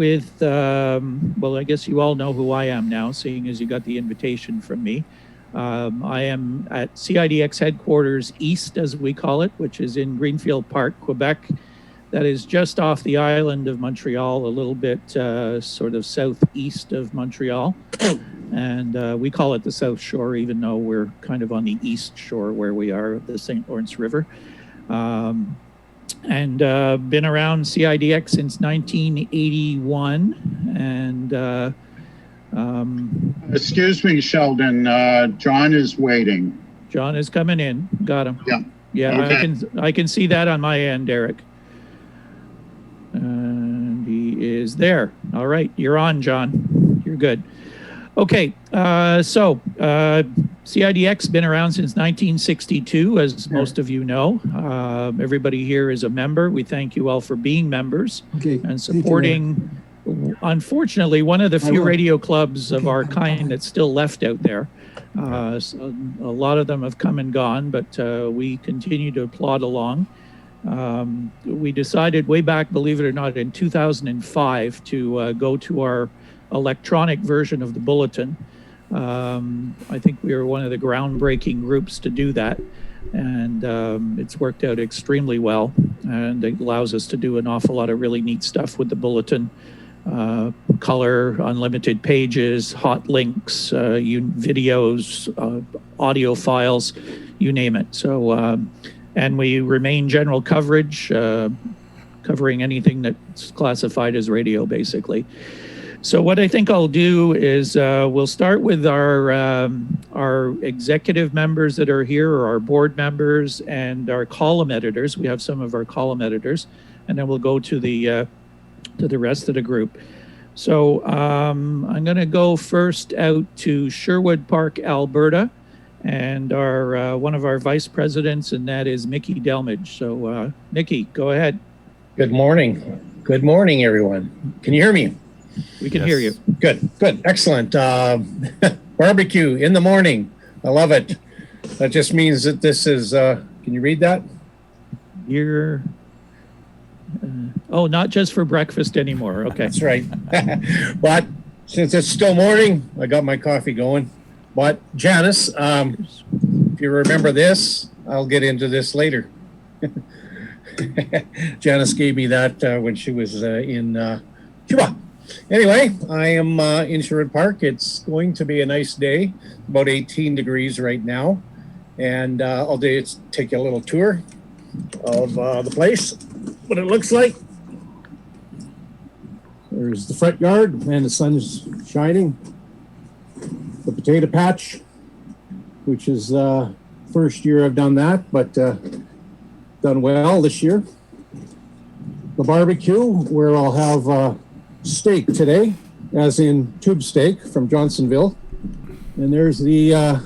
with, well, I guess you all know who I am now, seeing as you got the invitation from me. I am at CIDX headquarters east, as we call it, which is in Greenfield Park, Quebec. That is just off the island of Montreal, a little bit sort of southeast of Montreal. And we call it the South Shore, even though we're kind of on the east shore where we are of the St. Lawrence River. And been around CIDX since 1981. And excuse me, Sheldon. John is waiting. John is coming in. Got him. Yeah. Yeah, okay. I can see that on my end, Eric. And he is there. All right, you're on, John. You're good. Okay, so CIDX been around since 1962, as most of you know. Everybody here is a member. We thank you all for being members and supporting, unfortunately, one of the few radio clubs of our kind that's still left out there. So a lot of them have come and gone, but we continue to plod along. We decided way back, believe it or not, in 2005 to go to our electronic version of the bulletin. I think we were one of the groundbreaking groups to do that, and it's worked out extremely well, and it allows us to do an awful lot of really neat stuff with the bulletin. Color, unlimited pages, hot links, videos, audio files, you name it. So, and we remain general coverage, covering anything that's classified as radio, basically. So what I think I'll do is we'll start with our executive members that are here, or our board members, and our column editors. We have some of our column editors, and then we'll go to the rest of the group. So I'm going to go first out to Sherwood Park, Alberta, and our one of our vice presidents, and that is Mickey Delmage. So Mickey, go ahead. Good morning. Good morning, everyone. Can you hear me? We can hear you. Good, excellent. Barbecue in the morning. I love it. That just means that this is, can you read that? You're, oh, not just for breakfast anymore. Okay. That's right. But since it's still morning, I got my coffee going. But Janice, if you remember this, I'll get into this later. Janice gave me that when she was in Cuba. Anyway, I am in Sherwood Park. It's going to be a nice day, about 18 degrees right now. And I'll take you a little tour of the place, what it looks like. There's the front yard, and the sun's shining. The potato patch, which is first year I've done that, but done well this year. The barbecue, where I'll have steak today, as in tube steak from Johnsonville. And there's the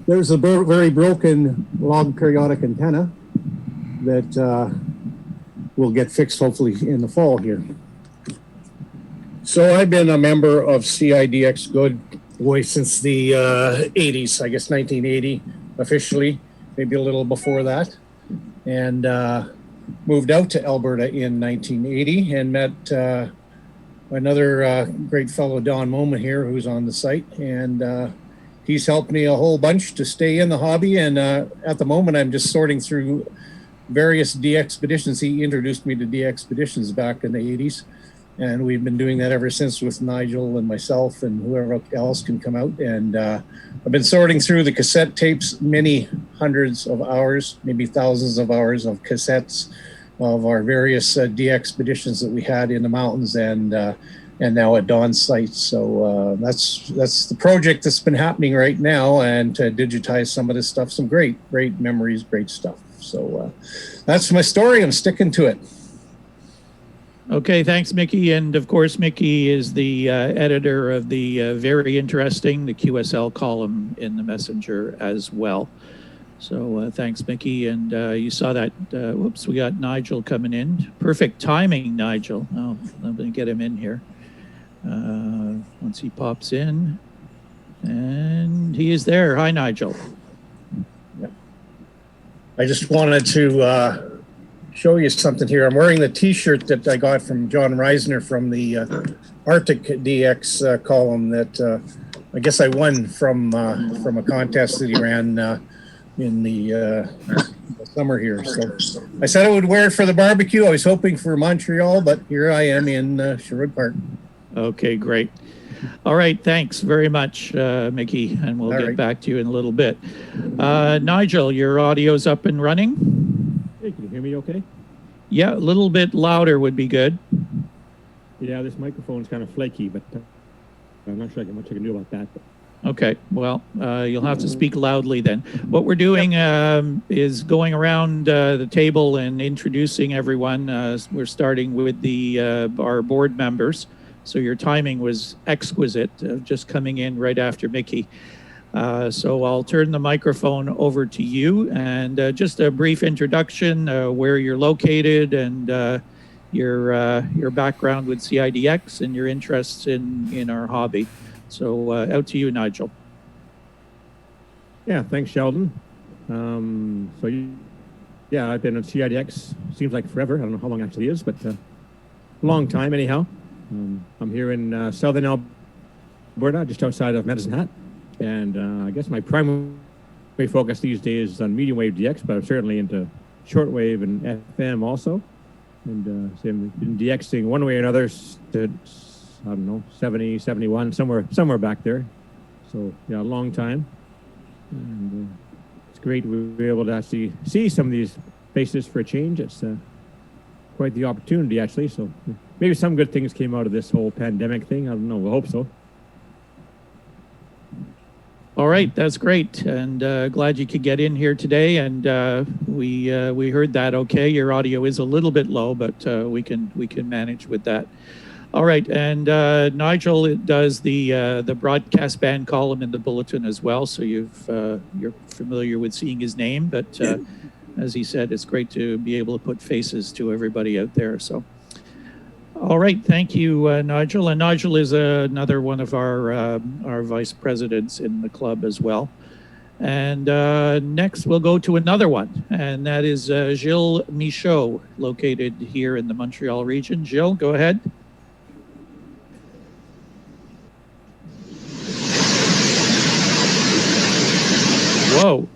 very broken log periodic antenna that will get fixed hopefully in the fall here. So I've been a member of CIDX Good Boy since the 80s, I guess 1980 officially, maybe a little before that. And moved out to Alberta in 1980 and met another great fellow, Don Moman here, who's on the site. And he's helped me a whole bunch to stay in the hobby. And at the moment, I'm just sorting through various DXpeditions. He introduced me to DXpeditions back in the 80s. And we've been doing that ever since with Nigel and myself and whoever else can come out. And I've been sorting through the cassette tapes, many hundreds of hours, maybe thousands of hours of cassettes of our various DXpeditions that we had in the mountains and now at Don's site. So that's the project that's been happening right now, and to digitize some of this stuff, some great memories, great stuff. So that's my story. I'm sticking to it. Okay, thanks, Mickey. And of course, Mickey is the editor of the very interesting, the QSL column in the Messenger as well. So thanks, Mickey. And you saw that, whoops, we got Nigel coming in. Perfect timing, Nigel. Oh, I'm going to get him in here. Once he pops in. And he is there. Hi, Nigel. Yeah. I just wanted to show you something here. I'm wearing the T-shirt that I got from John Reisner from the Arctic DX column that I guess I won from a contest that he ran in the summer here. So I said I would wear it for the barbecue. I was hoping for Montreal, but here I am in Sherwood Park. Okay, great. All right, thanks very much, Mickey, and we'll get back to you in a little bit. Nigel, your audio's up and running. Hey, can you hear me okay? Yeah, a little bit louder would be good. Yeah, this microphone's kind of flaky, but I'm not sure much I can do about that. Okay, well, you'll have to speak loudly then. What we're doing is going around the table and introducing everyone. We're starting with our board members. So your timing was exquisite, just coming in right after Mickey. So I'll turn the microphone over to you, and just a brief introduction, where you're located, and your background with CIDX and your interests in our hobby. So out to you, Nigel. Yeah, thanks, Sheldon. Yeah, I've been at CIDX, seems like forever. I don't know how long it actually is, but a long time anyhow. I'm here in southern Alberta, just outside of Medicine Hat. And I guess my primary focus these days is on medium wave DX, but I'm certainly into shortwave and FM also. And I've been DXing one way or another since, I don't know, 70, 71, somewhere back there. So yeah, a long time. And it's great we're able to actually see some of these faces for a change. It's quite the opportunity, actually. So maybe some good things came out of this whole pandemic thing. I don't know. We'll hope so. All right, that's great, and glad you could get in here today. And we heard that. Okay, your audio is a little bit low, but we can manage with that. All right, and Nigel does the broadcast band column in the bulletin as well, so you're familiar with seeing his name. But as he said, it's great to be able to put faces to everybody out there. So. All right, thank you, Nigel. And Nigel is another one of our vice presidents in the club as well. And next we'll go to another one, and that is Gilles Michaud, located here in the Montreal region. Gilles, go ahead. Whoa.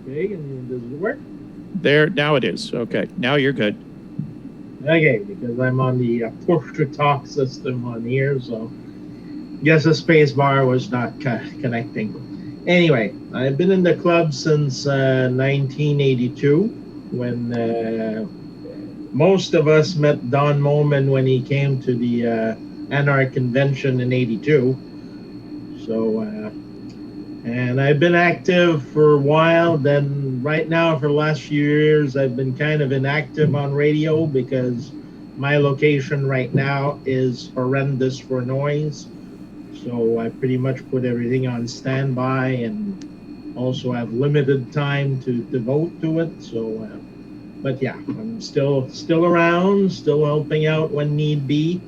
And does it work? There, now it is. Okay, now you're good. Okay, because I'm on the push-to-talk system on here, so guess the space bar was not connecting. Anyway, I've been in the club since 1982, when most of us met Don Moman when he came to the Anarch Convention in '82. So, and I've been active for a while. Then right now, for the last few years, I've been kind of inactive on radio because my location right now is horrendous for noise. So I pretty much put everything on standby, and also have limited time to devote to it. So, but yeah, I'm still around, still helping out when need be.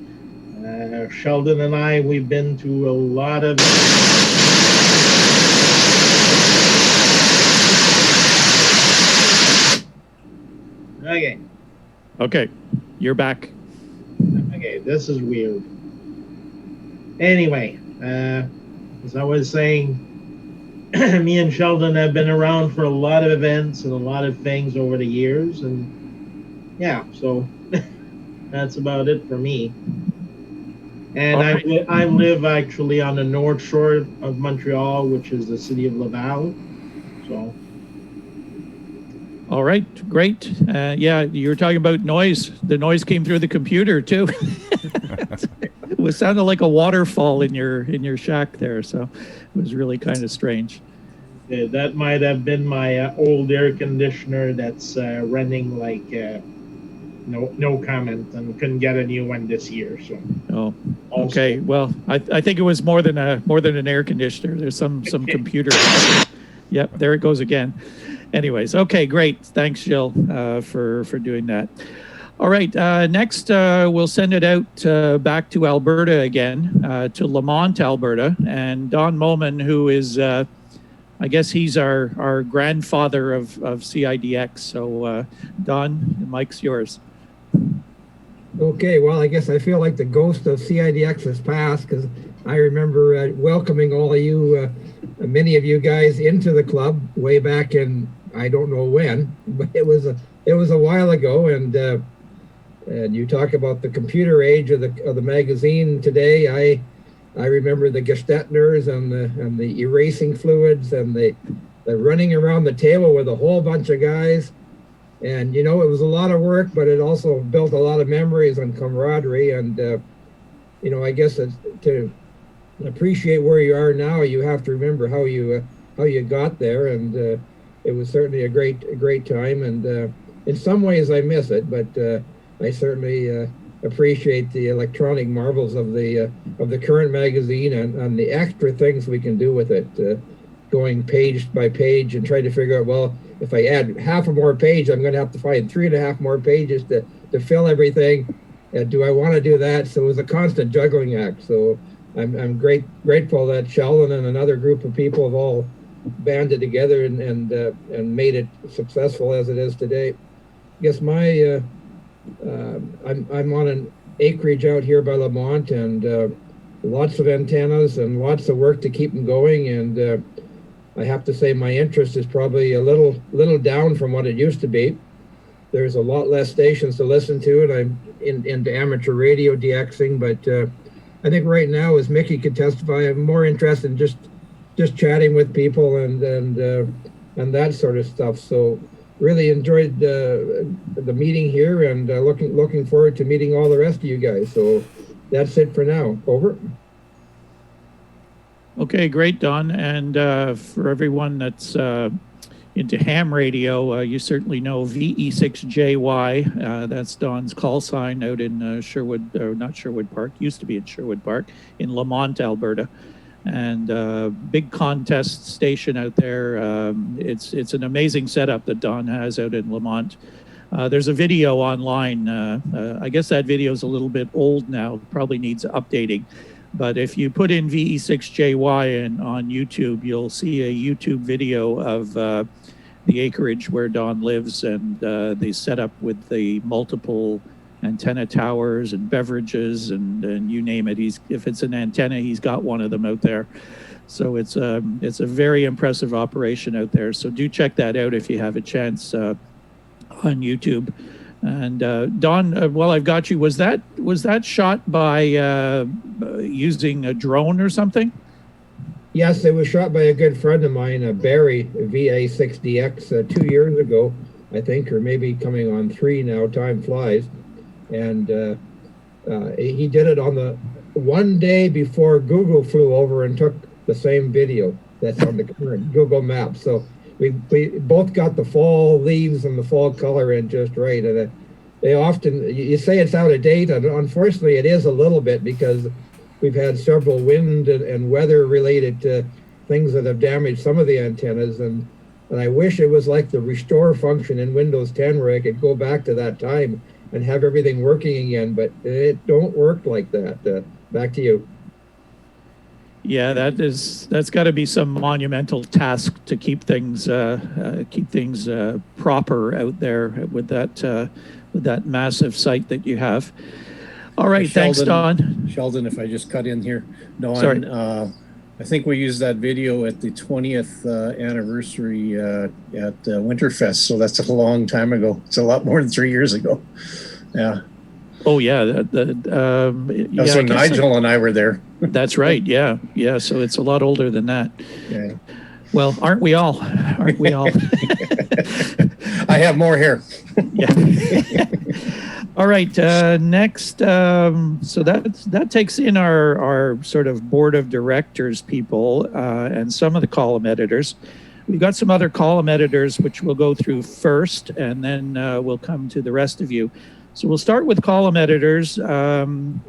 Sheldon and I, we've been to a lot of Okay. Okay, you're back. Okay, this is weird. Anyway, as I was saying, me and Sheldon have been around for a lot of events and a lot of things over the years, and yeah, so that's about it for me. And I live actually on the north shore of Montreal, which is the city of Laval. So. All right, great. Yeah, you were talking about noise. The noise came through the computer too. It was sounded like a waterfall in your shack there, so it was really kind of strange. Yeah, that might have been my old air conditioner that's running like no comment, and couldn't get a new one this year. So. Oh, okay. Well, I think it was more than an air conditioner. There's some computer. Yep, there it goes again. Anyways, okay, great. Thanks, Jill, for doing that. All right. Next, we'll send it out back to Alberta again, to Lamont, Alberta. And Don Moman, who is, I guess he's our grandfather of CIDX. So, Don, the mic's yours. Okay, well, I guess I feel like the ghost of CIDX has passed, because I remember welcoming all of you, many of you guys, into the club way back in, I don't know when, but it was a while ago. And you talk about the computer age of the magazine today. I remember the Gestetners and the erasing fluids and the running around the table with a whole bunch of guys. And, you know, it was a lot of work, but it also built a lot of memories and camaraderie. And, you know, I guess to appreciate where you are now, you have to remember how you got there. And it was certainly a great time. And in some ways I miss it, but I certainly appreciate the electronic marvels of the current magazine and the extra things we can do with it, going page by page and try to figure out, well, if I add half a more page, I'm going to have to find 3.5 more pages to fill everything. Do I want to do that? So it was a constant juggling act. So I'm grateful that Sheldon and another group of people have all banded together and made it successful as it is today. I guess I'm on an acreage out here by Lamont, and lots of antennas and lots of work to keep them going. And I have to say my interest is probably a little down from what it used to be. There's a lot less stations to listen to, and I'm into amateur radio DXing. But I think right now, as Mickey could testify, I'm more interested in just chatting with people and that sort of stuff. So really enjoyed the meeting here, and looking forward to meeting all the rest of you guys. So that's it for now. Over. Okay, great, Don. And for everyone that's into ham radio, you certainly know VE6JY. That's Don's call sign out in Sherwood, or not Sherwood Park, used to be in Sherwood Park, in Lamont, Alberta. And big contest station out there. It's an amazing setup that Don has out in Lamont. There's a video online. I guess that video is a little bit old now, probably needs updating. But if you put in VE6JY on YouTube, you'll see a YouTube video of the acreage where Don lives, and the setup with the multiple antenna towers and beverages and you name it. If it's an antenna, he's got one of them out there. So it's a very impressive operation out there. So do check that out if you have a chance on YouTube. And Don, while I've got you, was that shot by using a drone or something? Yes, it was shot by a good friend of mine, Barry, VA6DX, 2 years ago, I think, or maybe coming on 3 now. Time flies. And he did it on the one day before Google flew over and took the same video that's on the current Google Maps. So we both got the fall leaves and the fall color in just right. And they often, you say it's out of date, and unfortunately it is a little bit, because we've had several wind and weather related things that have damaged some of the antennas. And I wish it was like the restore function in Windows 10, where I could go back to that time and have everything working again, but it don't work like that. Back to you. Yeah, that's got to be some monumental task to keep things proper out there with that massive site that you have. All right, thanks, Don. Sheldon, if I just cut in here, Don. Sorry. I think we used that video at the 20th anniversary at Winterfest, so that's a long time ago. It's a lot more than 3 years ago. Yeah. Oh yeah, that's when Nigel and I were there. That's right. Yeah. So it's a lot older than that. Yeah. Well, aren't we all? Aren't we all? I have more hair. Yeah. All right. Next, so that takes in our sort of board of directors people and some of the column editors. We've got some other column editors which we'll go through first, and then we'll come to the rest of you. So we'll start with column editors,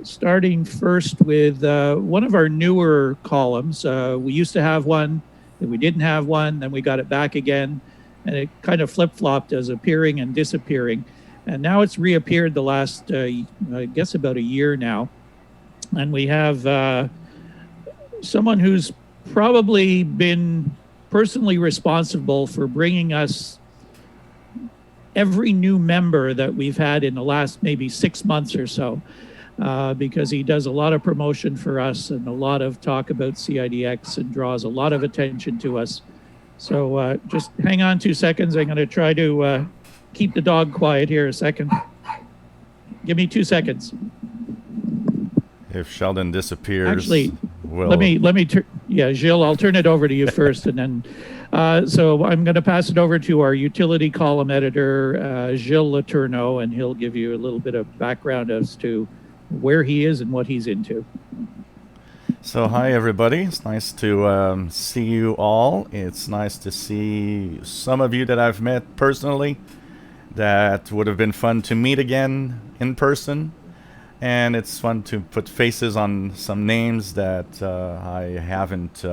starting first with one of our newer columns. We used to have one, then we didn't have one, then we got it back again, and it kind of flip-flopped as appearing and disappearing. And now it's reappeared the last, I guess, about a year now. And we have someone who's probably been personally responsible for bringing us every new member that we've had in the last maybe 6 months or so, because he does a lot of promotion for us and a lot of talk about CIDX and draws a lot of attention to us. So just hang on 2 seconds. I'm going to try to keep the dog quiet here a second. Give me 2 seconds. If Sheldon disappears, actually, we'll... let me yeah, Gilles, I'll turn it over to you first, and then so I'm going to pass it over to our utility column editor, Gilles Letourneau, and he'll give you a little bit of background as to where he is and what he's into. So hi everybody, it's nice to see you all. It's nice to see some of you that I've met personally that would have been fun to meet again in person, and it's fun to put faces on some names that I haven't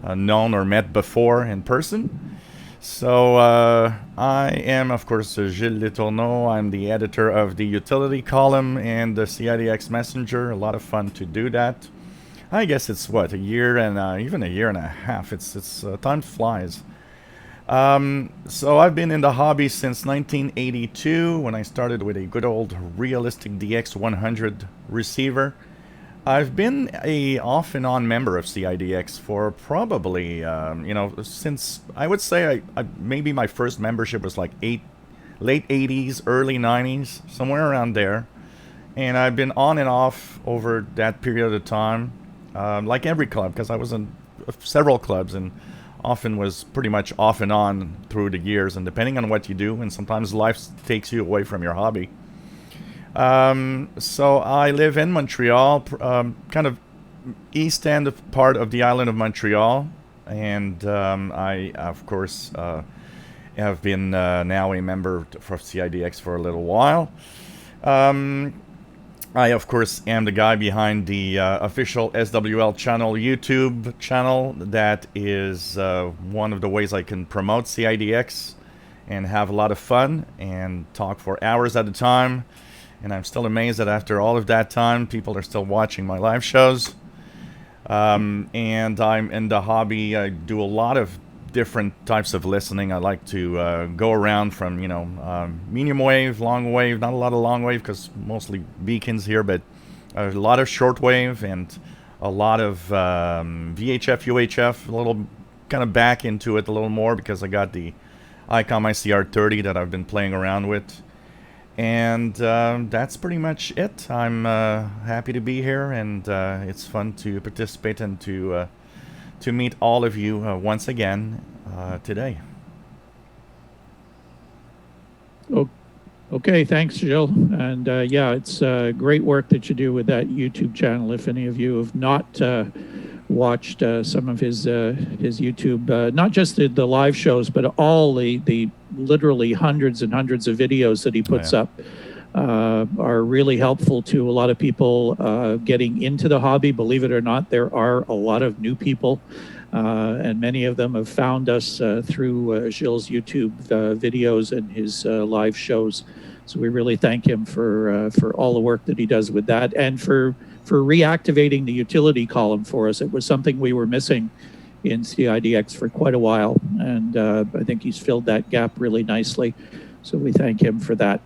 known or met before in person. So I am, of course, Gilles Letourneau. I'm the editor of the utility column and the CIDX Messenger. A lot of fun to do that. I guess it's what, a year and even a year and a half. It's time flies. So I've been in the hobby since 1982 when I started with a good old realistic DX100 receiver. I've been a off and on member of CIDX for probably since I would say I maybe my first membership was like late 80s, early 90s, somewhere around there, and I've been on and off over that period of time. Like every club, because I was in several clubs and often was pretty much off and on through the years, and depending on what you do, and sometimes life takes you away from your hobby. So I live in Montreal, kind of east end part of the island of Montreal, and I, of course, have been now a member for CIDX for a little while. I, of course, am the guy behind the official SWL channel YouTube channel. That is one of the ways I can promote CIDX and have a lot of fun and talk for hours at a time. And I'm still amazed that after all of that time, people are still watching my live shows. And I'm in the hobby. I do a lot of different types of listening. I like to go around from, medium wave, long wave, not a lot of long wave because mostly beacons here, but a lot of short wave and a lot of VHF, UHF, a little kind of back into it a little more because I got the ICOM ICR30 that I've been playing around with. And that's pretty much it. I'm happy to be here, and it's fun to participate and to meet all of you once again today. Okay, thanks, Gilles. And yeah, it's great work that you do with that YouTube channel. If any of you have not watched some of his YouTube, not just the live shows, but all the literally hundreds and hundreds of videos that he puts up, are really helpful to a lot of people getting into the hobby. Believe it or not, there are a lot of new people, and many of them have found us through Gilles' YouTube videos and his live shows. So we really thank him for all the work that he does with that, and for reactivating the utility column for us. It was something we were missing in CIDX for quite a while, and I think he's filled that gap really nicely. So we thank him for that.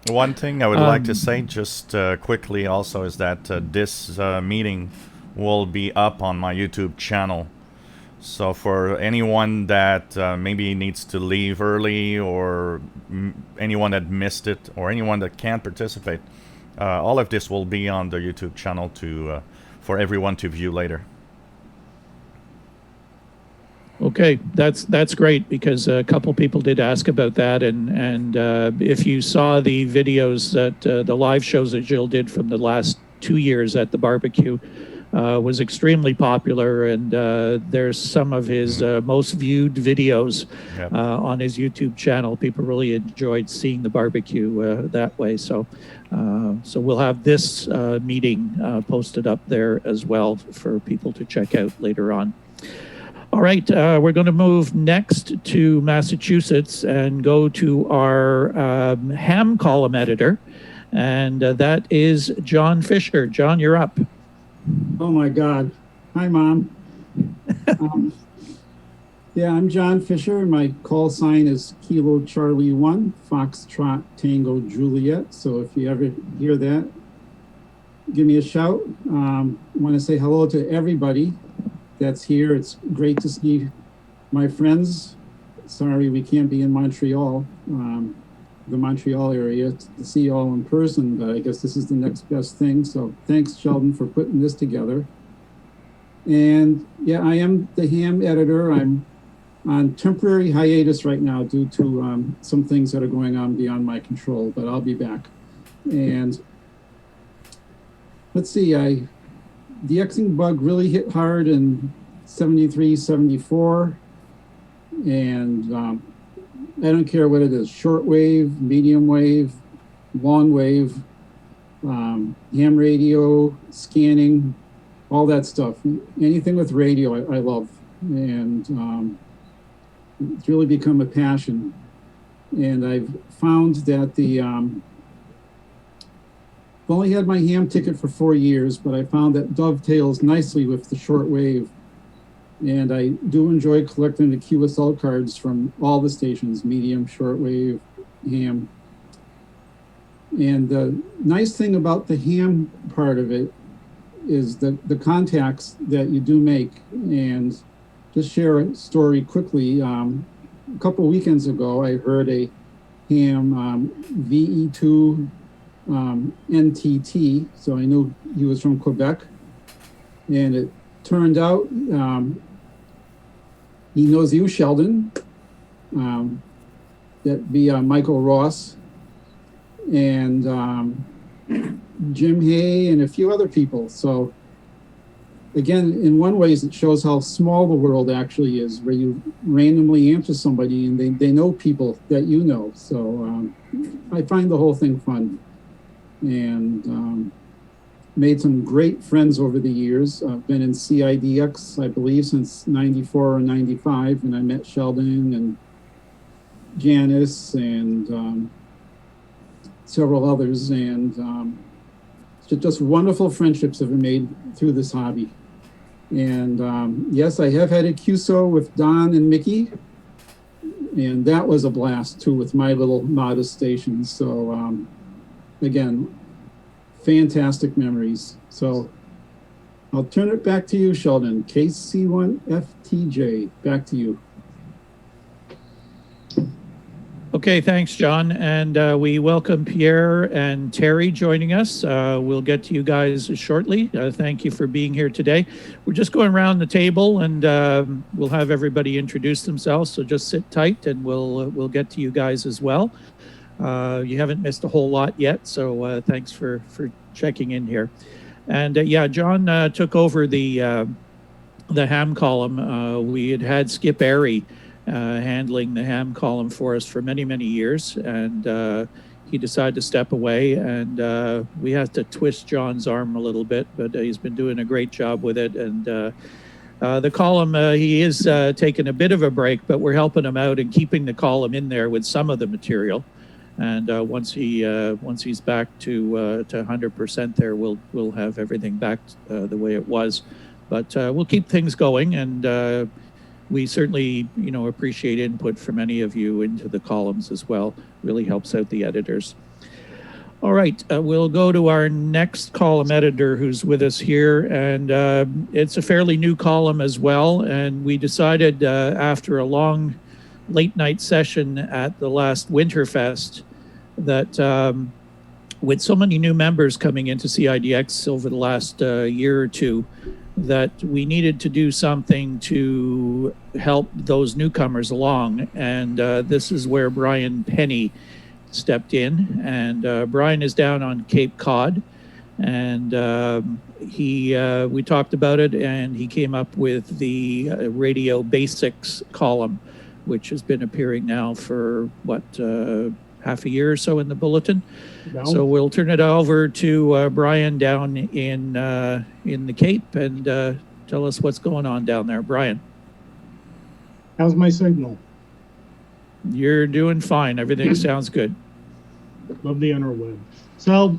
One thing I would like to say just quickly also is that this meeting will be up on my YouTube channel. So for anyone that maybe needs to leave early, or anyone that missed it, or anyone that can't participate, all of this will be on the YouTube channel for everyone to view later. Okay, that's great, because a couple people did ask about that, and if you saw the videos that the live shows that Gilles did from the last 2 years at the barbecue, was extremely popular, and there's some of his most viewed videos on his YouTube channel. People really enjoyed seeing the barbecue that way. So so we'll have this meeting posted up there as well for people to check out later on. All right, we're going to move next to Massachusetts and go to our ham column editor, and that is John Fisher. John, you're up. Oh my God. Hi, Mom. Yeah, I'm John Fisher, and my call sign is Kilo Charlie 1, Foxtrot Tango Juliet. So if you ever hear that, give me a shout. I want to say hello to everybody that's here. It's great to see my friends. Sorry we can't be in Montreal, the Montreal area, to see you all in person, but I guess this is the next best thing. So thanks, Sheldon, for putting this together. And yeah, I am the ham editor. I'm on temporary hiatus right now due to some things that are going on beyond my control, but I'll be back. And let's see, the Xing bug really hit hard in 73, 74. And I don't care what it is, short wave, medium wave, long wave, ham radio, scanning, all that stuff. Anything with radio, I love. And it's really become a passion. And I've found that I've only had my ham ticket for 4 years, but I found that dovetails nicely with the short wave. And I do enjoy collecting the QSL cards from all the stations, medium, shortwave, ham. And the nice thing about the ham part of it is the contacts that you do make. And just share a story quickly. A couple weekends ago, I heard a ham VE2 NTT, so I knew he was from Quebec. And it turned out he knows you, Sheldon. That'd be Michael Ross and Jim Hay and a few other people. So again, in one ways, it shows how small the world actually is, where you randomly answer somebody and they know people that you know. So I find the whole thing fun. And made some great friends over the years. I've been in CIDX, I believe, since 94 or 95, and I met Sheldon and Janice and several others, and just wonderful friendships have been made through this hobby. And yes, I have had a QSO with Don and Mickey, and that was a blast too with my little modest station. So again, fantastic memories. So I'll turn it back to you, Sheldon. KC1FTJ, back to you. Okay, thanks, John. And we welcome Pierre and Terry joining us. We'll get to you guys shortly. Thank you for being here today. We're just going around the table, and we'll have everybody introduce themselves. So just sit tight, and we'll get to you guys as well. You haven't missed a whole lot yet, so thanks for checking in here. And yeah, John took over the ham column. We had Skip Airy handling the ham column for us for many, many years, and he decided to step away, and we had to twist John's arm a little bit, but he's been doing a great job with it. And the column, he is taking a bit of a break, but we're helping him out and keeping the column in there with some of the material. And once he's back to 100% there, we'll have everything back the way it was. But we'll keep things going, and we certainly appreciate input from any of you into the columns as well. Really helps out the editors. All right, we'll go to our next column editor who's with us here, and it's a fairly new column as well. And we decided after a long late night session at the last Winterfest that with so many new members coming into CIDX over the last year or two, that we needed to do something to help those newcomers along. And this is where Brian Penny stepped in. And Brian is down on Cape Cod. And we talked about it, and he came up with the Radio Basics column, which has been appearing now for half a year or so in the bulletin. No. So we'll turn it over to Brian down in the Cape, and tell us what's going on down there. Brian. How's my signal? You're doing fine. Everything sounds good. Love the interweb. So,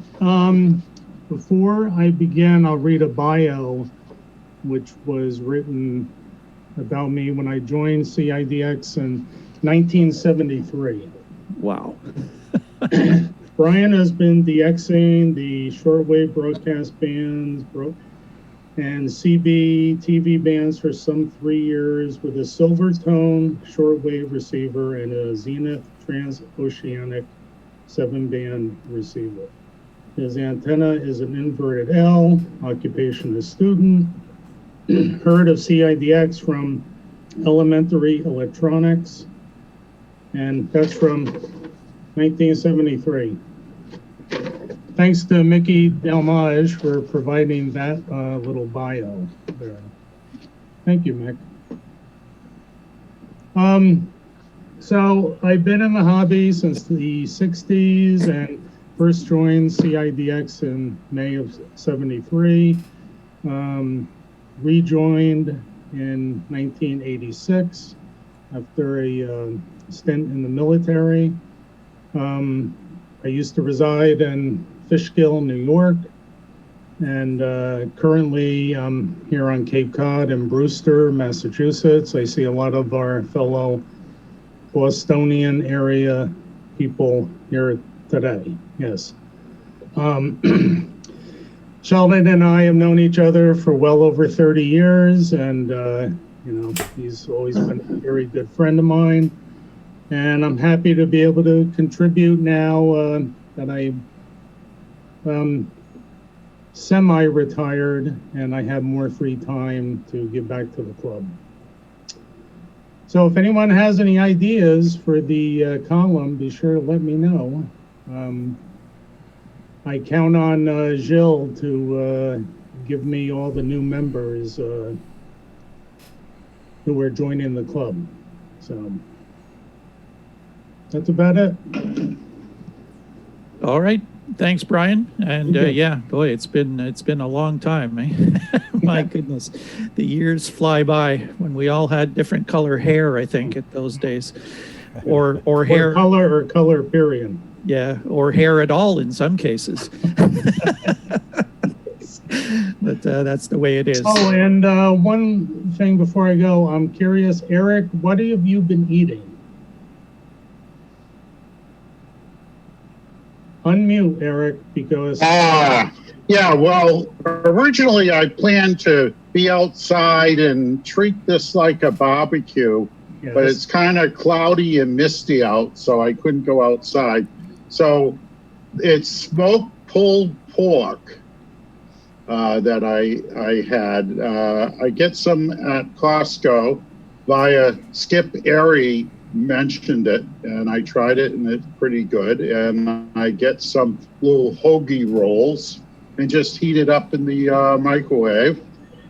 before I begin, I'll read a bio which was written about me when I joined CIDX in 1973. Wow. Brian has been DXing the shortwave broadcast bands and CB TV bands for some 3 years with a Silvertone shortwave receiver and a Zenith transoceanic 7-band receiver. His antenna is an inverted L, occupation is student, heard of CIDX from elementary electronics, and that's from 1973. Thanks to Mickey Delmage for providing that little bio there. Thank you, Mick. So I've been in the hobby since the 60s and first joined CIDX in May of 73. Rejoined in 1986 after a stint in the military. I used to reside in Fishkill, New York, and currently I'm here on Cape Cod in Brewster, Massachusetts. I see a lot of our fellow Bostonian area people here today. Yes. Sheldon and I have known each other for well over 30 years, and he's always been a very good friend of mine. And I'm happy to be able to contribute now that I'm semi-retired and I have more free time to give back to the club. So if anyone has any ideas for the column, be sure to let me know. I count on Gilles to give me all the new members who are joining the club. So that's about it. All right. Thanks, Brian. And Okay. yeah, boy, it's been a long time, eh? My goodness, the years fly by when we all had different color hair. I think at those days, or hair, or color period. yeah, or hair at all in some cases. But that's the way it is. Oh, and one thing before I go, I'm curious, Eric, what have you been eating? Unmute, Eric, because... Yeah, well, originally I planned to be outside and treat this like a barbecue, but it's kind of cloudy and misty out, so I couldn't go outside. So it's smoked pulled pork that I had. I get some at Costco via Skip Airy mentioned it, and I tried it, and it's pretty good. And I get some little hoagie rolls and just heat it up in the microwave.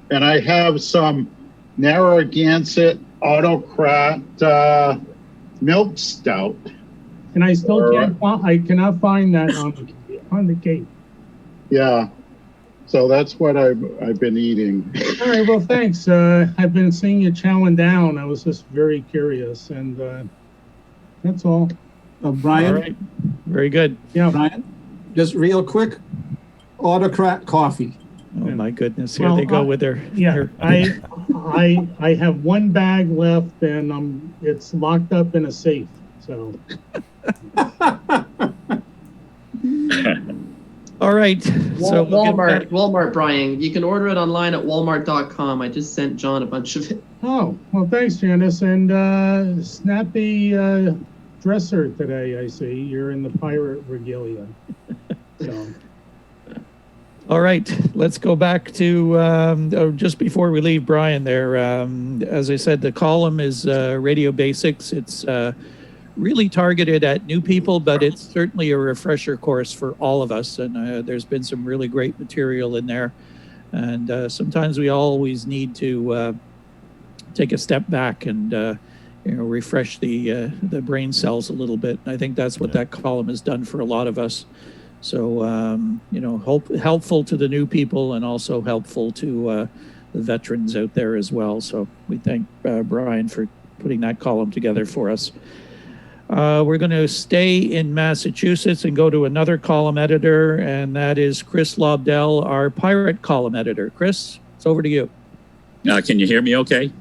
And I have some Narragansett Autocrat milk stout. And I still I cannot find that on the cake. Yeah, so that's what I've been eating. All right, well, thanks. I've been seeing you chowing down. I was just very curious, and that's all. Brian? All right. Very good. Yeah. Brian, just real quick, Autocrat coffee. Oh my goodness! Here they go with their. Yeah, I have one bag left, and it's locked up in a safe. So. All right. So Walmart, Brian. You can order it online at walmart.com. I just sent John a bunch of it. Oh, well, thanks, Janice. And snappy dresser today, I see. You're in the pirate regalia. So. All right, let's go back to just before we leave Brian there. As I said, the column is Radio Basics. It's really targeted at new people, but it's certainly a refresher course for all of us. And there's been some really great material in there. And sometimes we always need to take a step back and refresh the brain cells a little bit. And I think that's what that column has done for a lot of us. So, helpful to the new people and also helpful to the veterans out there as well. So we thank Brian for putting that column together for us. We're going to stay in Massachusetts and go to another column editor, and that is Chris Lobdell, our pirate column editor. Chris, it's over to you. Can you hear me okay?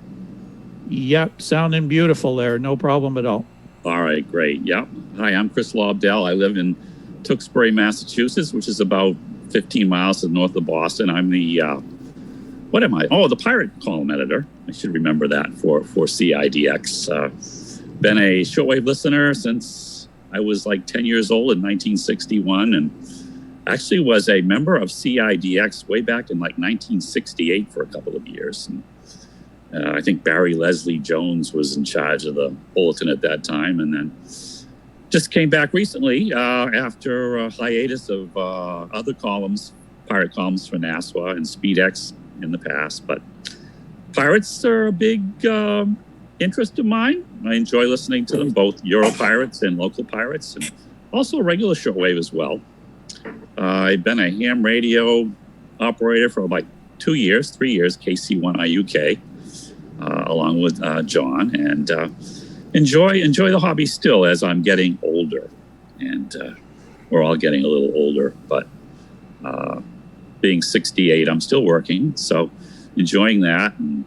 Yep, sounding beautiful there. No problem at all. All right, great. Yep. Hi, I'm Chris Lobdell. I live in Tewksbury, Massachusetts, which is about 15 miles to the north of Boston. I'm the, what am I? Oh, the pirate column editor. I should remember that for CIDX. Been a shortwave listener since I was like 10 years old in 1961, and actually was a member of CIDX way back in like 1968 for a couple of years. And, I think Barry Leslie Jones was in charge of the bulletin at that time, and then just came back recently after a hiatus of other columns, pirate columns for NASWA and SpeedX in the past. But pirates are a big interest of mine. I enjoy listening to them, both Euro pirates and local pirates, and also regular shortwave as well. I've been a ham radio operator for about 3 years, KC1IUK, along with John, and enjoy the hobby still as I'm getting older, and we're all getting a little older, but being 68, I'm still working, so enjoying that. And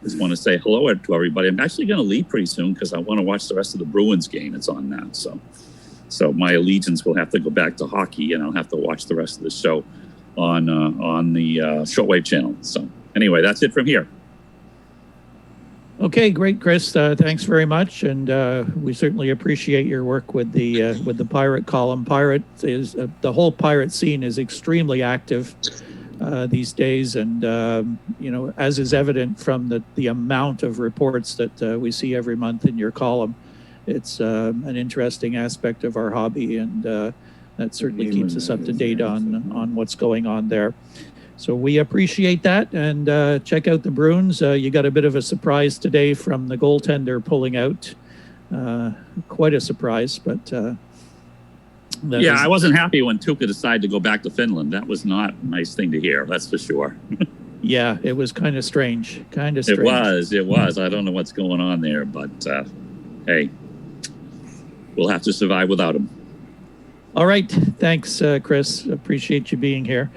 just want to say hello to everybody. I'm actually going to leave pretty soon because I want to watch the rest of the Bruins game. It's on now, so my allegiance will have to go back to hockey, and I'll have to watch the rest of the show on the shortwave channel. So anyway, that's it from here. Okay, great, Chris. Thanks very much, and we certainly appreciate your work with the pirate column. Pirate is the whole pirate scene is extremely active these days, and as is evident from the amount of reports that we see every month in your column, it's an interesting aspect of our hobby, and that certainly keeps us up to date on what's going on there. So we appreciate that, and check out the Bruins. You got a bit of a surprise today from the goaltender pulling out. Quite a surprise, but I wasn't happy when Tuukka decided to go back to Finland. That was not a nice thing to hear, that's for sure. Yeah, it was kind of strange. It was. I don't know what's going on there, but hey, we'll have to survive without him. All right, thanks, Chris. Appreciate you being here.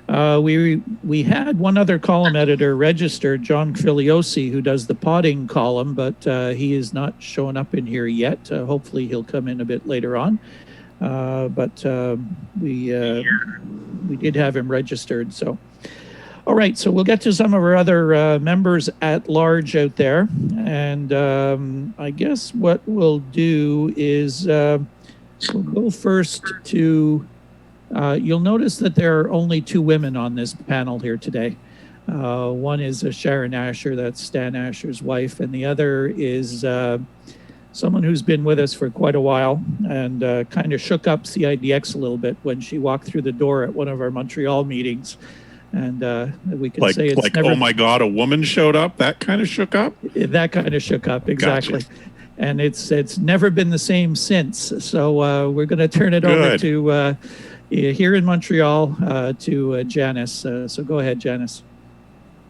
We had one other column editor registered, John Filiosi, who does the potting column, but he is not showing up in here yet. Hopefully he'll come in a bit later on. But we did have him registered. So, all right. So we'll get to some of our other members at large out there, and I guess what we'll do is we'll go first to. You'll notice that there are only two women on this panel here today. One is Sharon Asher, that's Stan Asher's wife, and the other is someone who's been with us for quite a while and kind of shook up CIDX a little bit when she walked through the door at one of our Montreal meetings. And we can say it's like, oh my God, a woman showed up? That kind of shook up? That kind of shook up, exactly. Gotcha. And it's never been the same since. So we're going to turn it over to... here in Montreal to Janice. So go ahead, Janice.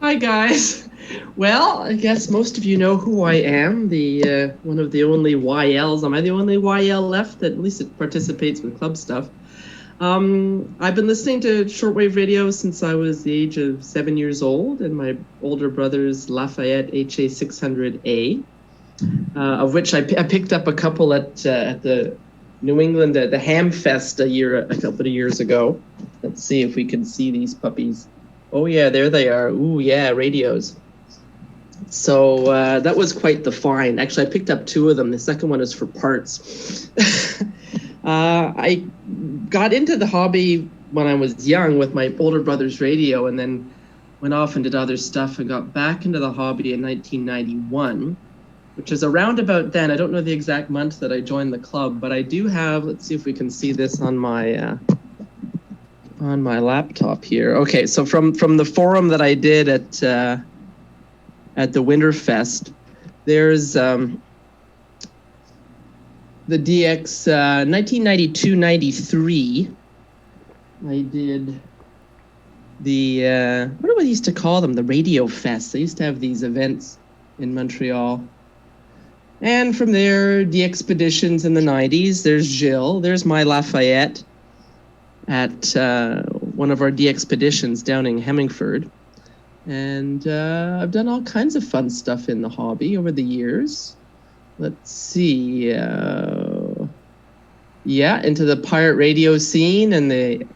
Hi, guys. Well, I guess most of you know who I am, the one of the only YLs. Am I the only YL left that at least it participates with club stuff? I've been listening to shortwave radio since I was the age of 7 years old, and my older brother's Lafayette HA600A, of which I picked up a couple at the New England, the Ham Fest a couple of years ago. Let's see if we can see these puppies. Oh yeah, there they are. Ooh yeah, radios. So that was quite the find. Actually, I picked up two of them. The second one is for parts. I got into the hobby when I was young with my older brother's radio, and then went off and did other stuff and got back into the hobby in 1991. Which is around about then. I don't know the exact month that I joined the club, but I do have, let's see if we can see this on my laptop here. Okay, so from the forum that I did at the Winterfest, there's the DX 1992-93. I did what do we used to call them? The Radio Fest. They used to have these events in Montreal. And from there, the expeditions in the 90s. There's Jill. There's my Lafayette at one of our expeditions down in Hemmingford. And I've done all kinds of fun stuff in the hobby over the years. Let's see. Into the pirate radio scene and the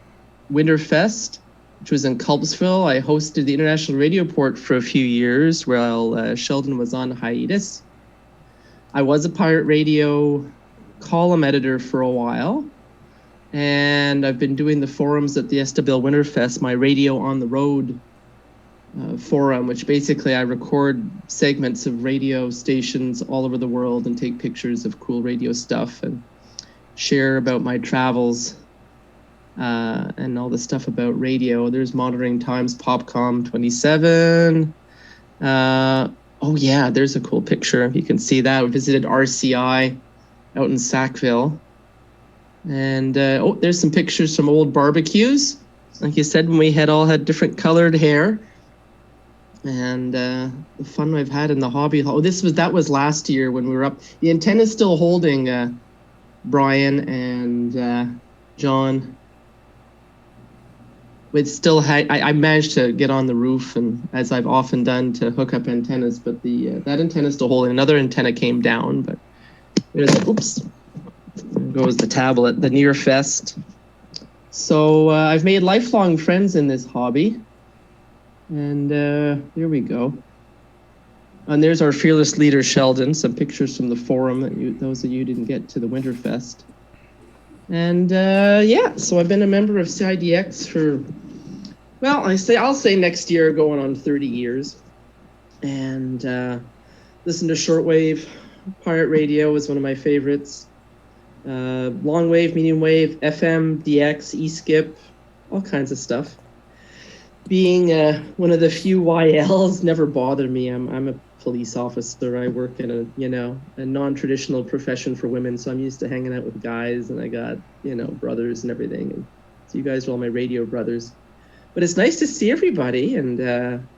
Winterfest, which was in Culpsville. I hosted the International Radio Port for a few years while Sheldon was on hiatus. I was a pirate radio column editor for a while, and I've been doing the forums at the Estabil Winterfest, my Radio on the Road forum, which basically I record segments of radio stations all over the world and take pictures of cool radio stuff and share about my travels and all the stuff about radio. There's Monitoring Times Popcom 27. There's a cool picture. You can see that. We visited RCI out in Sackville. And there's some pictures from old barbecues. Like you said, when we all had different colored hair. And the fun I've had in the hobby. That was last year when we were up. The antenna's still holding, Brian and John. I managed to get on the roof, and as I've often done, to hook up antennas, but that antenna's still holding. Another antenna came down, but there goes the tablet, the Near Fest. So I've made lifelong friends in this hobby, and here we go. And there's our fearless leader, Sheldon. Some pictures from the forum those of you didn't get to the Winterfest. And so I've been a member of CIDX for, I'll say next year going on 30 years. And listen to shortwave. Pirate radio was one of my favorites. Long wave, medium wave, FM, DX, E-skip, all kinds of stuff. Being one of the few YLs never bothered me. I'm a police officer. I work in a non-traditional profession for women, so I'm used to hanging out with guys, and I got brothers and everything. And so you guys are all my radio brothers. But it's nice to see everybody, and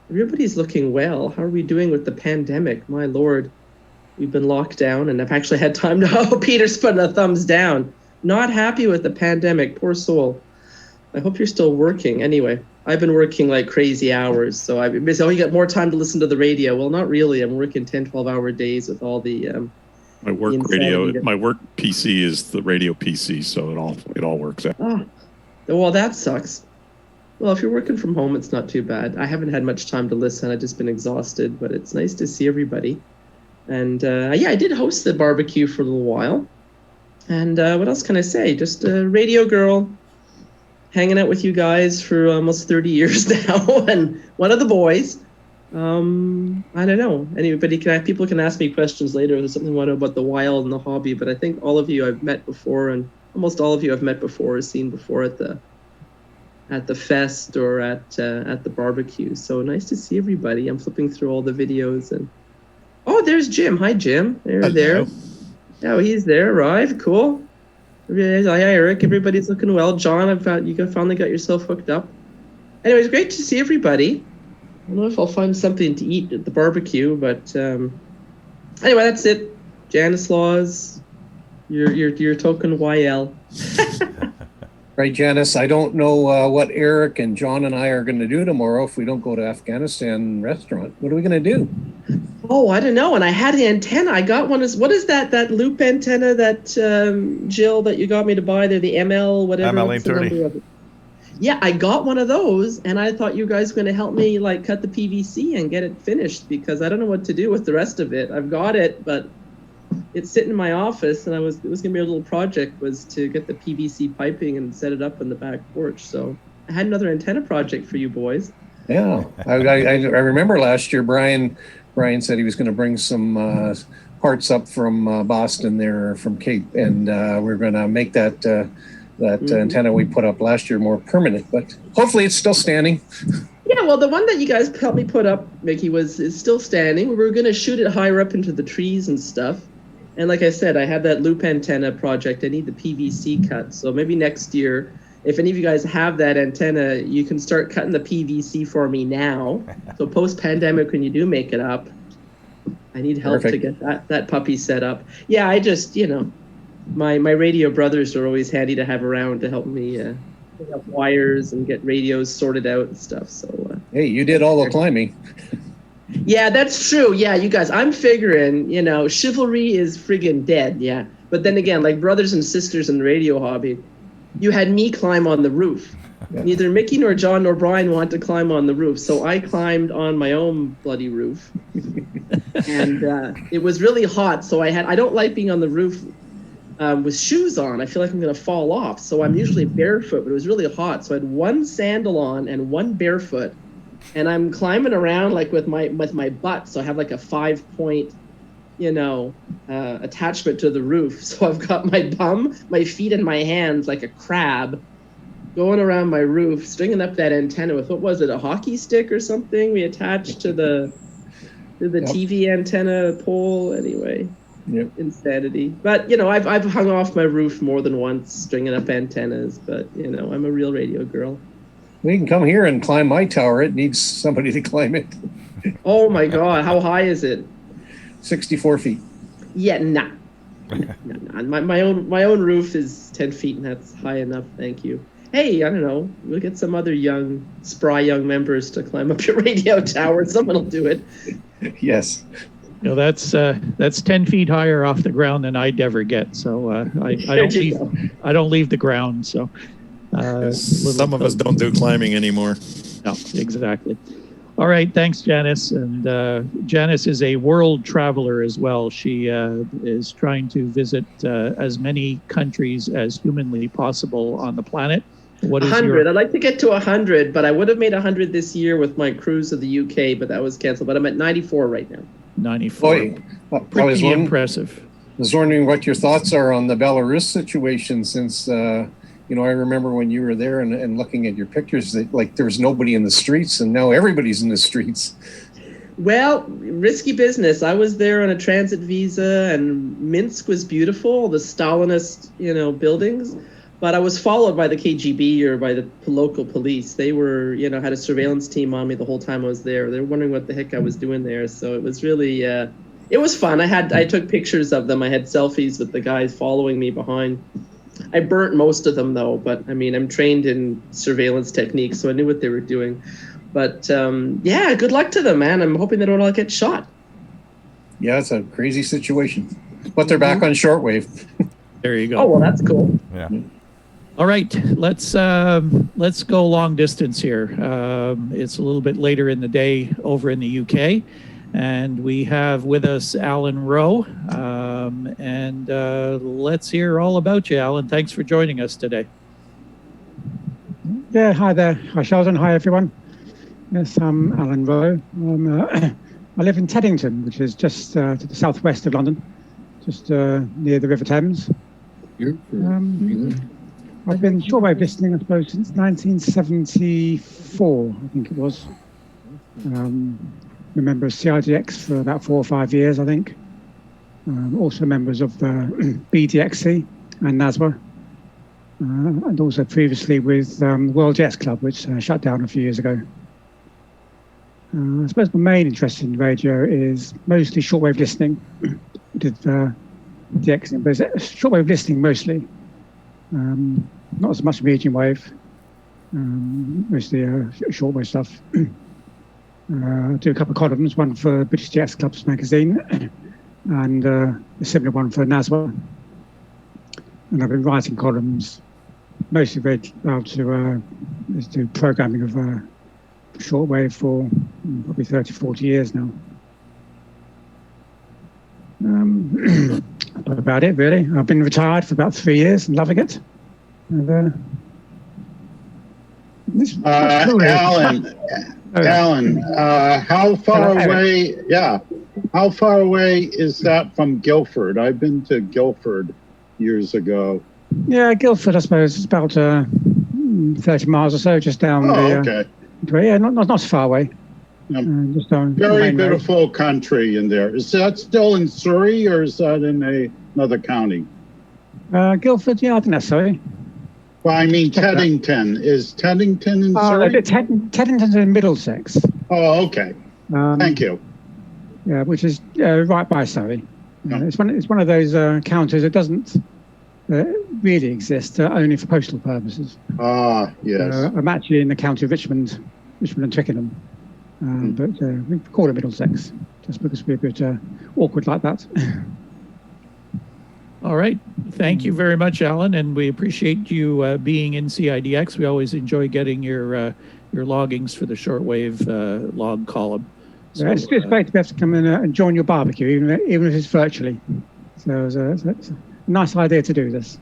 everybody's looking well. How are we doing with the pandemic? My Lord, we've been locked down, and I've actually had time to. Oh, Peter's putting a thumbs down. Not happy with the pandemic. Poor soul. I hope you're still working. Anyway, I've been working like crazy hours, so you got more time to listen to the radio. Well, not really. I'm working 10, 12-hour days with all the my work radio. My work PC is the radio PC, so it all works out. Oh, well, that sucks. Well, if you're working from home, it's not too bad. I haven't had much time to listen. I've just been exhausted, but it's nice to see everybody. And I did host the barbecue for a little while. And what else can I say? Just a radio girl. Hanging out with you guys for almost 30 years now, and one of the boys. I don't know. People can ask me questions later if there's something you want to know about the wild and the hobby, but I think all of you I've met before, and almost all of you I've met before or seen before at the fest or at the barbecue. So nice to see everybody. I'm flipping through all the videos, and there's Jim. Hi, Jim. There. Oh, he's there. Right. Cool. Hi, Eric. Everybody's looking well. John, you finally got yourself hooked up. Anyways, great to see everybody. I don't know if I'll find something to eat at the barbecue, but anyway, that's it. Janislaws, your token YL. Right, Janice, I don't know what Eric and John and I are going to do tomorrow if we don't go to Afghanistan restaurant. What are we going to do? Oh, I don't know. And I had the antenna. I got one. What is that loop antenna that, Jill, that you got me to buy there, the ML, whatever. ML830. Yeah, I got one of those, and I thought you guys were going to help me cut the PVC and get it finished, because I don't know what to do with the rest of it. I've got it, but it's sitting in my office, and it was going to be a little project, was to get the PVC piping and set it up on the back porch. So I had another antenna project for you boys. Yeah, I remember last year Brian said he was going to bring some parts up from Boston there, from Cape, and we're going to make that antenna we put up last year more permanent, but hopefully it's still standing. Yeah, well, the one that you guys helped me put up, Mickey, is still standing. We were going to shoot it higher up into the trees and stuff. And like I said, I have that loop antenna project. I need the PVC cut. So maybe next year, if any of you guys have that antenna, you can start cutting the PVC for me now. So post-pandemic, when you do make it up, I need help Perfect. to get that puppy set up. Yeah, I just, my radio brothers are always handy to have around to help me pick up wires and get radios sorted out and stuff. So Hey, you did all the climbing. yeah, that's true. Yeah, you guys, I'm figuring, chivalry is friggin' dead. Yeah, but then again, like brothers and sisters in the radio hobby, you had me climb on the roof. Yeah. Neither Mickey nor John nor Brian want to climb on the roof, so I climbed on my own bloody roof. And it was really hot, so I don't like being on the roof with shoes on. I feel like I'm going to fall off, so I'm usually barefoot, but it was really hot, so I had one sandal on and one barefoot, and I'm climbing around like with my butt, so I have like a 5-point attachment to the roof. So I've got my bum, my feet, and my hands like a crab going around my roof, stringing up that antenna with, what was it, a hockey stick or something we attached to the Yep. TV antenna pole. Anyway, Yep. insanity. But I've hung off my roof more than once stringing up antennas, but I'm a real radio girl. We can come here and climb my tower. It needs somebody to climb it. Oh my God, how high is it? 64 feet. Yeah, nah. Nah. My own roof is 10 feet, and that's high enough. Thank you. Hey, I don't know. We'll get some other spry young members to climb up your radio tower. Someone will do it. Yes. That's 10 feet higher off the ground than I'd ever get. So I don't leave the ground. So some of us don't do climbing anymore. No, exactly. All right, thanks, Janice. And Janice is a world traveler as well. She is trying to visit as many countries as humanly possible on the planet. What is 100. I'd like to get to 100, but I would have made 100 this year with my cruise of the UK, but that was canceled. But I'm at 94 right now. 94. Pretty impressive. I was wondering what your thoughts are on the Belarus situation, since I remember when you were there and looking at your pictures that like there was nobody in the streets, and now everybody's in the streets. Well, risky business. I was there on a transit visa, and Minsk was beautiful, the Stalinist, buildings. But I was followed by the KGB or by the local police. They were, had a surveillance team on me the whole time I was there. They were wondering what the heck I was doing there. So it was really, it was fun. I took pictures of them. I had selfies with the guys following me behind. I burnt most of them though, but I mean, I'm trained in surveillance techniques, so I knew what they were doing. But yeah, good luck to them, man. I'm hoping they don't all get shot. Yeah, it's a crazy situation. But they're back on shortwave. There you go. Oh, well, that's cool. Yeah. All right, let's go long distance here. It's a little bit later in the day over in the UK, and we have with us Alan Rowe. And let's hear all about you, Alan. Thanks for joining us today. Yeah, hi there. Hi, Sheldon. Hi, everyone. Yes, I'm Alan Rowe. I live in Teddington, which is just to the southwest of London, just near the River Thames. I've been shortwave listening, I suppose, since 1974, I think it was. Member of CIDX for about 4 or 5 years, I think. Also members of the BDXC and NASWA. And also previously with World Jets Club, which shut down a few years ago. I suppose my main interest in radio is mostly shortwave listening. I did DXing, but it's shortwave listening mostly. Not as much medium wave, mostly shortwave stuff. I do a couple of columns, one for British Jets Clubs magazine and a similar one for NASWA. And I've been writing columns, mostly related to do programming of shortwave for probably 30, 40 years now. About it, really. I've been retired for about 3 years and loving it. And, Alan, how far away? Yeah, how far away is that from Guildford? I've been to Guildford years ago. Yeah, Guildford, I suppose, it's about 30 miles or so, just down okay. Yeah, not so far away. Just down Very beautiful country in there. Is that still in Surrey, or is that in another county? Guildford, yeah, I think that's Surrey. Well, I mean Teddington. Is Teddington in Surrey? Teddington's in Middlesex. Oh, okay. Thank you. which is right by Surrey. It's one of those counties that doesn't really exist, only for postal purposes. Ah, yes. I'm actually in the county of Richmond and Twickenham, but we call it Middlesex, just because we're a bit awkward like that. All right. Thank you very much, Alan, and we appreciate you being in CIDX. We always enjoy getting your loggings for the shortwave log column. So, it's great to be able to come in and join your barbecue, even if it's virtually. So it's a nice idea to do this.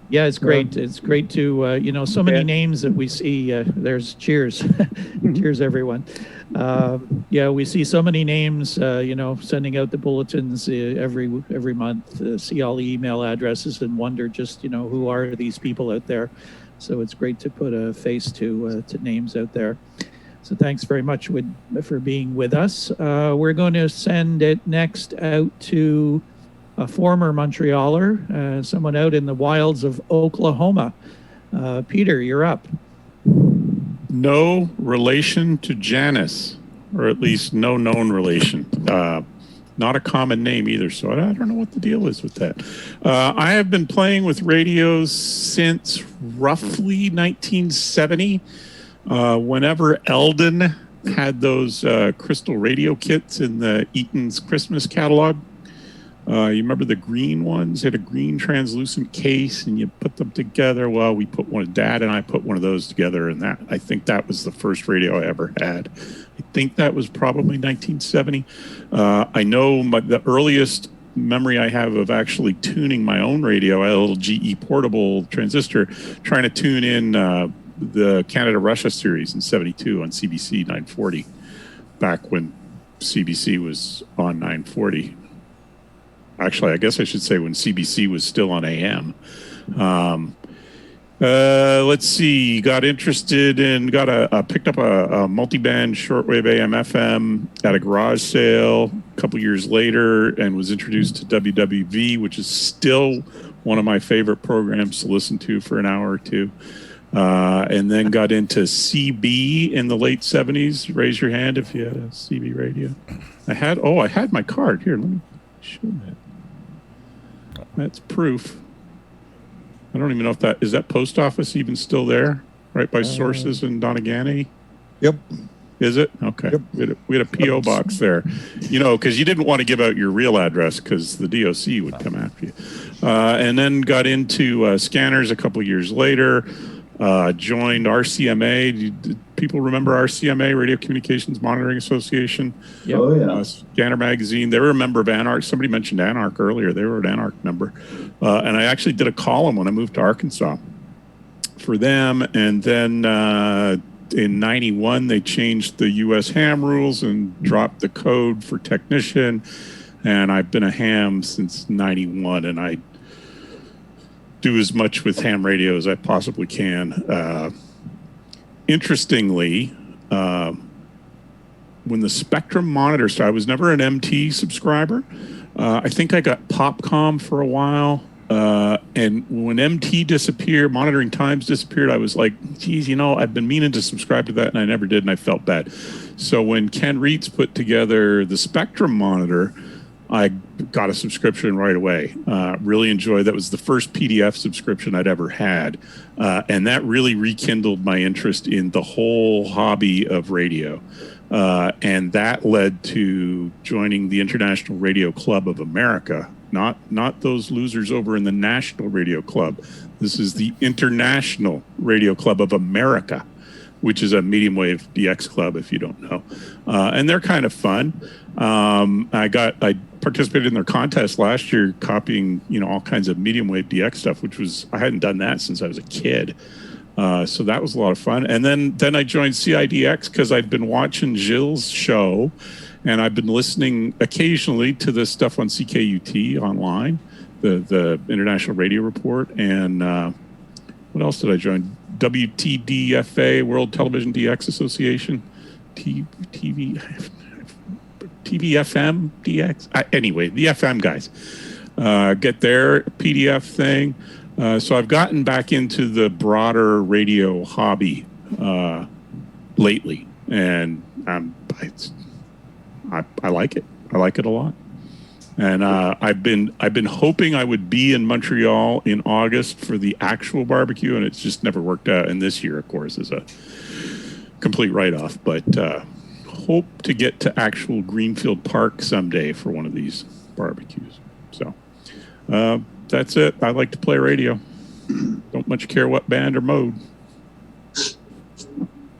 Yeah, it's great. It's great to, so many names that we see. There's cheers. Cheers, everyone. We see so many names, sending out the bulletins every month, see all the email addresses and wonder just, who are these people out there. So it's great to put a face to names out there. So thanks very much for being with us. We're going to send it next out to a former Montrealer, someone out in the wilds of Oklahoma. Peter, you're up. No relation to Janice, or at least no known relation. Not a common name either, so I don't know what the deal is with that. I have been playing with radios since roughly 1970. Whenever Eldon had those crystal radio kits in the Eaton's Christmas catalog, you remember the green ones? They had a green translucent case, and you put them together. Well, Dad and I put one of those together, and I think that was the first radio I ever had. I think that was probably 1970. I know the earliest memory I have of actually tuning my own radio, I had a little GE portable transistor, trying to tune in the Canada-Russia series in 72 on CBC 940, back when CBC was on 940. Actually, I guess I should say when CBC was still on AM. Let's see, picked up a multi-band shortwave AM FM at a garage sale a couple years later, and was introduced to WWV, which is still one of my favorite programs to listen to for an hour or two. And then got into CB in the late 70s. Raise your hand if you had a CB radio. I had my card. Here, let me show that. That's proof. I don't even know if is that post office even still there? Right by Sources in Donegane? Yep. Is it? Okay. Yep. We had a P.O. box there, because you didn't want to give out your real address because the DOC would come after you. And then got into scanners a couple years later. Joined RCMA. Did people remember RCMA, Radio Communications Monitoring Association? Yep. Oh, yeah. Scanner Magazine. They were a member of Anarch. Somebody mentioned Anarch earlier. They were an Anarch member. And I actually did a column when I moved to Arkansas for them. And then in 91, they changed the U.S. ham rules and dropped the code for technician. And I've been a ham since 91, and I do as much with ham radio as I possibly can. Interestingly, when the Spectrum monitor started, I was never an MT subscriber. I think I got Popcom for a while. And when MT disappeared, Monitoring Times disappeared, I was like, geez, I've been meaning to subscribe to that, and I never did, and I felt bad. So when Ken Reitz put together the Spectrum monitor, I got a subscription right away. Really enjoyed that. Was the first PDF subscription I'd ever had. And that really rekindled my interest in the whole hobby of radio. And that led to joining the International Radio Club of America. Not those losers over in the National Radio Club. This is the International Radio Club of America, which is a medium wave DX club, if you don't know. And they're kind of fun. I participated in their contest last year, copying, all kinds of medium wave DX stuff, I hadn't done that since I was a kid. So that was a lot of fun. And then I joined CIDX because I'd been watching Gilles' show, and I've been listening occasionally to this stuff on CKUT online, the International Radio Report. And what else did I join? WTDFA, World Television DX Association, TVFM DX. Anyway, the FM guys get their PDF thing. So I've gotten back into the broader radio hobby lately, and I like it. I like it a lot. And I've been hoping I would be in Montreal in August for the actual barbecue, and it's just never worked out. And this year, of course, is a complete write-off. But hope to get to actual Greenfield Park someday for one of these barbecues. So that's it. I like to play radio. Don't much care what band or mode.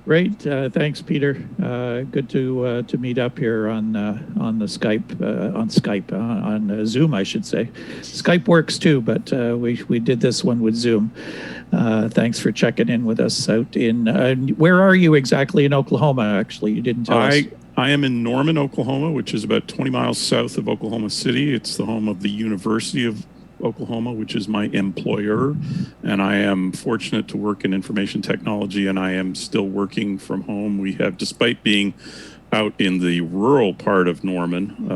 Great, thanks, Peter. Good to meet up here on the Skype on Zoom, I should say. Skype works too, but we did this one with Zoom. Thanks for checking in with us out in. Where are you exactly in Oklahoma? Actually, you didn't tell us. I am in Norman, Oklahoma, which is about 20 miles south of Oklahoma City. It's the home of the University of Oklahoma, which is my employer, and I am fortunate to work in information technology, and I am still working from home. We have, despite being out in the rural part of Norman,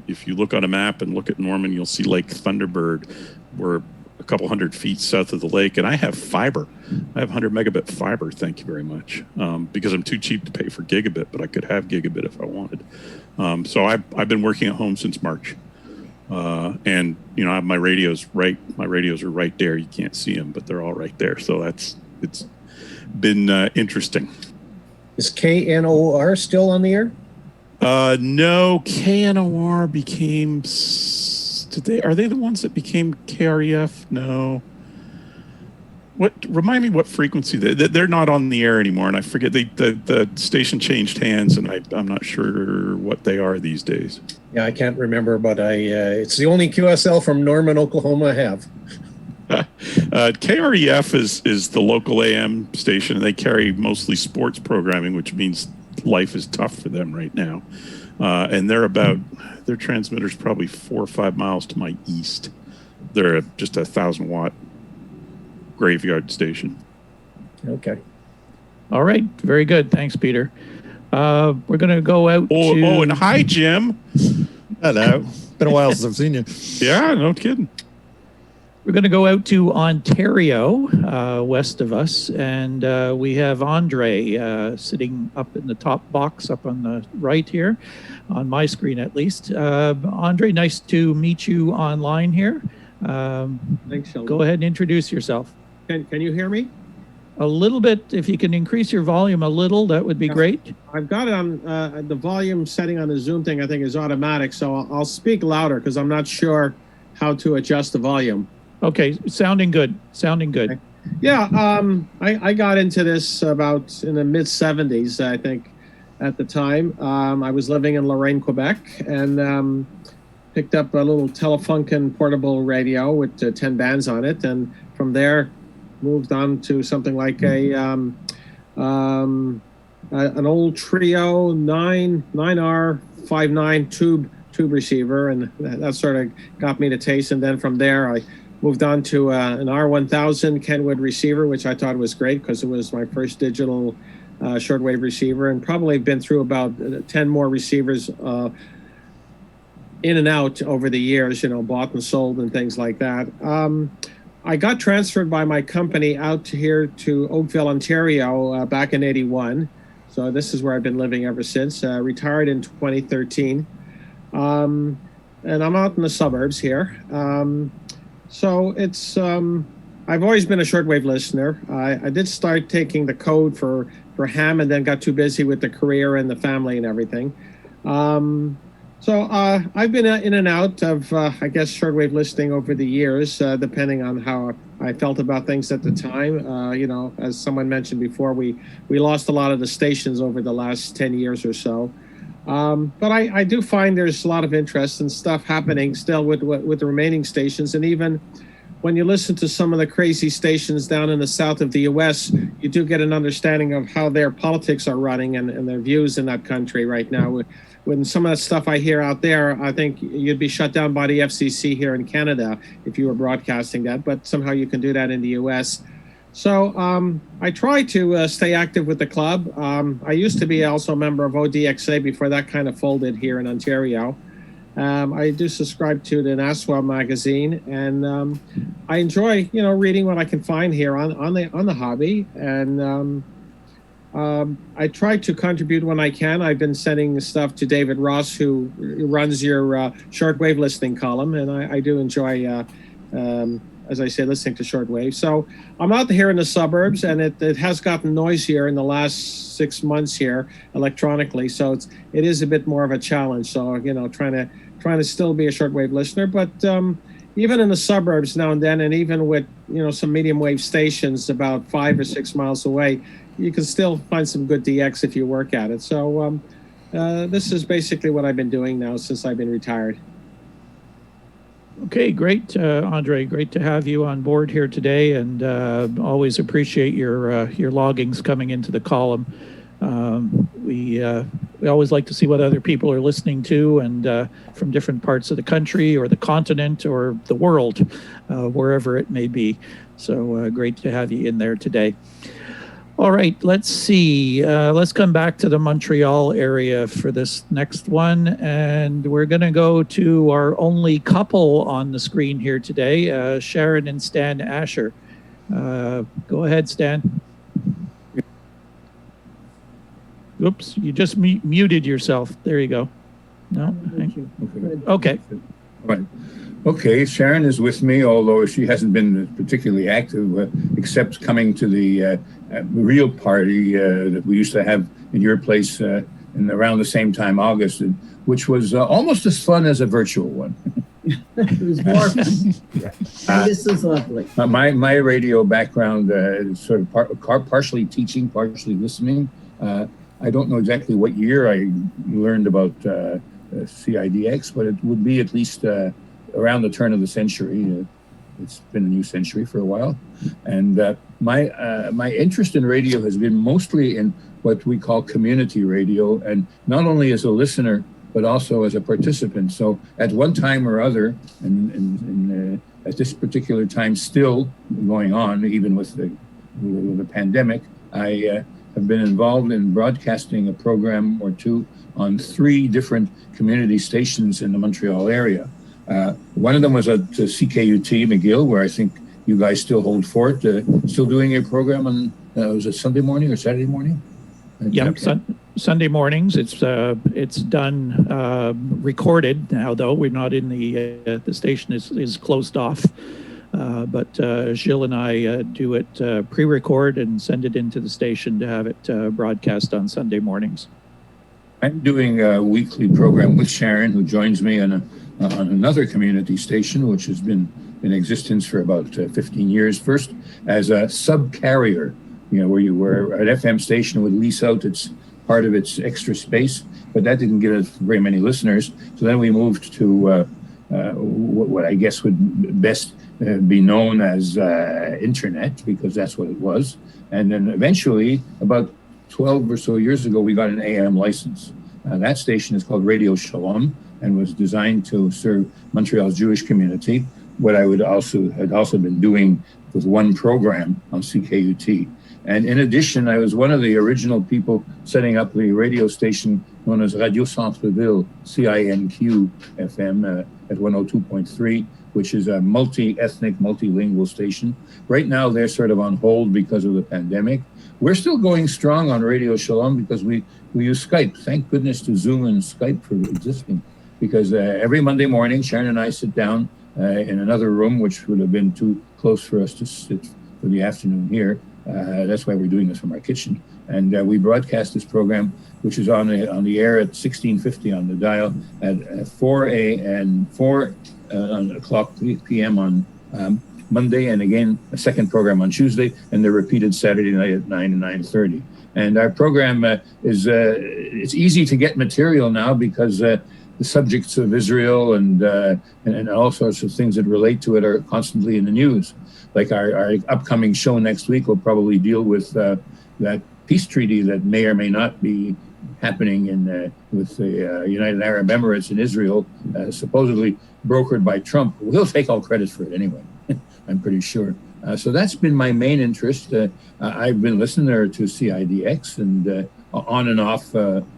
if you look on a map and look at Norman, you'll see Lake Thunderbird. We're a couple hundred feet south of the lake, and I have fiber. I have 100 megabit fiber, thank you very much, because I'm too cheap to pay for gigabit, but I could have gigabit if I wanted. So I've been working at home since March. And you know, I have my radios are right there. You can't see them, but they're all right there. So it's been interesting. Is KNOR still on the air? No, KNOR became. Are they the ones that became KREF? No. Remind me what frequency they're not on the air anymore, and I forget the station changed hands, and I'm not sure what they are these days. Yeah, I can't remember, but it's the only QSL from Norman, Oklahoma I have. KREF is the local AM station, and they carry mostly sports programming, which means life is tough for them right now. And their transmitter's probably 4 or 5 miles to my east. They're just 1,000-watt graveyard station. Okay. All right. Very good. Thanks, Peter. We're going to go out and hi, Jim. Hello. Been a while since I've seen you. Yeah, no kidding. We're going to go out to Ontario, west of us, and we have Andre sitting up in the top box up on the right here, on my screen at least. Andre, nice to meet you online here. Thanks, Sheldon. Go ahead and introduce yourself. Can you hear me? A little bit. If you can increase your volume a little, that would be great. I've got it on the volume setting on the Zoom thing, I think, is automatic. So I'll speak louder because I'm not sure how to adjust the volume. Okay. Sounding good. Okay. Yeah. I got into this about in the mid 70s, I think, at the time. I was living in Lorraine, Quebec, and picked up a little Telefunken portable radio with 10 bands on it. And from there, moved on to something like an old Trio 9R59 tube receiver, and that sort of got me to taste. And then from there, I moved on to an R1000 Kenwood receiver, which I thought was great because it was my first digital shortwave receiver, and probably been through about 10 more receivers in and out over the years, bought and sold and things like that. I got transferred by my company out here to Oakville, Ontario back in '81. So this is where I've been living ever since. Retired in 2013. And I'm out in the suburbs here. So it's, I've always been a shortwave listener. I did start taking the code for ham and then got too busy with the career and the family and everything. So I've been in and out of, I guess, shortwave listening over the years, depending on how I felt about things at the time. As someone mentioned before, we lost a lot of the stations over the last 10 years or so. But I do find there's a lot of interest and stuff happening still with the remaining stations. And even when you listen to some of the crazy stations down in the south of the U.S., you do get an understanding of how their politics are running and their views in that country right now. When some of that stuff I hear out there, I think you'd be shut down by the FCC here in Canada if you were broadcasting that, but somehow you can do that in the US. So I try to stay active with the club. I used to be also a member of ODXA before that kind of folded here in Ontario. I do subscribe to the NASWA magazine, and I enjoy, reading what I can find here on the hobby. And I try to contribute when I can. I've been sending stuff to David Ross, who runs your shortwave listening column, and I do enjoy, as I say, listening to shortwave. So I'm out here in the suburbs, and it has gotten noisier in the last 6 months here electronically. So it is a bit more of a challenge. So trying to still be a shortwave listener, but even in the suburbs now and then, and even with some medium wave stations about 5 or 6 miles away, you can still find some good DX if you work at it. So this is basically what I've been doing now since I've been retired. Okay, great, Andre. Great to have you on board here today, and always appreciate your loggings coming into the column. We always like to see what other people are listening to, and from different parts of the country or the continent or the world, wherever it may be. So great to have you in there today. All right, let's see. Let's come back to the Montreal area for this next one. And we're going to go to our only couple on the screen here today, Sharon and Stan Asher. Go ahead, Stan. Oops, you just muted yourself. There you go. No? Okay. Right. Okay, Sharon is with me, although she hasn't been particularly active, except coming to the real party that we used to have in your place in around the same time, August, which was almost as fun as a virtual one. It was more fun. This is lovely. My radio background is sort of partially teaching, partially listening. I don't know exactly what year I learned about CIDX, but it would be at least around the turn of the century. It's been a new century for a while. And my interest in radio has been mostly in what we call community radio, and not only as a listener, but also as a participant. So at one time or other, and at this particular time still going on, even with the pandemic, I have been involved in broadcasting a program or two on 3 different community stations in the Montreal area. One of them was at CKUT McGill, where I think you guys still hold fort. Still doing a program on, was it Sunday morning or Saturday morning? Yep, Sunday mornings. It's done recorded now, though. We're not in the station is closed off. But Gilles and I do it pre-record and send it into the station to have it broadcast on Sunday mornings. I'm doing a weekly program with Sharon, who joins me on another community station, which has been in existence for about 15 years. First, as a sub-carrier, where an FM station would lease out its part of its extra space, but that didn't give us very many listeners. So then we moved to what I guess would best be known as internet, because that's what it was. And then eventually, about 12 or so years ago, we got an AM license. That station is called Radio Shalom and was designed to serve Montreal's Jewish community. What I had also been doing with one program on CKUT. And in addition, I was one of the original people setting up the radio station known as Radio Centreville, CINQ FM at 102.3, which is a multi-ethnic, multilingual station. Right now, they're sort of on hold because of the pandemic. We're still going strong on Radio Shalom because we use Skype. Thank goodness to Zoom and Skype for existing. Because every Monday morning, Sharon and I sit down in another room, which would have been too close for us to sit for the afternoon here. That's why we're doing this from our kitchen. And we broadcast this program, which is on the air at 1650 on the dial at 4 o'clock p.m. on Monday, and again a second program on Tuesday, and they're repeated Saturday night at 9 and 9:30. And our program is it's easy to get material now because the subjects of Israel and all sorts of things that relate to it are constantly in the news. Like our upcoming show next week will probably deal with that peace treaty that may or may not be happening with the United Arab Emirates and Israel, supposedly brokered by Trump. He'll take all credit for it anyway, I'm pretty sure. So that's been my main interest. I've been listener to CIDX and on and off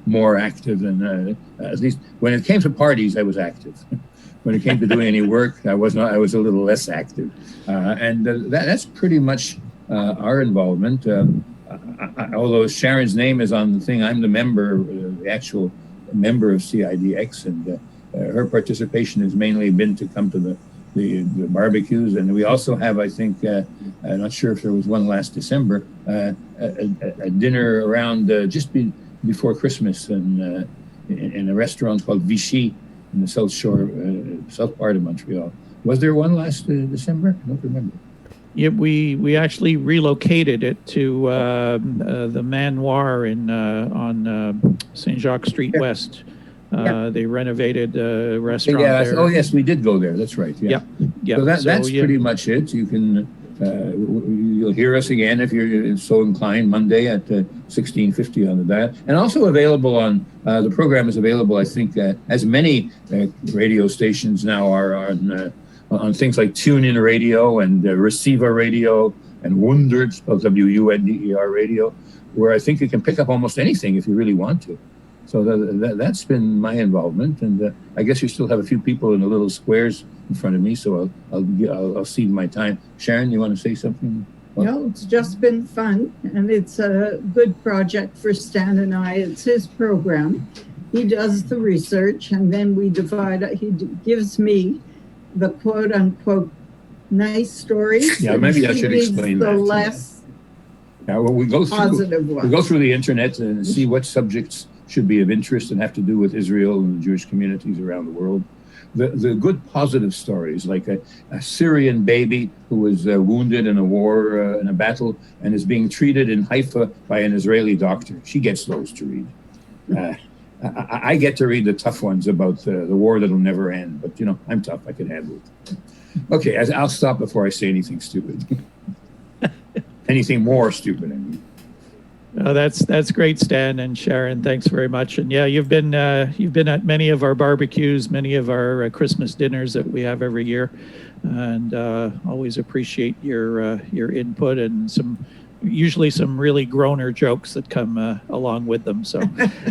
more active than at least when it came to parties, I was active. When it came to doing any work, I was not. I was a little less active, and that's pretty much our involvement. although Sharon's name is on the thing, I'm the member, the actual member of CIDX, and her participation has mainly been to come to the barbecues. And we also have, I think, I'm not sure if there was one last December, a dinner around before Christmas in a restaurant called Vichy in the South Shore, south part of Montreal. Was there one last December? I don't remember. Yeah, we actually relocated it to the Manoir on Saint Jacques Street West. They renovated the restaurant there. Oh yes, we did go there. That's right. Yeah. Yeah. So that's pretty much it. You can you'll hear us again if you're so inclined Monday at 16:50 on the dial, and also available on the program is available. I think as many radio stations now are on things like TuneIn Radio and Receiver Radio and Wundert, spelled WUNDER Radio, where I think you can pick up almost anything if you really want to. So that's been my involvement, and I guess you still have a few people in the little squares in front of me, so I'll cede my time. Sharon, you want to say something? No, it's just been fun, and it's a good project for Stan and I. It's his program. He does the research, and then we divide. He gives me the quote-unquote nice stories. Yeah, maybe I should explain the that. Less well, we go through the internet and see what subjects should be of interest and have to do with Israel and the Jewish communities around the world. The good positive stories, like a Syrian baby who was wounded in a war, in a battle, and is being treated in Haifa by an Israeli doctor. She gets those to read. I get to read the tough ones about the war that'll never end, but I'm tough. I can handle it. Okay, I'll stop before I say anything stupid. Anything more stupid, I mean. That's great, Stan and Sharon. Thanks very much. And yeah, you've been at many of our barbecues, many of our Christmas dinners that we have every year, and always appreciate your input and usually some really groaner jokes that come along with them. So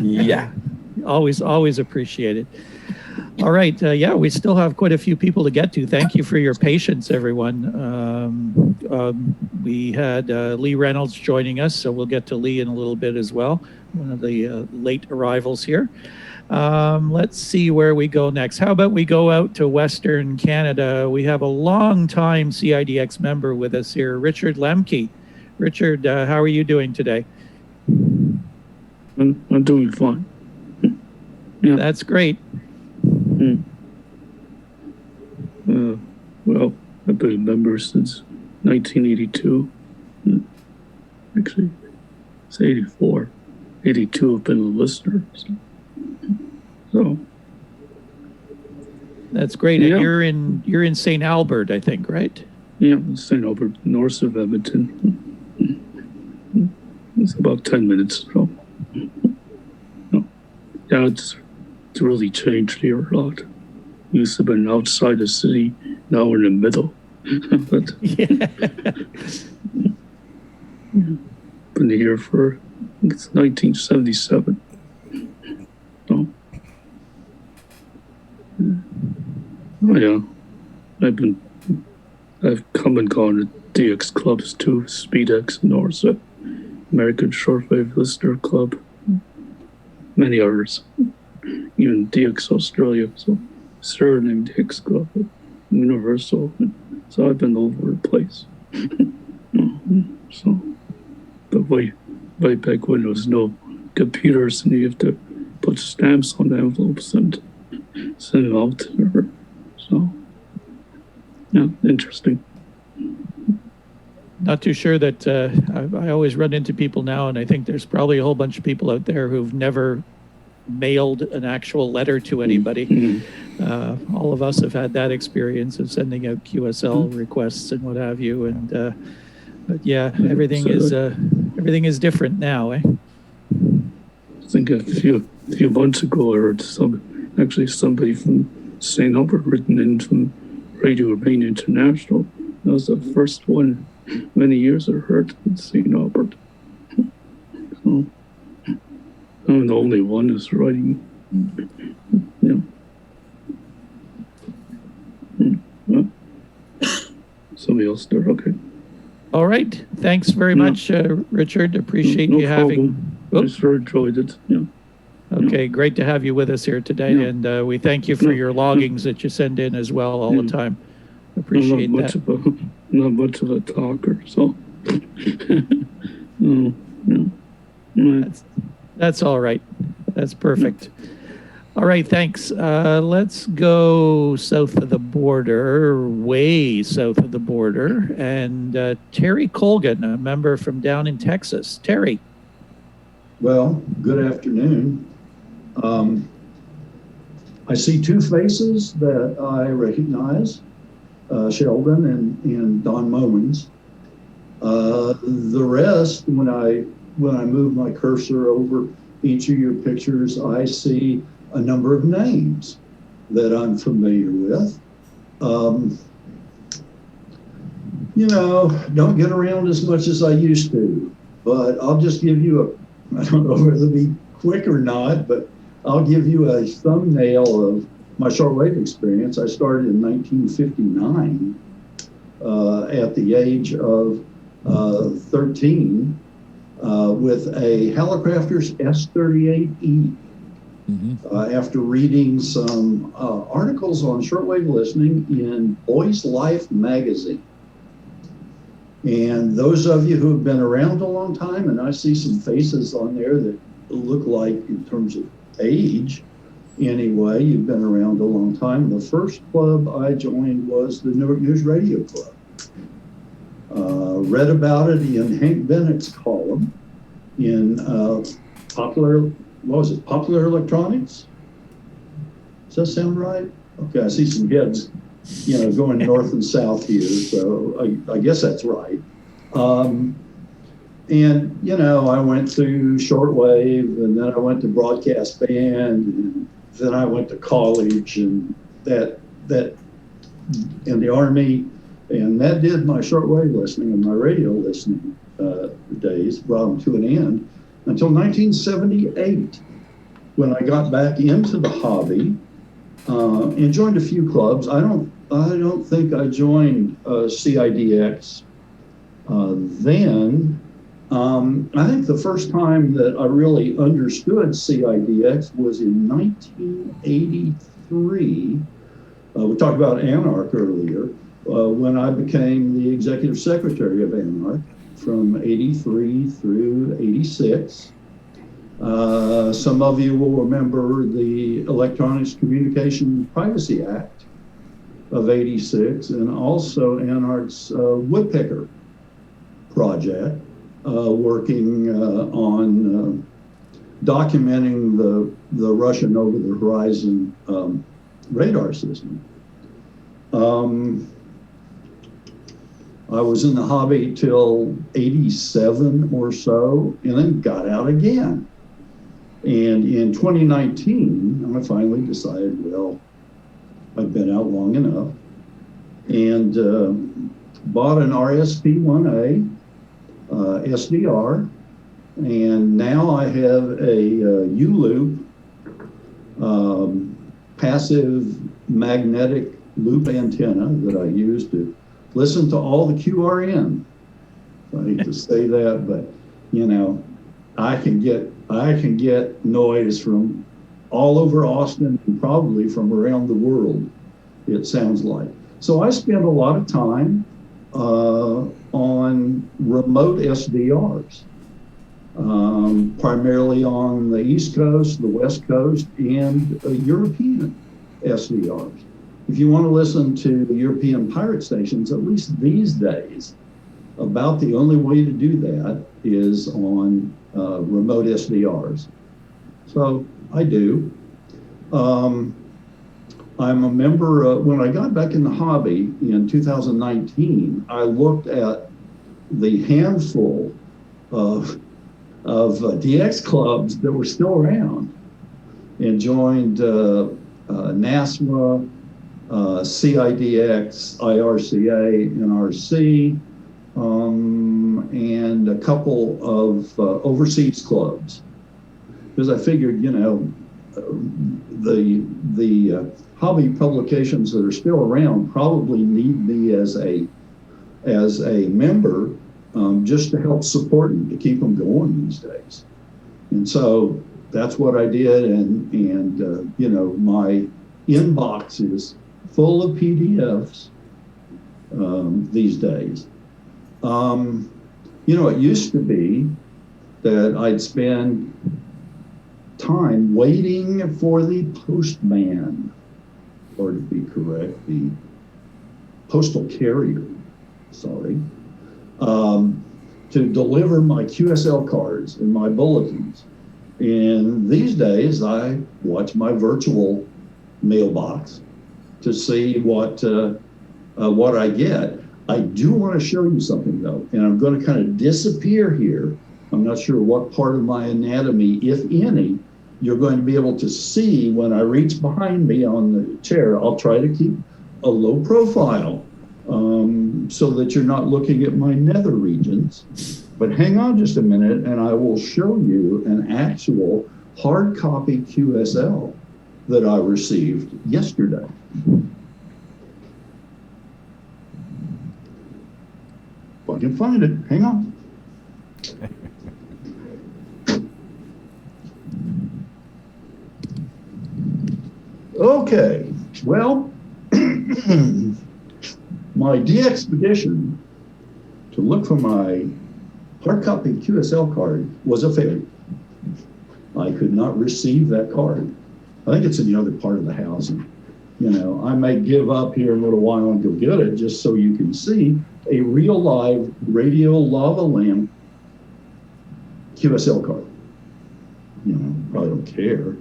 yeah, always appreciate it. All right. We still have quite a few people to get to. Thank you for your patience, everyone. We had Lee Reynolds joining us, so we'll get to Lee in a little bit as well, one of the late arrivals here. Let's see where we go next. How about we go out to Western Canada? We have a long-time CIDX member with us here, Richard Lemke. Richard, how are you doing today? I'm doing fine. Yeah. That's great. Well, I've been a member since 1982. Actually, it's 84. 82, I've been a listener. So. That's great. Yeah. And you're in St. Albert, I think, right? Yeah, St. Albert, north of Edmonton. It's about 10 minutes. So. Yeah, it's really changed here a lot. Used to be outside the city, now we're in the middle. But been here for, I think it's 1977. So, oh yeah, I've come and gone to DX clubs too, SpeedX and Norsa, American Shortwave Listener Club, many others. Even DX Australia, so surname DX Club, Universal. So I've been all over the place. So, but way back when there was no computers and you have to put stamps on the envelopes and send them out to her. So, yeah, interesting. Not too sure that I always run into people now, and I think there's probably a whole bunch of people out there who've never mailed an actual letter to anybody. All of us have had that experience of sending out QSL requests and what have you. And but yeah, everything is different now. I think a few months ago I heard somebody from St. Albert written in from Radio Maine International. That was the first one many years I heard in St. Albert. So, I'm the only one who's writing. Yeah. Somebody else there, okay. All right. Thanks very much, Richard. Appreciate No you having. problem. I sure enjoyed it. Yeah. Okay, great to have you with us here today, Yeah. and we thank you for your loggings that you send in as well all the time. Appreciate that. Not much of a talker, so. No, no. That's all right. That's perfect. All right, thanks. Let's go south of the border, way south of the border, and Terry Colgan, a member from down in Texas. Terry. Well, good afternoon. I see two faces that I recognize, Sheldon and Don Momans. The rest, when I move my cursor over each of your pictures, I see a number of names that I'm familiar with. You know, don't get around as much as I used to, but I'll just give you I don't know whether to be quick or not, but I'll give you a thumbnail of my shortwave experience. I started in 1959 at the age of 13 with a Hallicrafters S38E. After reading some articles on shortwave listening in Boys Life magazine. And those of you who have been around a long time, and I see some faces on there that look like, in terms of age, anyway, you've been around a long time. The first club I joined was the Newark News Radio Club. Read about it in Hank Bennett's column in Popular Electronics? Does that sound right? Okay, I see some heads, you know, going north and south here, so I guess that's right. And, you know, I went through shortwave, and then I went to broadcast band, and then I went to college, and that in the Army, and that did my shortwave listening and my radio listening days, brought them to an end until 1978, when I got back into the hobby and joined a few clubs. I don't think I joined CIDX then. I think the first time that I really understood CIDX was in 1983. We talked about Anarch earlier, when I became the executive secretary of Anarch from 83 through 86. Some of you will remember the Electronics Communication Privacy Act of 86, and also Anarch's Woodpecker project, working on documenting the Russian over-the-horizon radar system. I was in the hobby till 87 or so, and then got out again. And in 2019, I finally decided, well, I've been out long enough, and bought an RSP-1A SDR, and now I have a U-loop passive magnetic loop antenna that I use to listen to all the QRN. I hate to say that, but you know, I can get noise from all over Austin and probably from around the world, it sounds like. So I spend a lot of time on remote SDRs, primarily on the East Coast, the West Coast, and European SDRs. If you want to listen to the European pirate stations, at least these days, about the only way to do that is on remote SDRs. So I do. I'm a member, when I got back in the hobby in 2019, I looked at the handful of DX clubs that were still around and joined NASMA, CIDX, IRCA, NRC, and a couple of overseas clubs. Because I figured, you know, the hobby publications that are still around probably need me as a member just to help support them, to keep them going these days. And so that's what I did. And you know, my inbox is full of PDFs these days. You know, it used to be that I'd spend time waiting for the postman, or to be correct, the postal carrier, sorry, to deliver my QSL cards and my bulletins. And these days I watch my virtual mailbox to see what I get. I do want to show you something though, and I'm going to kind of disappear here. I'm not sure what part of my anatomy, if any, you're going to be able to see when I reach behind me on the chair. I'll try to keep a low profile so that you're not looking at my nether regions. But hang on just a minute and I will show you an actual hard copy QSL that I received yesterday. If I can find it, hang on. Okay, well, my de-expedition to look for my hard copy QSL card was a failure. I could not receive that card. I think it's in the other part of the house. And, you know, I may give up here in a little while and go get it just so you can see a real live radio lava lamp QSL card. You know, probably don't care.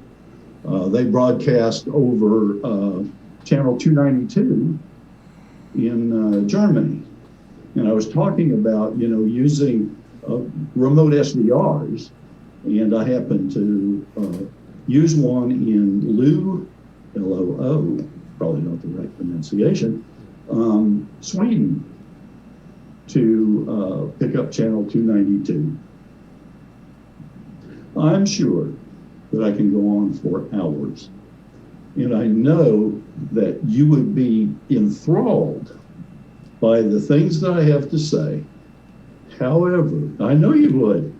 They broadcast over channel 292 in Germany. And I was talking about, you know, using remote SDRs, and I happened to use one in Loo, L-O-O, probably not the right pronunciation, Sweden, to pick up channel 292. I'm sure that I can go on for hours. And I know that you would be enthralled by the things that I have to say. However, I know you would.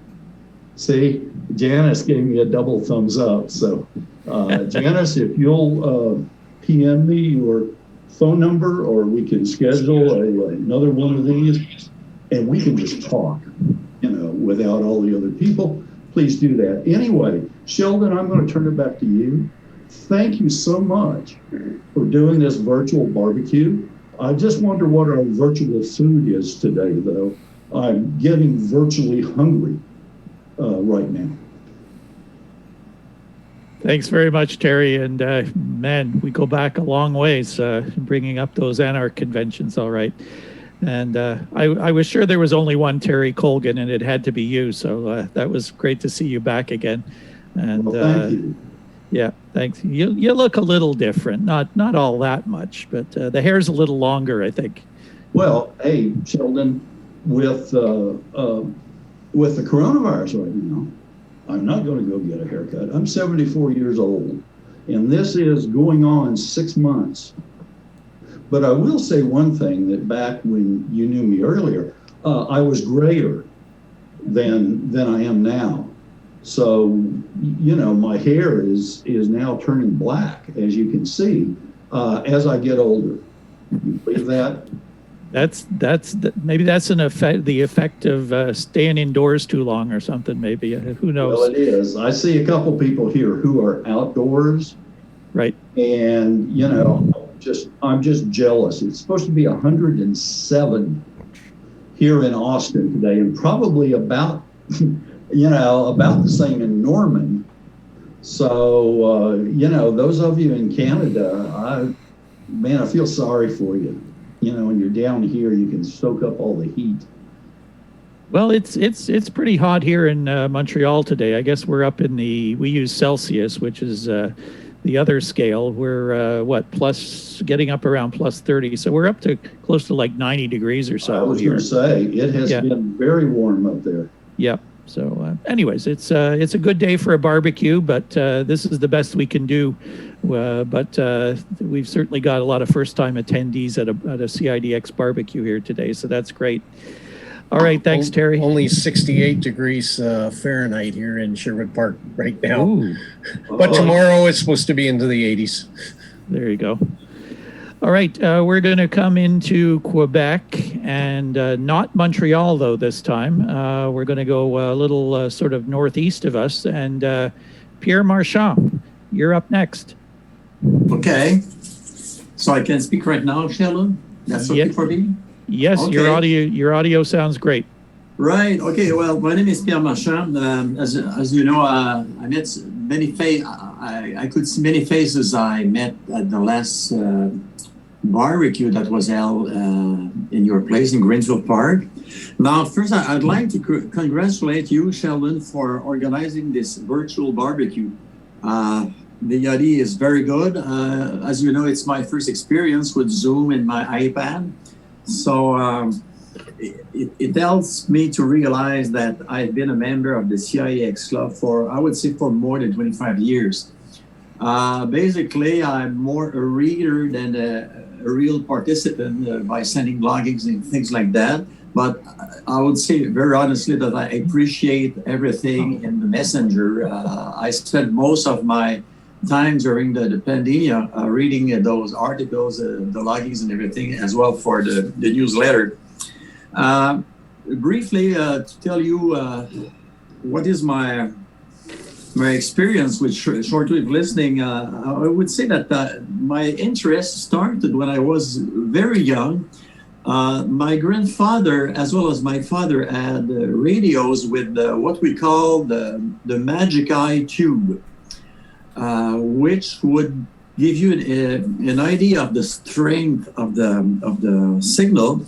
See, Janice gave me a double thumbs up. So Janice, if you'll PM me your phone number, or we can schedule another one of these and we can just talk, you know, without all the other people, please do that. Anyway, Sheldon, I'm going to turn it back to you. Thank you so much for doing this virtual barbecue. I just wonder what our virtual food is today, though. I'm getting virtually hungry right now. Thanks very much, Terry. And man, we go back a long ways bringing up those Anarch conventions, all right. And I was sure there was only one Terry Colgan, and it had to be you. So that was great to see you back again. And well, thank you. Yeah, thanks. You look a little different, not all that much, but the hair's a little longer, I think. Well, hey, Sheldon, with the coronavirus right now, I'm not going to go get a haircut. I'm 74 years old, and this is going on 6 months. But I will say one thing, that back when you knew me earlier, I was grayer than I am now. So, you know, my hair is now turning black, as you can see, as I get older. You believe that? Maybe that's the effect of staying indoors too long or something. Maybe who knows? Well, it is. I see a couple people here who are outdoors, right? And you know, I'm just jealous. It's supposed to be 107 here in Austin today, and probably about about the same in Norman. So you know, those of you in Canada, I feel sorry for you. You know, when you're down here, you can soak up all the heat. Well, it's pretty hot here in Montreal today. I guess we're up in we use Celsius, which is the other scale. We're getting up around plus 30. So we're up to close to like 90 degrees or so. I was going to say, it has been very warm up there. Yep. So anyways, it's a good day for a barbecue, but this is the best we can do. But we've certainly got a lot of first-time attendees at a CIDX barbecue here today, so that's great. All right, thanks, Terry. Only 68 degrees Fahrenheit here in Sherwood Park right now. Ooh. But tomorrow it's supposed to be into the 80s. There you go. All right, we're going to come into Quebec and not Montreal, though, this time. We're going to go a little sort of northeast of us. And Pierre Marchand, you're up next. Okay. So I can speak right now, Sheldon? That's okay for me? Yes, Okay. your audio sounds great. Right. Okay. Well, my name is Pierre Marchand. As you know, I met many I could see many faces I met at the last barbecue that was held in your place in Greenfield Park. Now, first, I'd like to congratulate you, Sheldon, for organizing this virtual barbecue. The idea is very good. As you know, it's my first experience with Zoom and my iPad. So it helps me to realize that I've been a member of the CIDX club for, I would say, for more than 25 years. Basically, I'm more a reader than a real participant by sending bloggings and things like that. But I would say very honestly that I appreciate everything in the messenger. I spent most of my time during the pandemic reading those articles, the loggings and everything, as well for the newsletter. Briefly, to tell you what is my experience with shortwave listening, I would say that my interest started when I was very young. My grandfather, as well as my father, had radios with what we call the Magic Eye tube, which would give you an idea of the strength of the signal.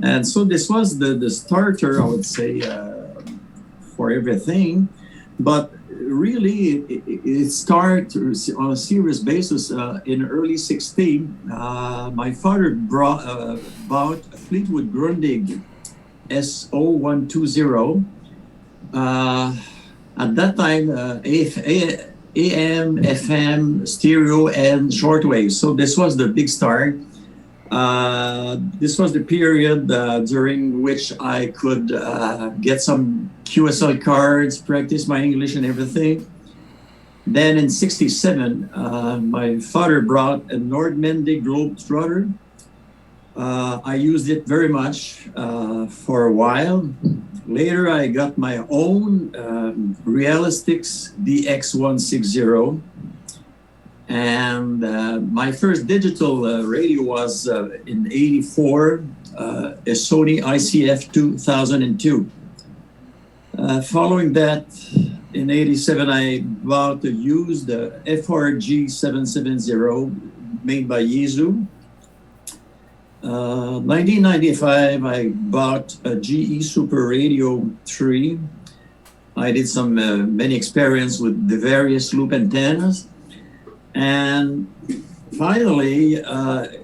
And so this was the starter, I would say, for everything. But really, it started on a serious basis in early 16. My father bought a Fleetwood Grundig SO120. At that time, AM, FM, stereo, and shortwave. So this was the big start. This was the period during which I could get some QSL cards, practice my English and everything. Then in 67, my father brought a Nordmendig Globetrotter. I used it very much for a while. Later, I got my own Realistics DX160. And my first digital radio was in 84, a Sony ICF 2002. Following that, in 87, I bought a used FRG 770 made by Yaesu. 1995, I bought a GE Super Radio 3. I did some many experience with the various loop antennas. And finally,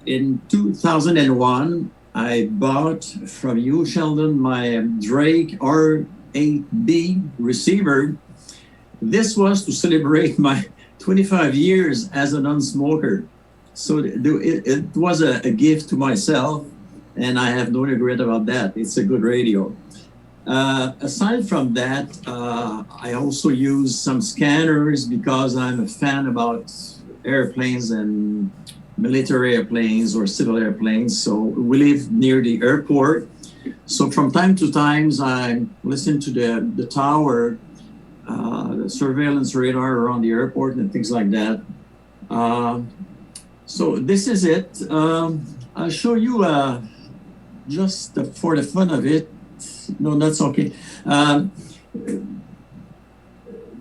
in 2001, I bought from you, Sheldon, my Drake R8B receiver. This was to celebrate my 25 years as a non-smoker. So it was a gift to myself, and I have no regret about that. It's a good radio. Aside from that, I also use some scanners because I'm a fan about airplanes and military airplanes or civil airplanes. So we live near the airport. So from time to time, I listen to the tower, the surveillance radar around the airport and things like that. So this is it. I'll show you just for the fun of it. No, that's okay.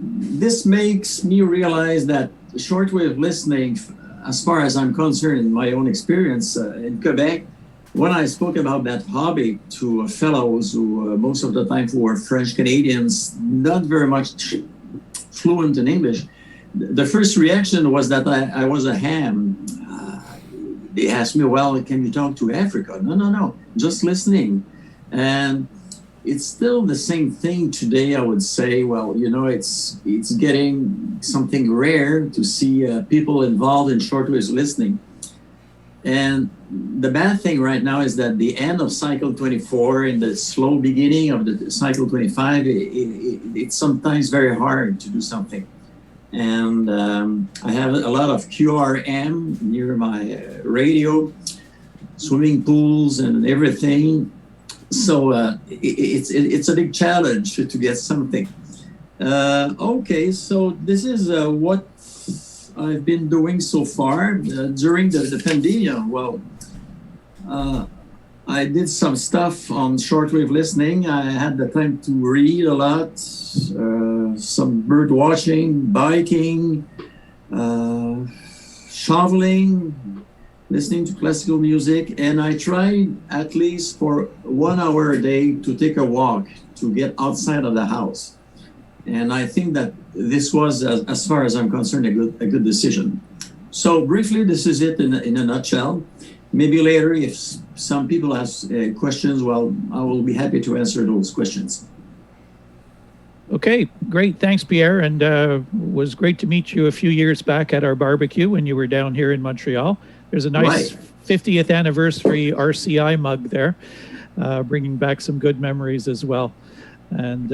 This makes me realize that shortwave listening, as far as I'm concerned, in my own experience in Quebec, when I spoke about that hobby to fellows who most of the time who were French Canadians, not very much fluent in English, the first reaction was that I was a ham. They asked me, well, can you talk to Africa? No, just listening. And it's still the same thing today, I would say. Well, you know, it's getting something rare to see people involved in shortwave listening. And the bad thing right now is that the end of cycle 24 and the slow beginning of the cycle 25, it's sometimes very hard to do something. And I have a lot of QRM near my radio, swimming pools and everything. So it's a big challenge to get something. Okay, so this is what I've been doing so far during the pandemic. Well, I did some stuff on shortwave listening. I had the time to read a lot, some bird watching, biking, shoveling, listening to classical music, and I tried at least for 1 hour a day to take a walk to get outside of the house. And I think that this was, as far as I'm concerned, a good decision. So briefly, this is it in a nutshell. Maybe later, if some people have questions, well, I will be happy to answer those questions. Okay, great. Thanks, Pierre. And was great to meet you a few years back at our barbecue when you were down here in Montreal. There's a nice 50th anniversary RCI mug there, bringing back some good memories as well. And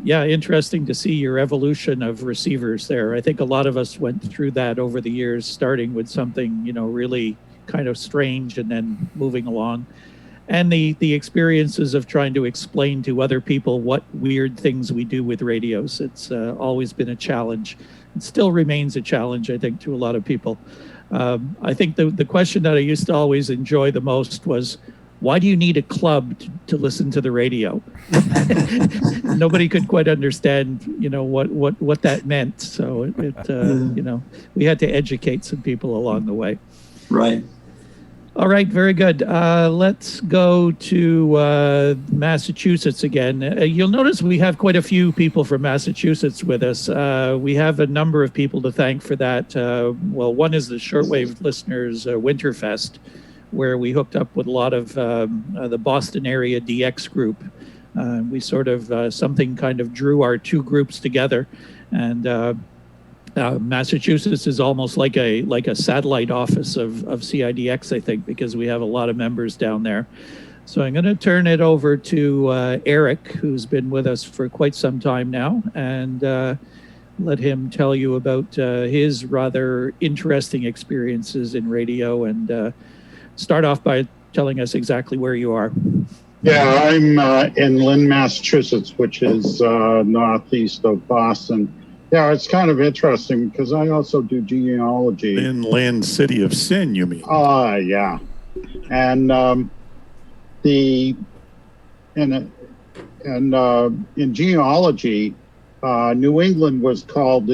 yeah, interesting to see your evolution of receivers there. I think a lot of us went through that over the years, starting with something, you know, really kind of strange and then moving along. And the experiences of trying to explain to other people what weird things we do with radios. It's always been a challenge. It still remains a challenge, I think, to a lot of people. I think the question that I used to always enjoy the most was, why do you need a club to listen to the radio? Nobody could quite understand, you know, what that meant. So you know, we had to educate some people along the way. Right. All right, very good. Let's go to Massachusetts again. You'll notice we have quite a few people from Massachusetts with us. We have a number of people to thank for that. Well, one is the Shortwave Listeners Winterfest, where we hooked up with a lot of the Boston area DX group. We sort of, something kind of drew our two groups together. And Massachusetts is almost like a satellite office of CIDX, I think, because we have a lot of members down there. So I'm going to turn it over to Eric, who's been with us for quite some time now, and let him tell you about his rather interesting experiences in radio, and start off by telling us exactly where you are. Yeah, I'm in Lynn, Massachusetts, which is northeast of Boston. Yeah, it's kind of interesting because I also do genealogy. In Land City of Sin, you mean? Yeah. And in genealogy, New England was called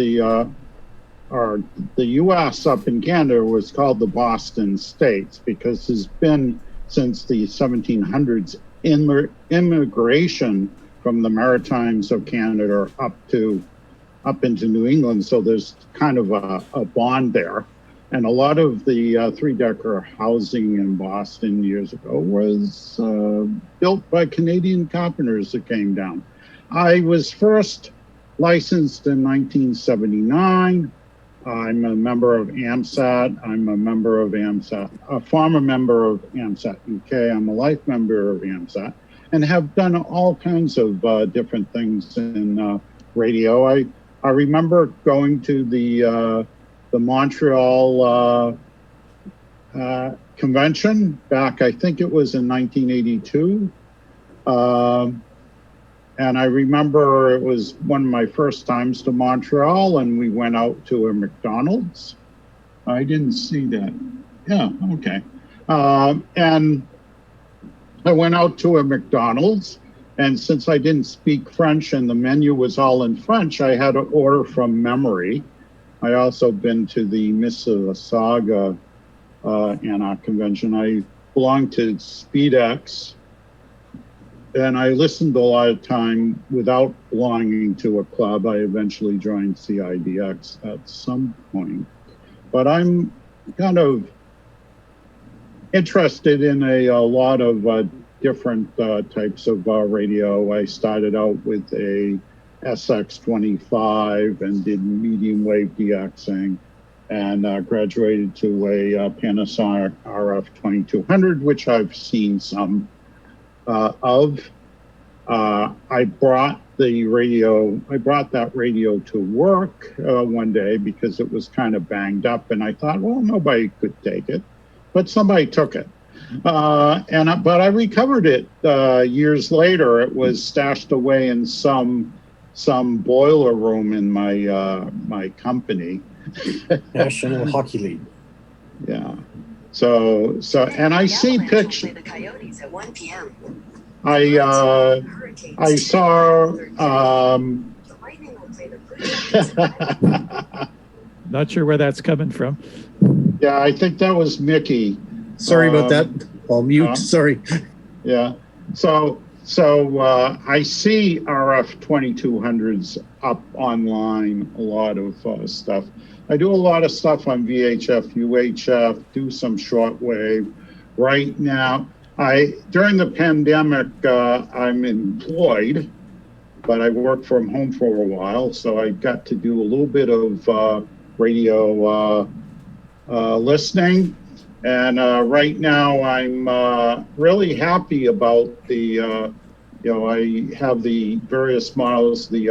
or the U.S. up in Canada was called the Boston States because there's been, since the 1700s, immigration from the Maritimes of Canada up into New England. So there's kind of a bond there. And a lot of the three-decker housing in Boston years ago was built by Canadian carpenters that came down. I was first licensed in 1979. I'm a member of AMSAT. I'm a member of AMSAT, a former member of AMSAT UK. I'm a life member of AMSAT and have done all kinds of different things in radio. I remember going to the Montreal convention back, I think it was in 1982. And I remember it was one of my first times to Montreal, and we went out to a McDonald's. I didn't see that. Yeah, okay. And I went out to a McDonald's, and since I didn't speak French and the menu was all in French, I had to order from memory. I also been to the Mississauga Anarch convention. I belonged to CIDX, and I listened a lot of time without belonging to a club. I eventually joined CIDX at some point. But I'm kind of interested in a lot of different types of radio. I started out with a SX25 and did medium wave DXing. and graduated to a Panasonic RF 2200, which I've seen some of. I brought that radio to work one day because it was kind of banged up, and I thought, well, nobody could take it, but somebody took it. But I recovered it years later. It was stashed away in some boiler room in my company. National Hockey League. Yeah. So and I see pictures. I saw. Not sure where that's coming from. Yeah, I think that was Mickey. Sorry about that. I'll mute. Sorry. Yeah. So I see RF 2200s up online, a lot of stuff. I do a lot of stuff on VHF, UHF, do some shortwave. Right now, during the pandemic, I'm employed, but I worked from home for a while, so I got to do a little bit of radio listening. And right now, I'm really happy about the, I have the various models, the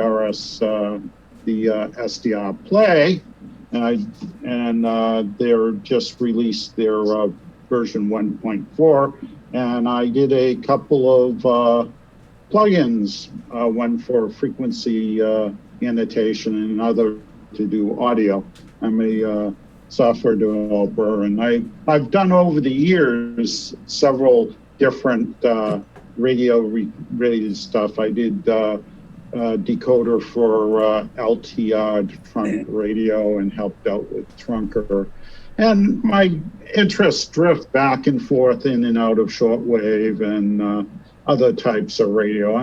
the SDR Play, and they're just released their version 1.4, and I did a couple of plugins, one for frequency annotation and another to do audio. I'm a software developer, and I've done over the years several different radio related stuff. I did decoder for LTR trunk radio and helped out with Trunker. And my interests drift back and forth in and out of shortwave and other types of radio.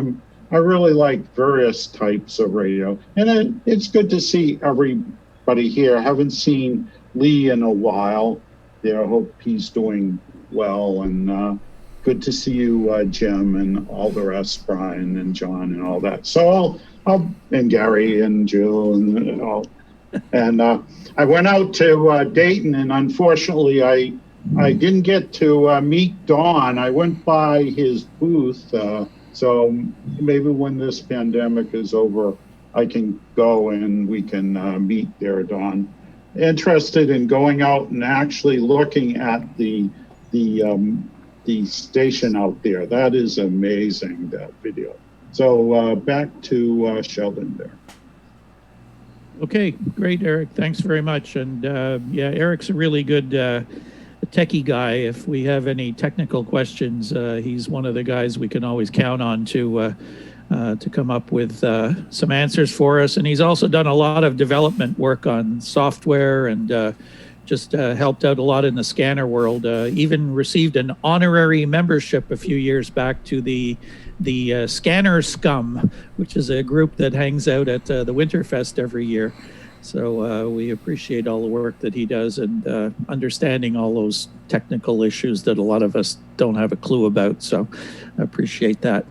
I really like various types of radio, and it's good to see everybody here. I haven't seen Lee in a while. Yeah, I hope he's doing well, and good to see you, Jim, and all the rest, Brian and John, and all that. So and Gary and Jill and all. And I went out to Dayton, and unfortunately, I didn't get to meet Don. I went by his booth, so maybe when this pandemic is over, I can go and we can meet there, Don. Interested in going out and actually looking at the station out there. That is amazing, that video. So back to Sheldon there. Okay, great, Eric. Thanks very much. And yeah, Eric's a really good techie guy. If we have any technical questions, he's one of the guys we can always count on to come up with some answers for us. And he's also done a lot of development work on software and just helped out a lot in the scanner world. Even received an honorary membership a few years back to the Scanner Scum, which is a group that hangs out at the Winterfest every year. So we appreciate all the work that he does and understanding all those technical issues that a lot of us don't have a clue about. So I appreciate that.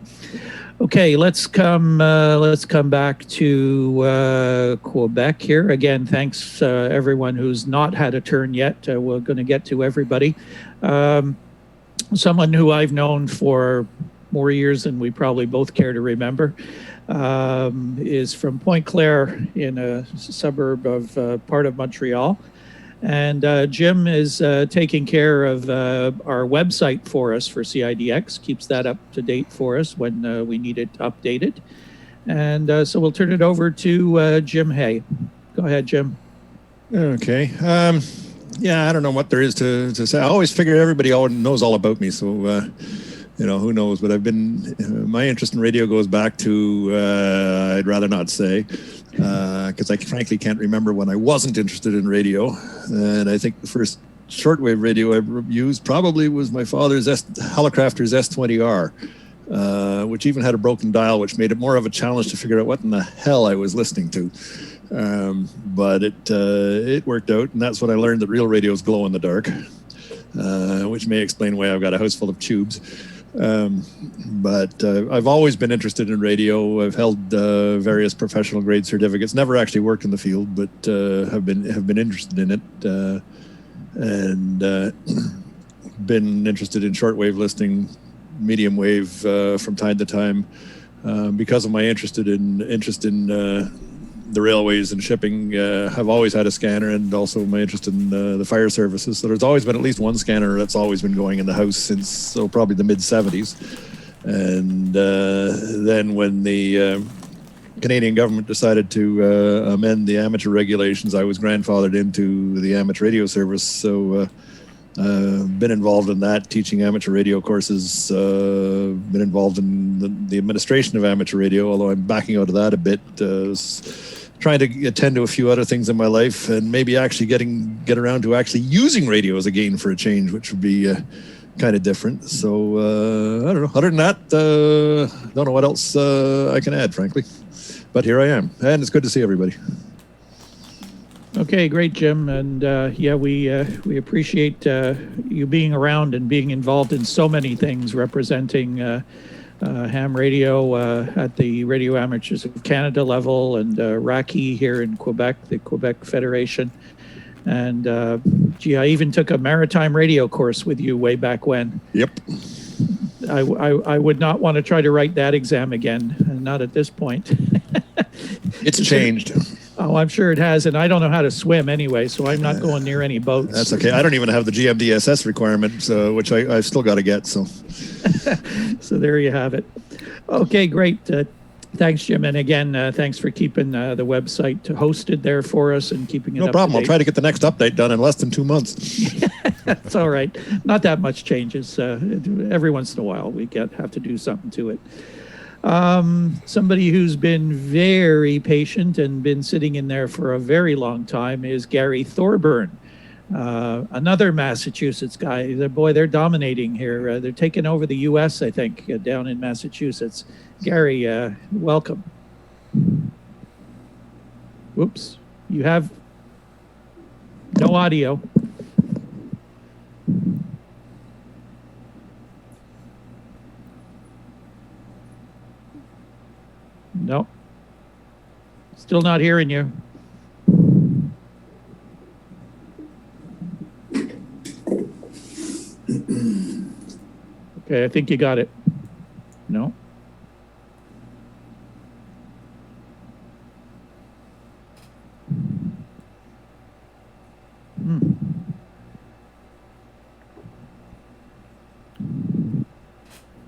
Okay, let's come back to Quebec here. Again, thanks everyone who's not had a turn yet. We're going to get to everybody. Someone who I've known for more years than we probably both care to remember is from Pointe Claire in a suburb of part of Montreal. And Jim is taking care of our website for us for CIDX, keeps that up to date for us when we need it updated. And so we'll turn it over to Jim Hay. Go ahead, Jim. Okay. Yeah, I don't know what there is to say. I always figure everybody knows all about me, so who knows? But I've been, my interest in radio goes back to, I'd rather not say, because I frankly can't remember when I wasn't interested in radio. And I think the first shortwave radio I ever used probably was my father's Hallicrafter's S20R, which even had a broken dial, which made it more of a challenge to figure out what in the hell I was listening to. But it worked out, and that's when I learned that real radios glow in the dark, which may explain why I've got a house full of tubes. But I've always been interested in radio. I've held various professional grade certificates. Never actually worked in the field, but have been interested in it, and been interested in shortwave listening, medium wave from time to time, because of my interest in the railways and shipping. Have always had a scanner, and also my interest in the fire services. So there's always been at least one scanner that's always been going in the house since probably the mid 70s. And then when the Canadian government decided to amend the amateur regulations, I was grandfathered into the amateur radio service. So been involved in that, teaching amateur radio courses, been involved in the administration of amateur radio, although I'm backing out of that a bit, trying to attend to a few other things in my life, and maybe actually get around to actually using radios again for a change, which would be kind of different. So I don't know. Other than that, don't know what else I can add, frankly. But here I am, and it's good to see everybody. Okay, great, Jim, and yeah, we appreciate you being around and being involved in so many things, representing ham radio at the Radio Amateurs of Canada level, and RACI here in Quebec, the Quebec Federation, and gee, I even took a maritime radio course with you way back when. Yep. I would not want to try to write that exam again, not at this point. It's changed. Oh, I'm sure it has, and I don't know how to swim anyway, so I'm not going near any boats. That's okay. I don't even have the GMDSS requirement, which I've still got to get. So, so there you have it. Okay, great. Thanks, Jim, and again, thanks for keeping the website hosted there for us and keeping it. No up problem. to I'll try to get the next update done in less than 2 months. That's all right. Not that much changes. Every once in a while, we have to do something to it. Somebody who's been very patient and been sitting in there for a very long time is Gary Thorburn, another Massachusetts guy. They're dominating here. They're taking over the U.S., I think, down in Massachusetts. Gary, welcome. Whoops, you have no audio. No. Still not hearing you. Okay, I think you got it. No.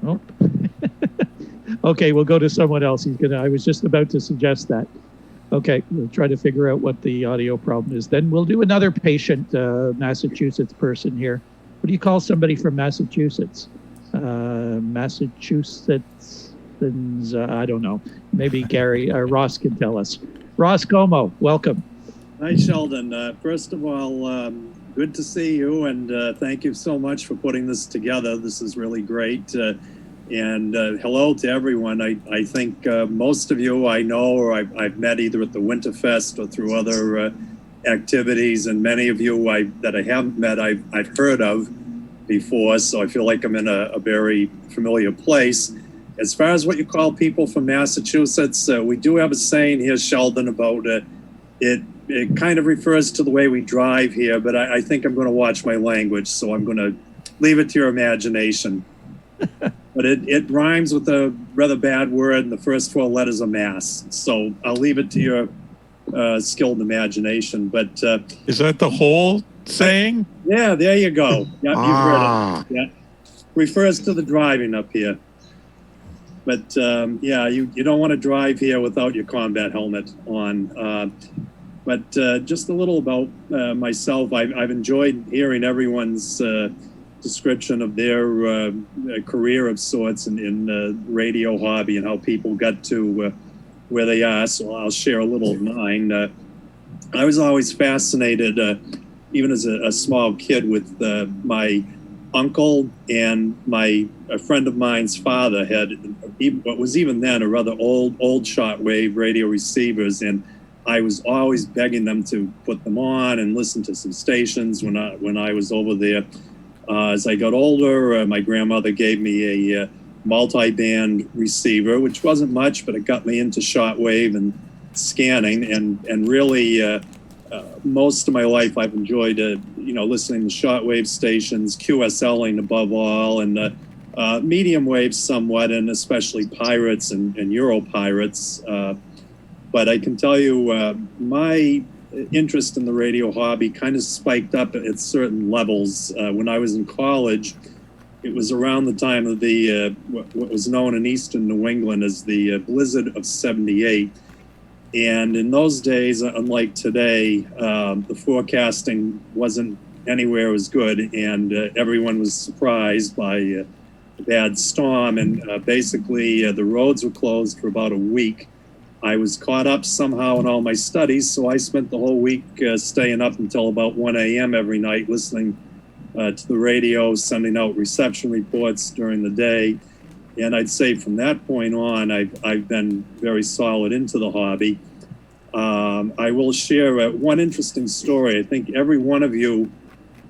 Nope. Okay, we'll go to someone else. I was just about to suggest that. Okay, we'll try to figure out what the audio problem is. Then we'll do another patient Massachusetts person here. What do you call somebody from Massachusetts? Massachusetts, I don't know. Maybe Gary or Ross can tell us. Ross Como, welcome. Hi, Sheldon. First of all, good to see you, and thank you so much for putting this together. This is really great. And hello to everyone. I think most of you I know, or I've met either at the Winterfest or through other activities, and many of you that I haven't met, I've heard of before, so I feel like I'm in a very familiar place. As far as what you call people from Massachusetts, we do have a saying here, Sheldon, about it kind of refers to the way we drive here, but I think I'm going to watch my language, so I'm going to leave it to your imagination. But it rhymes with a rather bad word, and the first 4 letters are mass. So I'll leave it to your skilled imagination. But is that the whole saying? Yeah, there you go. Yep, you've heard it. Yeah, refers to the driving up here. But yeah, you don't want to drive here without your combat helmet on. But just a little about myself. I've enjoyed hearing everyone's description of their career of sorts in the radio hobby and how people got to where they are. So I'll share a little of mine. I was always fascinated, even as a small kid, with my uncle and a friend of mine's father had what was even then a rather old shortwave radio receivers, and I was always begging them to put them on and listen to some stations when I was over there. As I got older, my grandmother gave me a multi-band receiver, which wasn't much, but it got me into shortwave and scanning. And really, most of my life, I've enjoyed, listening to shortwave stations, QSLing above all, and medium waves somewhat, and especially pirates and Euro pirates. But I can tell you, my interest in the radio hobby kind of spiked up at certain levels. When I was in college, it was around the time of the what was known in Eastern New England as the blizzard of '78. And in those days, unlike today, the forecasting wasn't anywhere as good, and everyone was surprised by a bad storm. And basically, the roads were closed for about a week. I was caught up somehow in all my studies, so I spent the whole week staying up until about 1 a.m. every night, listening to the radio, sending out reception reports during the day. And I'd say from that point on, I've been very solid into the hobby. I will share one interesting story. I think every one of you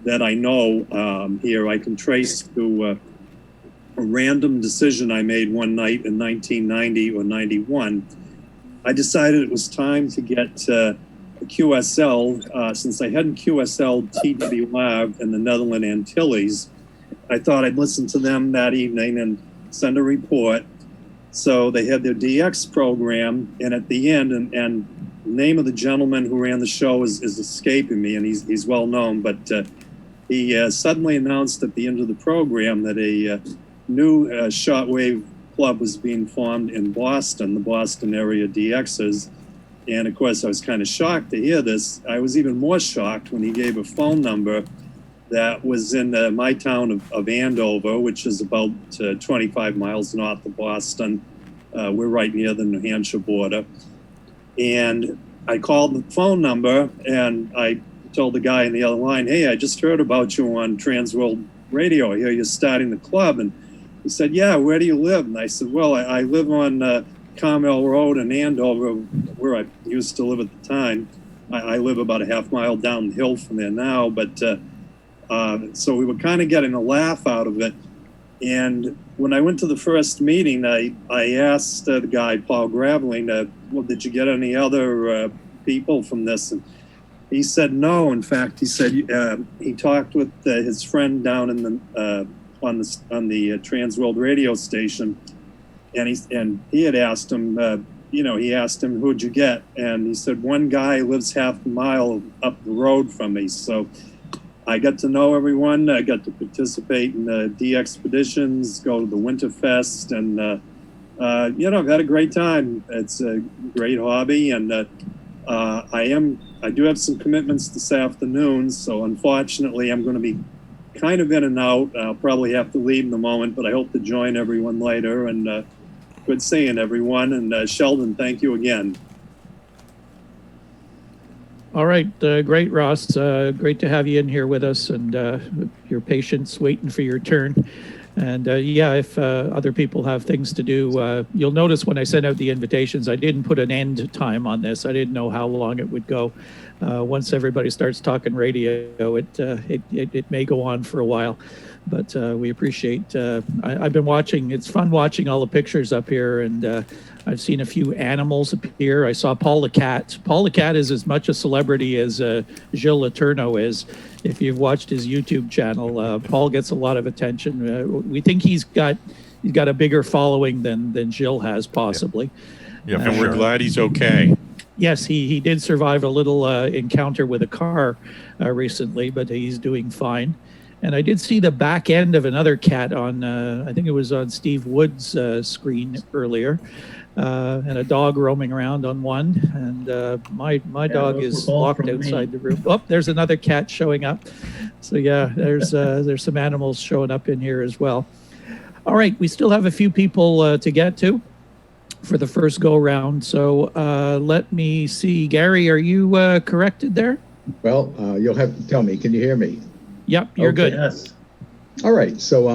that I know here, I can trace to a random decision I made one night in 1990 or 91. I decided it was time to get a QSL. Since I hadn't QSL TWR in the Netherlands Antilles, I thought I'd listen to them that evening and send a report. So they had their DX program, and at the end, and the name of the gentleman who ran the show is escaping me, and he's well known, but he suddenly announced at the end of the program that a new shortwave club was being formed in Boston, the Boston area DXs. And of course, I was kind of shocked to hear this. I was even more shocked when he gave a phone number that was in my town of Andover, which is about 25 miles north of Boston. We're right near the New Hampshire border. And I called the phone number and I told the guy on the other line, "Hey, I just heard about you on Transworld Radio. I hear you're starting the club." And he said, "Yeah, where do you live?" And I said, "Well, I live on Carmel Road in Andover, where I used to live at the time. I live about a half mile down the hill from there now." But so we were kind of getting a laugh out of it. And when I went to the first meeting, I asked the guy, Paul Graveling, well, did you get any other people from this? And he said no. In fact, he said he talked with his friend down in the on the Transworld radio station, and he had asked him, he asked him, "Who'd you get?" And he said, "One guy lives half a mile up the road from me." So I got to know everyone. I got to participate in the D-Expeditions, go to the Winterfest, and I've had a great time. It's a great hobby, and I do have some commitments this afternoon, so unfortunately I'm going to be kind of in and out. I'll probably have to leave in a moment, but I hope to join everyone later, and good seeing everyone. And Sheldon, thank you again. All right, great, Ross. Great to have you in here with us, and your patience waiting for your turn. And if other people have things to do, you'll notice when I sent out the invitations, I didn't put an end time on this. I didn't know how long it would go. Once everybody starts talking radio, it may go on for a while. But we appreciate. I've been watching. It's fun watching all the pictures up here, and I've seen a few animals appear. I saw Paul the cat. Paul the cat is as much a celebrity as Gilles Letourneau is. If you've watched his YouTube channel, Paul gets a lot of attention. We think he's got a bigger following than Gilles has, possibly. Yeah, and we're glad he's okay. Yes, he did survive a little encounter with a car recently, but he's doing fine. And I did see the back end of another cat on, I think it was on Steve Wood's screen earlier, and a dog roaming around on one. And my dog is locked outside the room. Oh, there's another cat showing up. So yeah, there's some animals showing up in here as well. All right, we still have a few people to get to for the first go round. So let me see. Gary, are you corrected there? Well, you'll have to tell me. Can you hear me? Yep, you're okay. Good. Yes. All right. So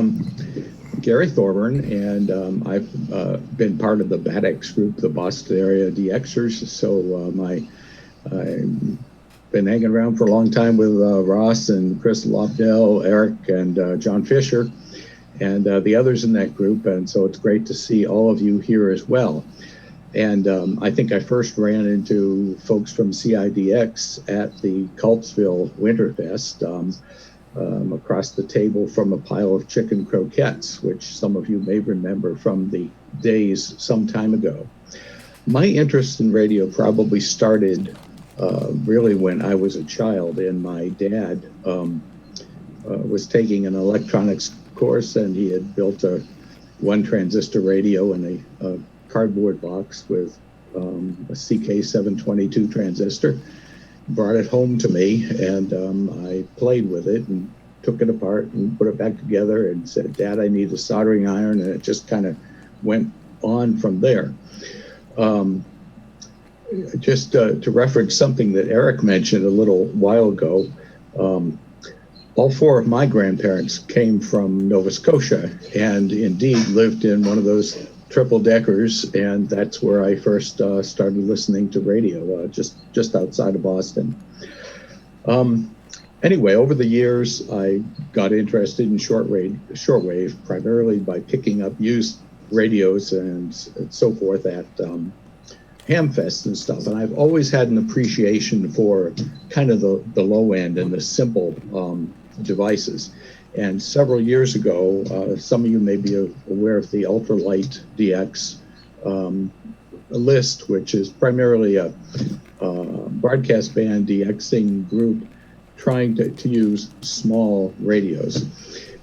Gary Thorburn, and I've been part of the BADX group, the Boston area DXers. So my been hanging around for a long time with Ross and Chris Lobdell, Eric, and John Fisher, and the others in that group. And so it's great to see all of you here as well. And I think I first ran into folks from CIDX at the Culpsville Winterfest across the table from a pile of chicken croquettes, which some of you may remember from the days some time ago. My interest in radio probably started really when I was a child, and my dad was taking an electronics course, and he had built a one transistor radio in a cardboard box with a CK722 transistor, brought it home to me, and I played with it and took it apart and put it back together and said, Dad, I need a soldering iron, and it just kind of went on from there. Just to reference something that Eric mentioned a little while ago, all four of my grandparents came from Nova Scotia and indeed lived in one of those triple deckers, and that's where I first started listening to radio, just outside of Boston. Anyway, over the years, I got interested in shortwave, primarily by picking up used radios and so forth at Hamfest and stuff. And I've always had an appreciation for kind of the low end and the simple devices. And several years ago, some of you may be aware of the Ultralight DX list, which is primarily a broadcast band DXing group trying to use small radios.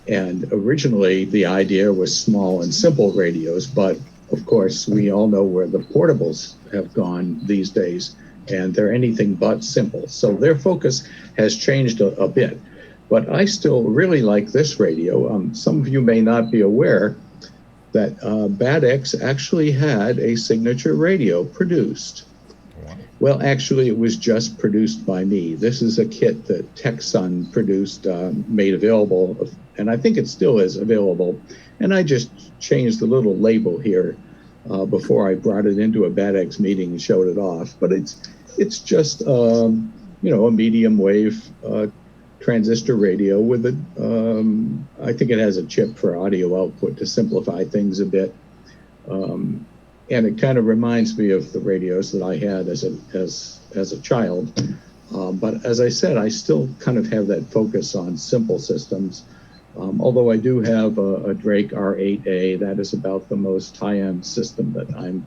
And originally the idea was small and simple radios, but of course we all know where the portables have gone these days, and they're anything but simple. So their focus has changed a bit. But I still really like this radio. Some of you may not be aware that Bad X actually had a signature radio produced. Well, actually, it was just produced by me. This is a kit that TechSun produced, made available, and I think it still is available. And I just changed the little label here before I brought it into a Bad X meeting and showed it off. But it's just a medium wave transistor radio with I think it has a chip for audio output to simplify things a bit. And it kind of reminds me of the radios that I had as a child. But as I said, I still kind of have that focus on simple systems. Although I do have a Drake R8A, that is about the most high-end system that I'm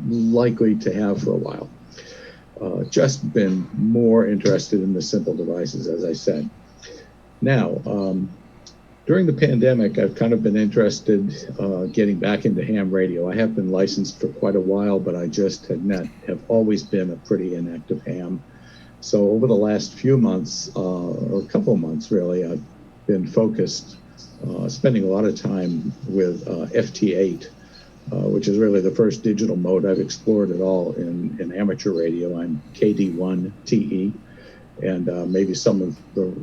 likely to have for a while. Just been more interested in the simple devices, as I said. Now, during the pandemic, I've kind of been interested getting back into ham radio. I have been licensed for quite a while, but I just have always been a pretty inactive ham. So over the last few months, or a couple of months really, I've been focused, spending a lot of time with FT8, which is really the first digital mode I've explored at all in amateur radio. I'm KD1 TE, and maybe some of the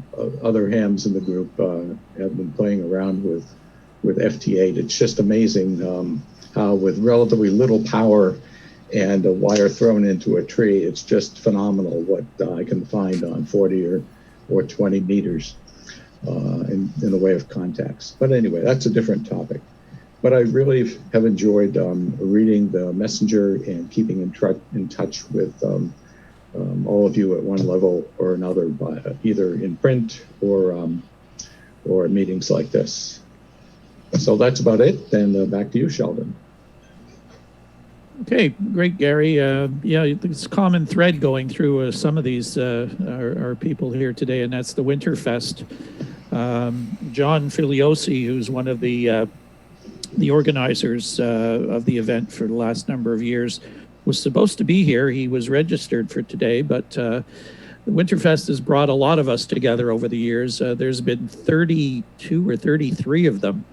other hams in the group have been playing around with FT8. It's just amazing how with relatively little power and a wire thrown into a tree, it's just phenomenal what I can find on 40 or 20 meters in the way of contacts. But anyway, that's a different topic. But I really have enjoyed reading the messenger and keeping in touch with all of you at one level or another, by either in print or meetings like this. So that's about it. And back to you, Sheldon. Okay, great, Gary. Yeah, there's a common thread going through some of these our people here today, and that's the Winterfest. John Filiosi, who's one of the organizers of the event for the last number of years, was supposed to be here. He was registered for today, but the Winterfest has brought a lot of us together over the years. There's been 32 or 33 of them.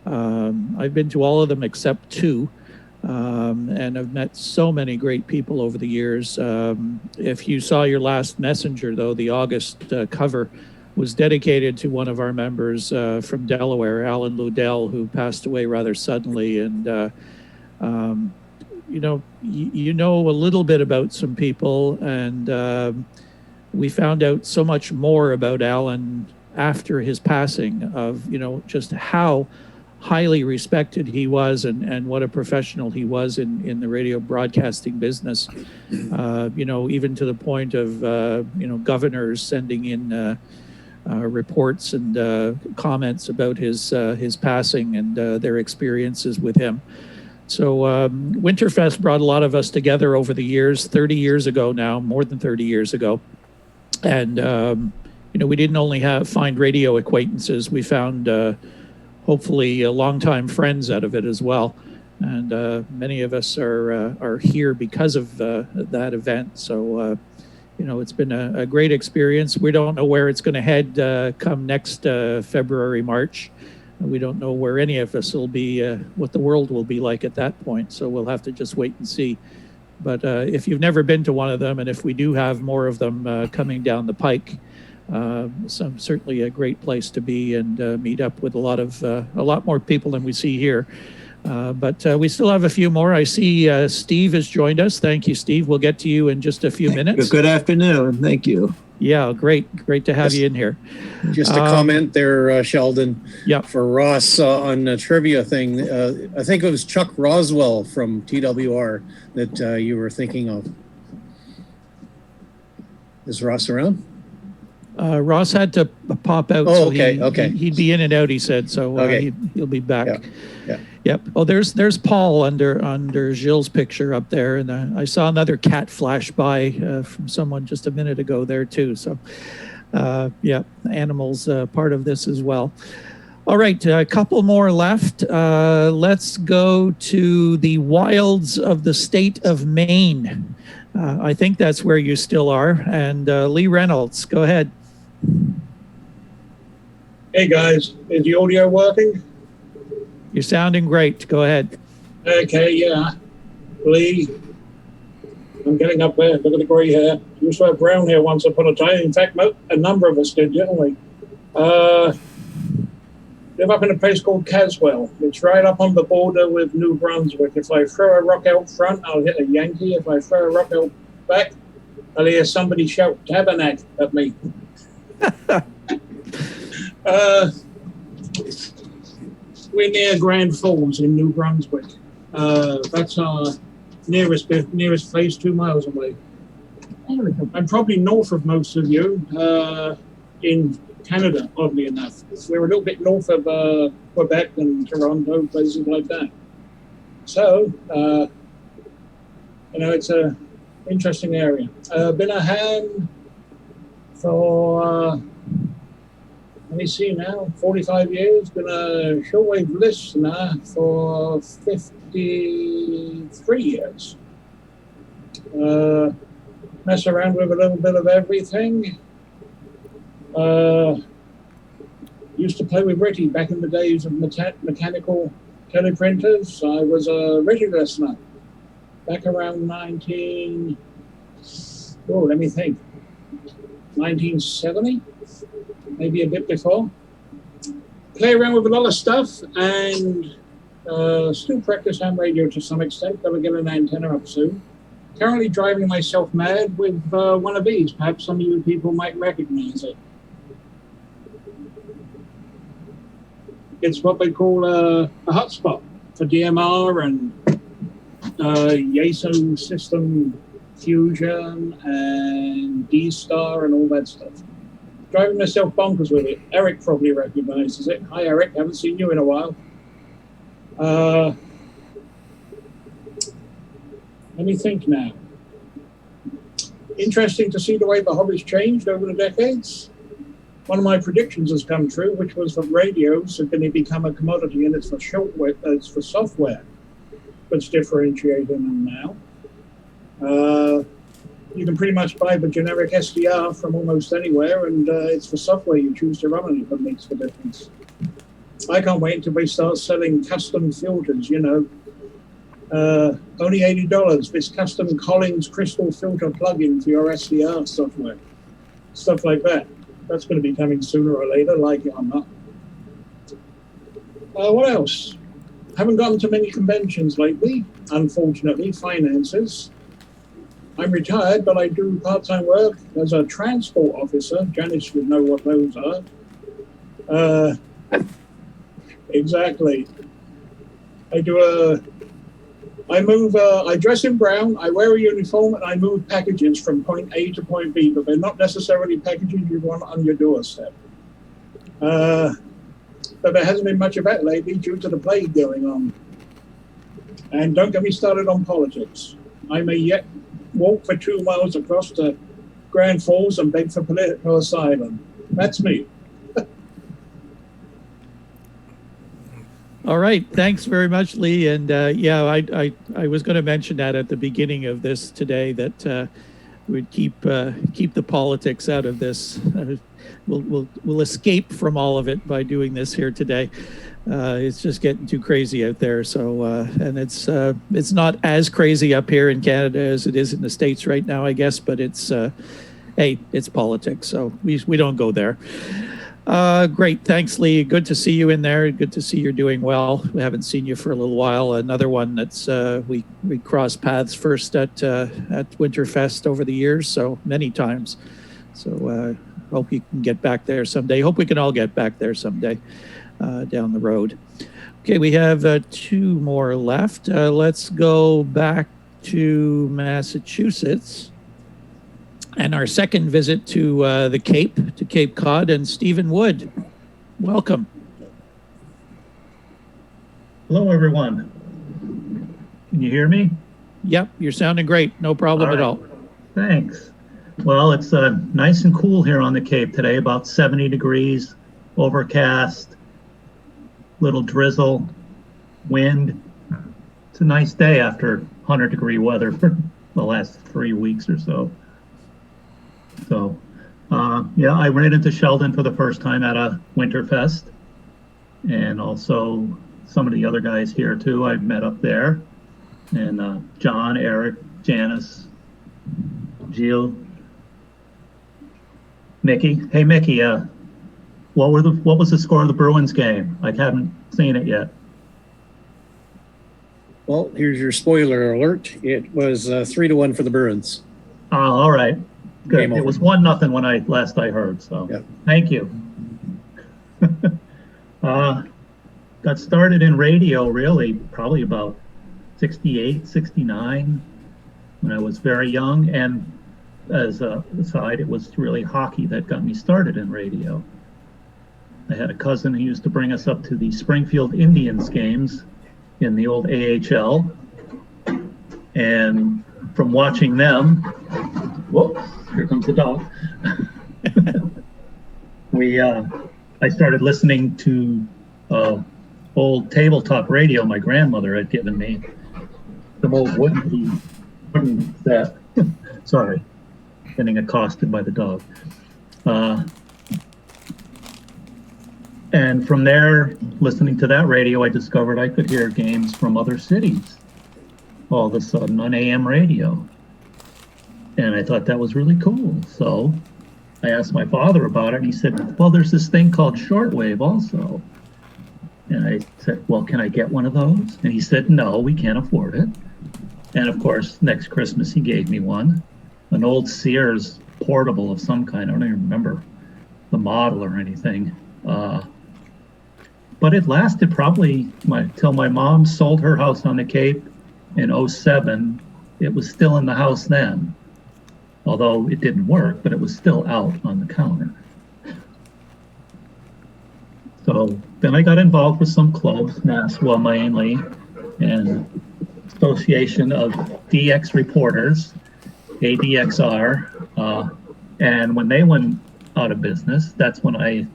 I've been to all of them except 2. And I've met so many great people over the years. If you saw your last messenger, though, the August cover was dedicated to one of our members from Delaware, Alan Ludell, who passed away rather suddenly. And you know a little bit about some people, and we found out so much more about Alan after his passing, of just how highly respected he was, and what a professional he was in the radio broadcasting business. Even to the point of governors sending in reports and comments about his passing and their experiences with him. So Winterfest brought a lot of us together over the years, 30 years ago now, more than 30 years ago. And, we didn't only find radio acquaintances, we found hopefully longtime friends out of it as well. And many of us are here because of that event. So, it's been a great experience. We don't know where it's going to head come next February, March. We don't know where any of us will be, what the world will be like at that point. So we'll have to just wait and see. But if you've never been to one of them, and if we do have more of them coming down the pike, certainly a great place to be and meet up with a lot more people than we see here. But we still have a few more. I see Steve has joined us. Thank you, Steve. We'll get to you in just a few minutes. Good afternoon. Thank you. Yeah, great to have you in here. Just a comment there, Sheldon. Yeah. For Ross on the trivia thing, I think it was Chuck Roswell from TWR that you were thinking of. Is Ross around? Ross had to pop out. Oh, okay, okay. He'd be in and out, he said, so Okay. he'll be back. Yeah. Yep. Oh, there's Paul under Gilles' picture up there, and I saw another cat flash by from someone just a minute ago there too. So, animals part of this as well. All right, a couple more left. Let's go to the wilds of the state of Maine. I think that's where you still are. And Lee Reynolds, go ahead. Hey guys, is the audio working? You're sounding great. Go ahead. Okay, yeah. Lee, I'm getting up there. Look at the grey hair. You used to have brown hair once upon a time. In fact, a number of us did, didn't we? Live up in a place called Caswell. It's right up on the border with New Brunswick. If I throw a rock out front, I'll hit a Yankee. If I throw a rock out back, I'll hear somebody shout Tabernacle at me. We're near Grand Falls in New Brunswick. That's our nearest place, 2 miles away. I'm probably north of most of you in Canada, oddly enough. We're a little bit north of Quebec and Toronto, places like that. So, it's a interesting area. Been a ham for, let me see now, 45 years. Been a shortwave listener for 53 years. Mess around with a little bit of everything. Used to play with Ritty back in the days of mechanical teleprinters. I was a Ritty listener back around 1970, maybe a bit before. Play around with a lot of stuff and still practice ham radio to some extent. Gotta get an antenna up soon. Currently driving myself mad with one of these. Perhaps some of you people might recognize it. It's what they call a hotspot for DMR and YASO system fusion and D-Star and all that stuff. Driving myself bonkers with it. Eric probably recognizes it. Hi, Eric. Haven't seen you in a while. Let me think now. Interesting to see the way the hobby's changed over the decades. One of my predictions has come true, which was that radios are going to become a commodity, and it's for it's for software that's differentiating them now. You can pretty much buy the generic SDR from almost anywhere, and it's for software you choose to run on it that makes the difference. I can't wait until they start selling custom filters, only $80, this custom Collins crystal filter plugin for your SDR software. Stuff like that. That's going to be coming sooner or later, like it or not. What else? haven't gone to many conventions lately, unfortunately, finances. I'm retired, but I do part-time work as a transport officer. Janice would know what those are. Exactly. I dress in brown, I wear a uniform, and I move packages from point A to point B, but they're not necessarily packages you want on your doorstep. But there hasn't been much of that lately due to the plague going on. And don't get me started on politics. I may yet walk for 2 miles across the Grand Falls and beg for political asylum. That's me. All right. Thanks very much, Lee. And yeah, I was going to mention that at the beginning of this today, that we'd keep the politics out of this. We'll escape from all of it by doing this here today. It's just getting too crazy out there. So and it's not as crazy up here in Canada as it is in the States right now, I guess. But it's hey, it's politics, so we don't go there. Great. Thanks, Lee. Good to see you in there. Good to see you're doing well. We haven't seen you for a little while. Another one that's we crossed paths first at Winterfest over the years, so many times. So hope you can get back there someday. Hope we can all get back there someday down the road. Okay, we have 2 more left. Let's go back to Massachusetts. And our second visit to the Cape, to Cape Cod, and Stephen Wood. Welcome. Hello, everyone. Can you hear me? Yep, you're sounding great. No problem at all. Thanks. Well, it's nice and cool here on the Cape today, about 70 degrees, overcast, little drizzle, wind. It's a nice day after 100-degree weather for the last 3 weeks or so. So, yeah, I ran into Sheldon for the first time at a Winterfest, and also some of the other guys here too. I've met up there, and John, Eric, Janice, Jill, Mickey. Hey, Mickey, what was the score of the Bruins game? I haven't seen it yet. Well, here's your spoiler alert. It was 3-1 for the Bruins. All right. Good. Game It over. was 1-0 when I heard. So Yep. Thank you. Got started in radio really probably about 68, 69 when I was very young. And as a aside, it was really hockey that got me started in radio. I had a cousin who used to bring us up to the Springfield Indians games in the old AHL. And from watching them, whoop, here comes the dog. I started listening to old tabletop radio my grandmother had given me. The old wooden set. Sorry, getting accosted by the dog. And from there, listening to that radio, I discovered I could hear games from other cities all of a sudden on AM radio. And I thought that was really cool. So I asked my father about it, and he said, well, there's this thing called shortwave also. And I said, well, can I get one of those? And he said, no, we can't afford it. And of course, next Christmas, he gave me one, an old Sears portable of some kind. I don't even remember the model or anything. But it lasted probably till my mom sold her house on the Cape in 2007. It was still in the house then, although it didn't work, but it was still out on the counter. So then I got involved with some clubs, Nashua mainly, and Association of DX Reporters, ADXR. And when they went out of business, that's when I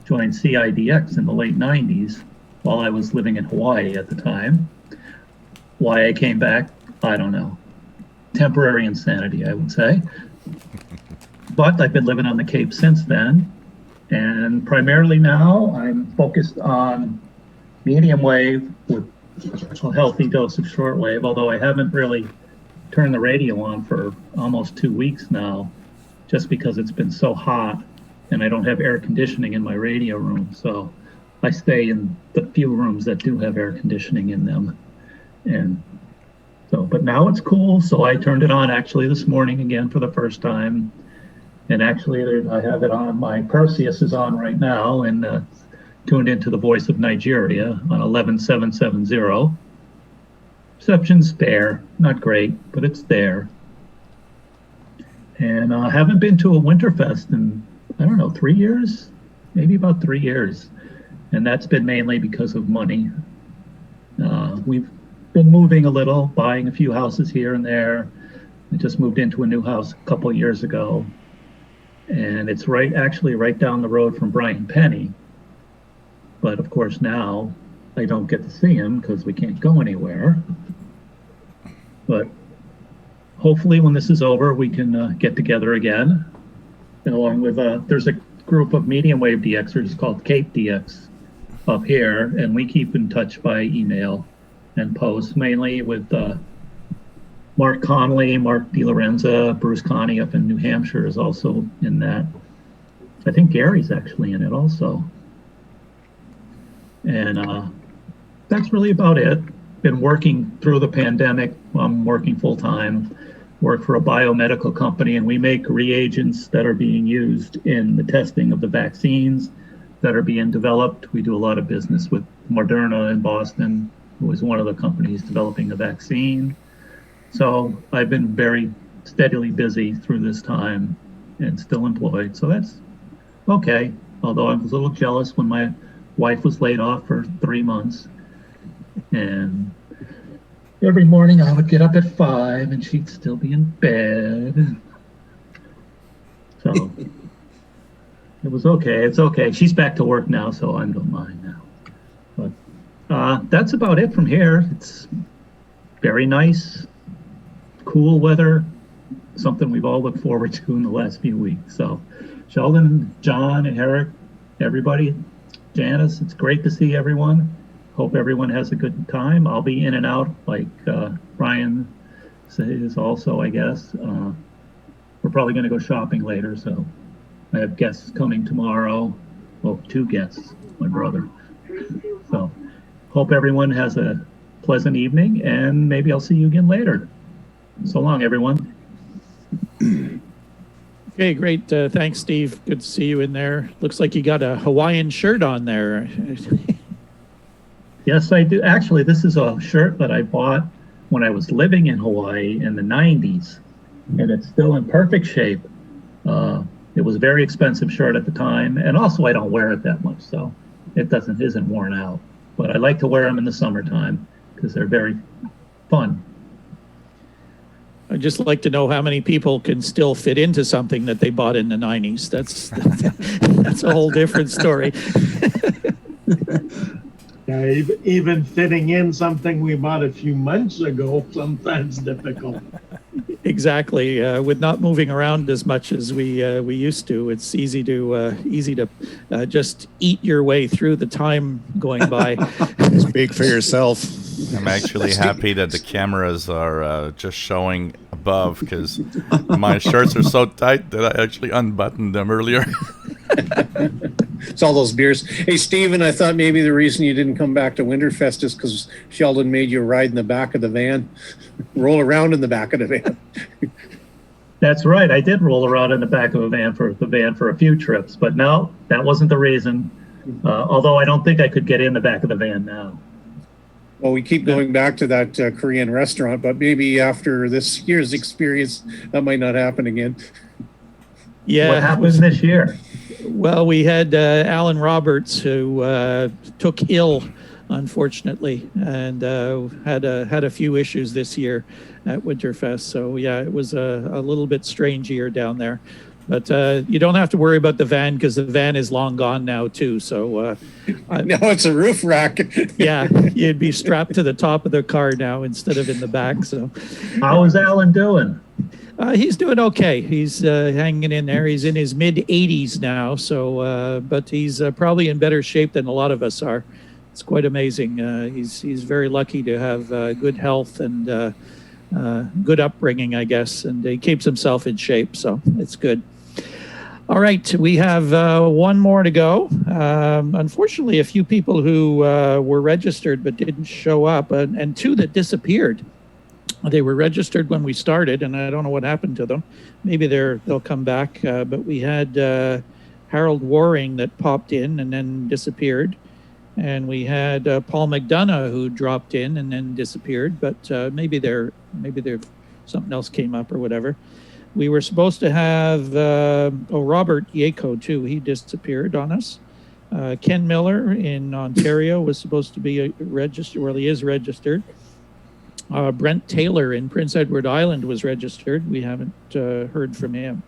joined CIDX in the late 90s while I was living in Hawaii at the time. Why I came back, I don't know. Temporary insanity, I would say. But I've been living on the Cape since then. And primarily now, I'm focused on medium wave with a healthy dose of shortwave, although I haven't really turned the radio on for almost 2 weeks now, just because it's been so hot and I don't have air conditioning in my radio room. So I stay in the few rooms that do have air conditioning in them. And so, but now it's cool. So I turned it on actually this morning again for the first time. And actually I have it on, my Perseus is on right now and tuned into the Voice of Nigeria on 11770. Reception's there, not great, but it's there. And I haven't been to a Winterfest in, I don't know, 3 years? Maybe about 3 years. And that's been mainly because of money. We've been moving a little, buying a few houses here and there. I just moved into a new house a couple years ago. And it's actually right down the road from Brian Penny. But of course now I don't get to see him because we can't go anywhere. But hopefully when this is over, we can get together again. And along with, there's a group of medium wave DXers called Cape DX up here, and we keep in touch by email and post, mainly with Mark Connolly, Mark DiLorenza, Bruce Connie up in New Hampshire is also in that. I think Gary's actually in it also. And that's really about it. Been working through the pandemic. I'm working full time, work for a biomedical company, and we make reagents that are being used in the testing of the vaccines that are being developed. We do a lot of business with Moderna in Boston, who is one of the companies developing the vaccine. So I've been very steadily busy through this time and still employed. So that's okay. Although I was a little jealous when my wife was laid off for 3 months. And every morning I would get up at 5 and she'd still be in bed. So it was okay. It's okay. She's back to work now, so I don't mind now. But that's about it from here. It's very nice, cool weather, something we've all looked forward to in the last few weeks. So Sheldon, John, and Eric, everybody, Janice, it's great to see everyone. Hope everyone has a good time. I'll be in and out like Brian says also, I guess. We're probably going to go shopping later, so I have guests coming tomorrow. Well, 2 guests, my brother. So hope everyone has a pleasant evening, and maybe I'll see you again later. So long, everyone. Okay, great. Thanks, Steve. Good to see you in there. Looks like you got a Hawaiian shirt on there. Yes, I do. Actually, this is a shirt that I bought when I was living in Hawaii in the 90s, and it's still in perfect shape. It was a very expensive shirt at the time, and also I don't wear it that much, so it isn't worn out. But I like to wear them in the summertime because they're very fun. I'd just like to know how many people can still fit into something that they bought in the 90s. That's a whole different story. Yeah, even fitting in something we bought a few months ago, sometimes difficult. Exactly. With not moving around as much as we used to, it's easy to just eat your way through the time going by. Speak for yourself. I'm actually happy that the cameras are just showing above because my shirts are so tight that I actually unbuttoned them earlier. It's all those beers. Hey, Steven, I thought maybe the reason you didn't come back to Winterfest is because Sheldon made you ride in the back of the van, roll around in the back of the van. That's right. I did roll around in the back of the van for a few trips, but no, that wasn't the reason. Although I don't think I could get in the back of the van now. Well, we keep going back to that Korean restaurant, but maybe after this year's experience, that might not happen again. Yeah. What happened this year? Well, we had Alan Roberts who took ill, unfortunately, and had a few issues this year at Winterfest. So yeah, it was a little bit strange year down there. But you don't have to worry about the van because the van is long gone now too. So now it's a roof rack. Yeah, you'd be strapped to the top of the car now instead of in the back. So how is Alan doing? He's doing okay. He's hanging in there. He's in his mid 80s now. So, but he's probably in better shape than a lot of us are. It's quite amazing. He's very lucky to have good health and good upbringing, I guess, and he keeps himself in shape. So it's good. All right, we have one more to go. Unfortunately, a few people who were registered but didn't show up, and two that disappeared. They were registered when we started, and I don't know what happened to them. Maybe they'll come back. But we had Harold Waring that popped in and then disappeared, and we had Paul McDonough who dropped in and then disappeared. But maybe something else came up or whatever. We were supposed to have Robert Yako too. He disappeared on us. Ken Miller in Ontario was supposed to be registered. Well, he is registered. Brent Taylor in Prince Edward Island was registered. We haven't heard from him.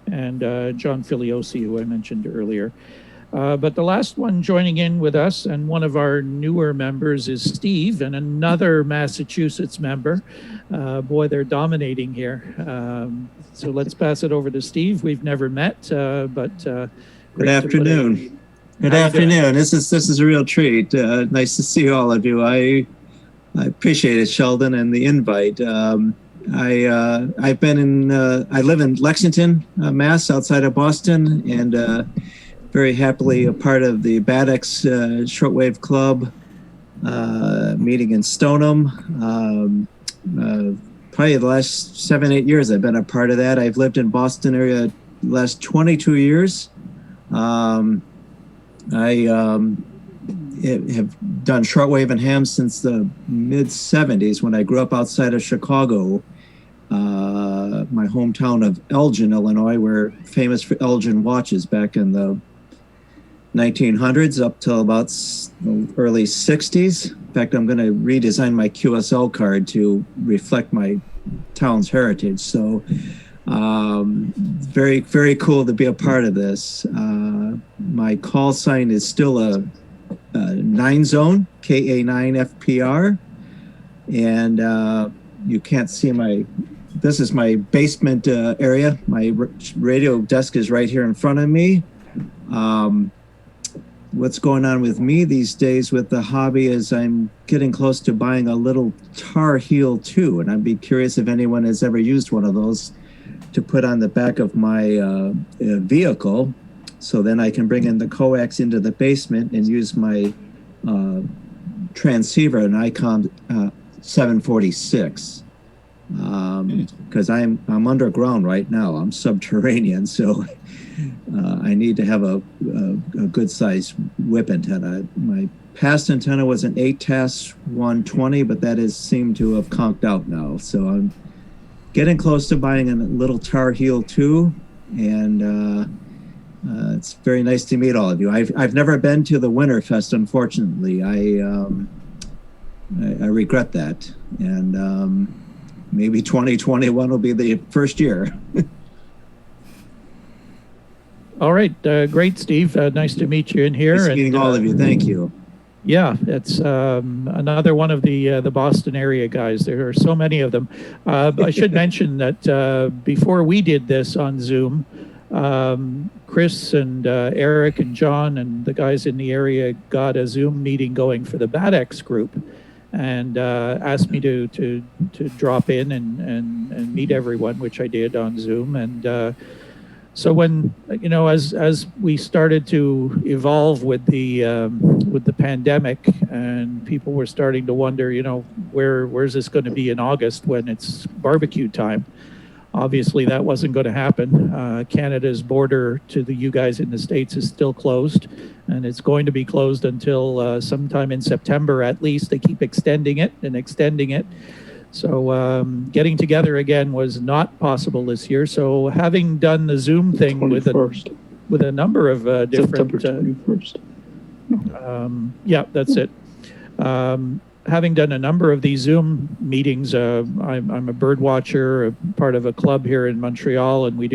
And John Filiosi, who I mentioned earlier. But the last one joining in with us, and one of our newer members, is Steve, and another Massachusetts member. Boy, they're dominating here. So let's pass it over to Steve. We've never met, but good afternoon. Good afternoon. This is a real treat. Nice to see all of you. I appreciate it, Sheldon, and the invite. I've been in. I live in Lexington, Mass, outside of Boston, and very happily a part of the BADX Shortwave Club meeting in Stoneham. Probably the last 7-8 years I've been a part of that. I've lived in Boston area the last 22 years. I have done shortwave and ham since the mid 70s when I grew up outside of Chicago, my hometown of Elgin, Illinois, where famous for Elgin watches back in the 1900s up till about early 60s. In fact, I'm going to redesign my QSL card to reflect my town's heritage. So very, very cool to be a part of this. My call sign is still a 9 zone, KA9FPR. And you can't see this is my basement area. My radio desk is right here in front of me. What's going on with me these days with the hobby is I'm getting close to buying a little Tar Heel 2, and I'd be curious if anyone has ever used one of those to put on the back of my vehicle, so then I can bring in the coax into the basement and use my transceiver, an Icom 746. Because I'm underground right now. I'm subterranean, so I need to have a good size whip antenna. My past antenna was an 8TAS 120, but that has seemed to have conked out now. So I'm getting close to buying a little Tar Heel 2, and it's very nice to meet all of you. I've never been to the Winterfest, unfortunately. I regret that, and maybe 2021 will be the first year. All right, great, Steve. Nice to meet you in here. Nice meeting all of you. Thank you. Yeah, it's another one of the Boston area guys. There are so many of them. I should mention that before we did this on Zoom, Chris and Eric and John and the guys in the area got a Zoom meeting going for the BADX group, and asked me to drop in and meet everyone, which I did on Zoom. And so when, as we started to evolve with the pandemic, and people were starting to wonder, where's this going to be in August when it's barbecue time? Obviously, that wasn't going to happen. Canada's border to you guys in the States is still closed, and it's going to be closed until sometime in September at least. They keep extending it and extending it. So getting together again was not possible this year. So having done the Zoom thing with a number of different... September 21st. Yeah, that's it. Having done a number of these Zoom meetings, I'm a bird watcher, a part of a club here in Montreal, and we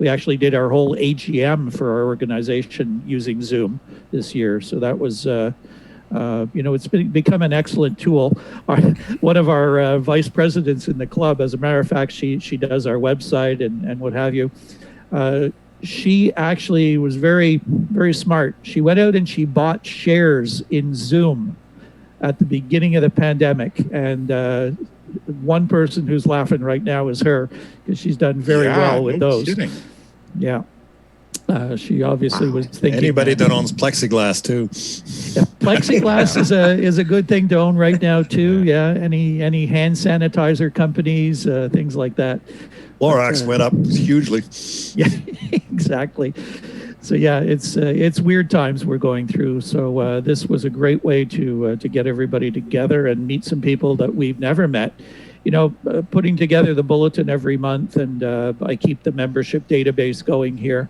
actually did our whole AGM for our organization using Zoom this year. So that was, it's become an excellent tool. One of our vice presidents in the club, as a matter of fact, she does our website and what have you. She actually was very, very smart. She went out and she bought shares in Zoom at the beginning of the pandemic, and one person who's laughing right now is her, because she's done very well with those. Kidding. Yeah. She obviously was thinking. Anybody that owns plexiglass too. Yeah, plexiglass is a good thing to own right now too. Yeah, any hand sanitizer companies, things like that. Clorox went up hugely. Yeah, exactly. So yeah, it's weird times we're going through. So this was a great way to get everybody together and meet some people that we've never met. You know, putting together the bulletin every month, and I keep the membership database going here.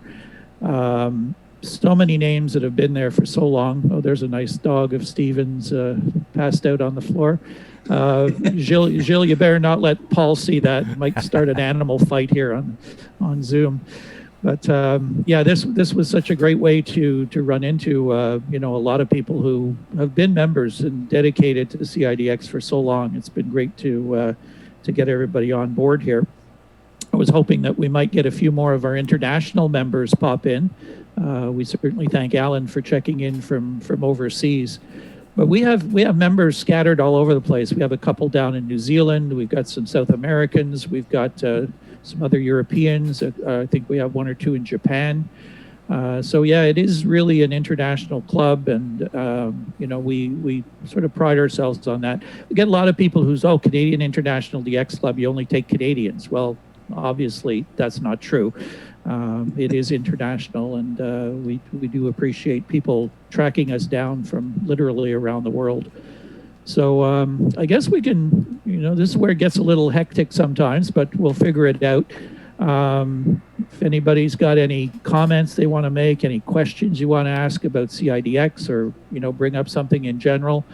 So many names that have been there for so long. Oh, there's a nice dog of Stephen's passed out on the floor. Gilles, you better not let Paul see that. It might start an animal fight here on Zoom. But yeah, this was such a great way to run into you know, a lot of people who have been members and dedicated to the CIDX for so long. It's been great to get everybody on board here. I was hoping that we might get a few more of our international members pop in. We certainly thank Alan for checking in from overseas. But we have members scattered all over the place. We have a couple down in New Zealand. We've got some South Americans. We've got some other Europeans. I think we have one or two in Japan. So yeah, it is really an international club, and you know, we sort of pride ourselves on that. We get a lot of people who's, oh, Canadian International DX Club, you only take Canadians. Well, obviously that's not true. It is international, and we do appreciate people tracking us down from literally around the world. So I guess we can, you know, this is where it gets a little hectic sometimes, but we'll figure it out. If anybody's got any comments they want to make, any questions you want to ask about CIDX, or, you know, bring up something in general.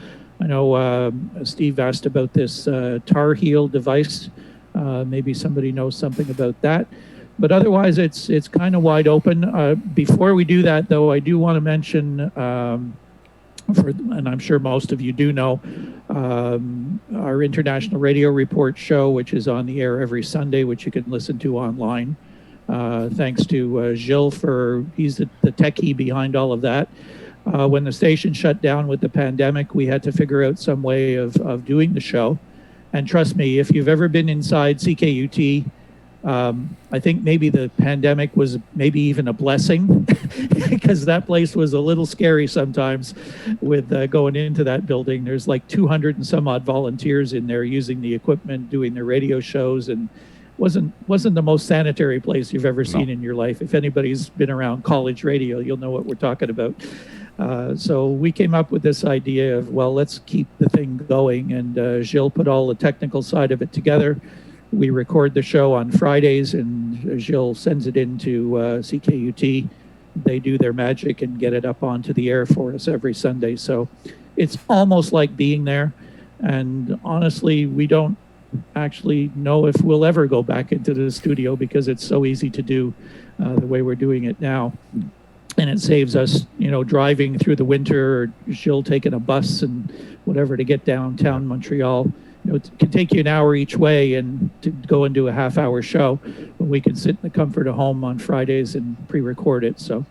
I know Steve asked about this tar heel device. Maybe somebody knows something about that. But otherwise, it's kind of wide open. Before we do that, though, I do want to mention, and I'm sure most of you do know, our International Radio Report show, which is on the air every Sunday, which you can listen to online. Thanks to Gilles he's the techie behind all of that. When the station shut down with the pandemic, we had to figure out some way of doing the show. And trust me, if you've ever been inside CKUT, I think maybe the pandemic was maybe even a blessing, because that place was a little scary sometimes with going into that building. There's like 200 and some odd volunteers in there using the equipment, doing their radio shows, and wasn't the most sanitary place you've ever seen in your life. If anybody's been around college radio, you'll know what we're talking about. So we came up with this idea of, well, let's keep the thing going, and Gilles put all the technical side of it together. We record the show on Fridays, and Gilles sends it into CKUT. They do their magic and get it up onto the air for us every Sunday. So it's almost like being there. And honestly, we don't actually know if we'll ever go back into the studio, because it's so easy to do the way we're doing it now. And it saves us, you know, driving through the winter, or Gilles taking a bus and whatever to get downtown Montreal. You know, it can take you an hour each way, and to go and do a half-hour show, when we can sit in the comfort of home on Fridays and pre-record it. So,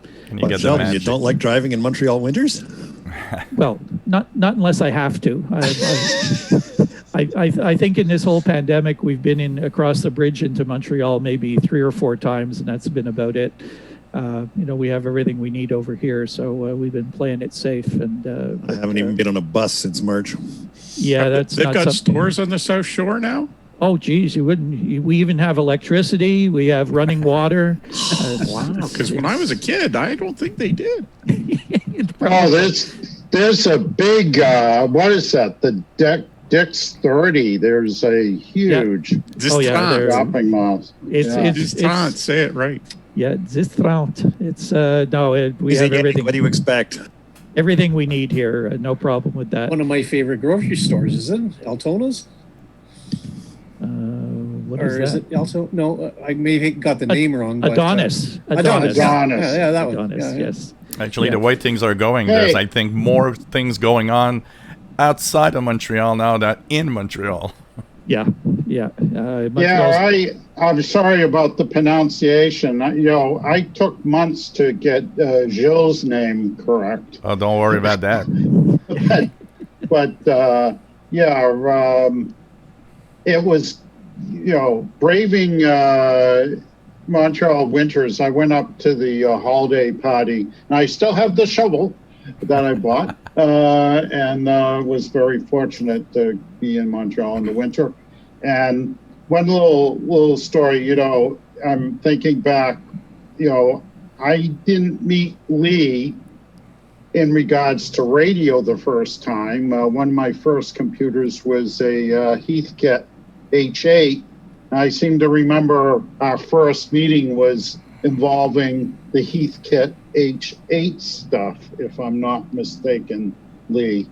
Sheldon, you don't like driving in Montreal winters? Well, not unless I have to. I think in this whole pandemic, we've been across the bridge into Montreal maybe 3 or 4 times, and that's been about it. You know, we have everything we need over here, so we've been playing it safe. And I haven't even been on a bus since March. Yeah, they've got stores on the South Shore now. Oh, geez, you wouldn't. We even have electricity. We have running water. Wow! Because when I was a kid, I don't think they did. Oh, there's a big what is that? The Dix 30. There's a huge shopping mall. It's say it right. Yeah, it's no. We have everything. What do you expect? Everything we need here. No problem with that. One of my favorite grocery stores, is it Altona's? What or is it Alto? No, I may have got the name wrong. Adonis. Adonis. Yeah, that one. Adonis, yes. Actually, the way things are going, there's, I think, more things going on outside of Montreal now than in Montreal. Yeah. I'm sorry about the pronunciation. You know, I took months to get Gilles' name correct. Oh, don't worry about that. but it was, you know, braving Montreal winters, I went up to the holiday party, and I still have the shovel that I bought, and was very fortunate to be in Montreal in the winter. And one little story, you know, I'm thinking back, you know, I didn't meet Lee in regards to radio the first time. One of my first computers was a Heathkit H8. I seem to remember our first meeting was involving the Heathkit H8 stuff, if I'm not mistaken, Lee,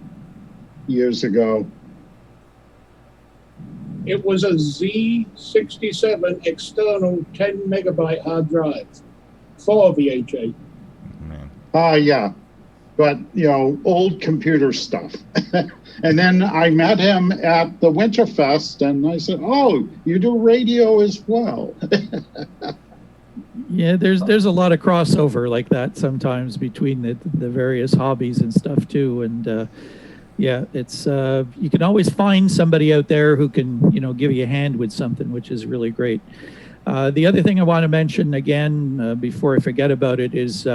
years ago. It was a Z67 external 10 megabyte hard drive for the H8. Yeah. But, you know, old computer stuff. And then I met him at the Winterfest, and I said, "Oh, you do radio as well." Yeah, there's a lot of crossover like that sometimes between the various hobbies and stuff too. And yeah, it's you can always find somebody out there who can, you know, give you a hand with something, which is really great. The other thing I want to mention again before I forget about it is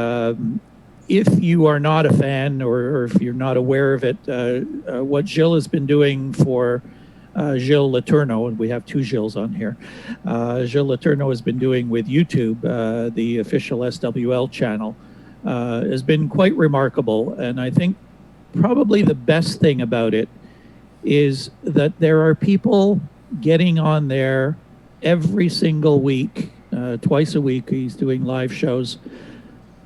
if you are not a fan or if you're not aware of it, what Gilles has been doing for Gilles Letourneau, and we have two Gilles on here. Gilles Letourneau has been doing with YouTube, the official SWL channel, has been quite remarkable. And I think probably the best thing about it is that there are people getting on there every single week, twice a week. He's doing live shows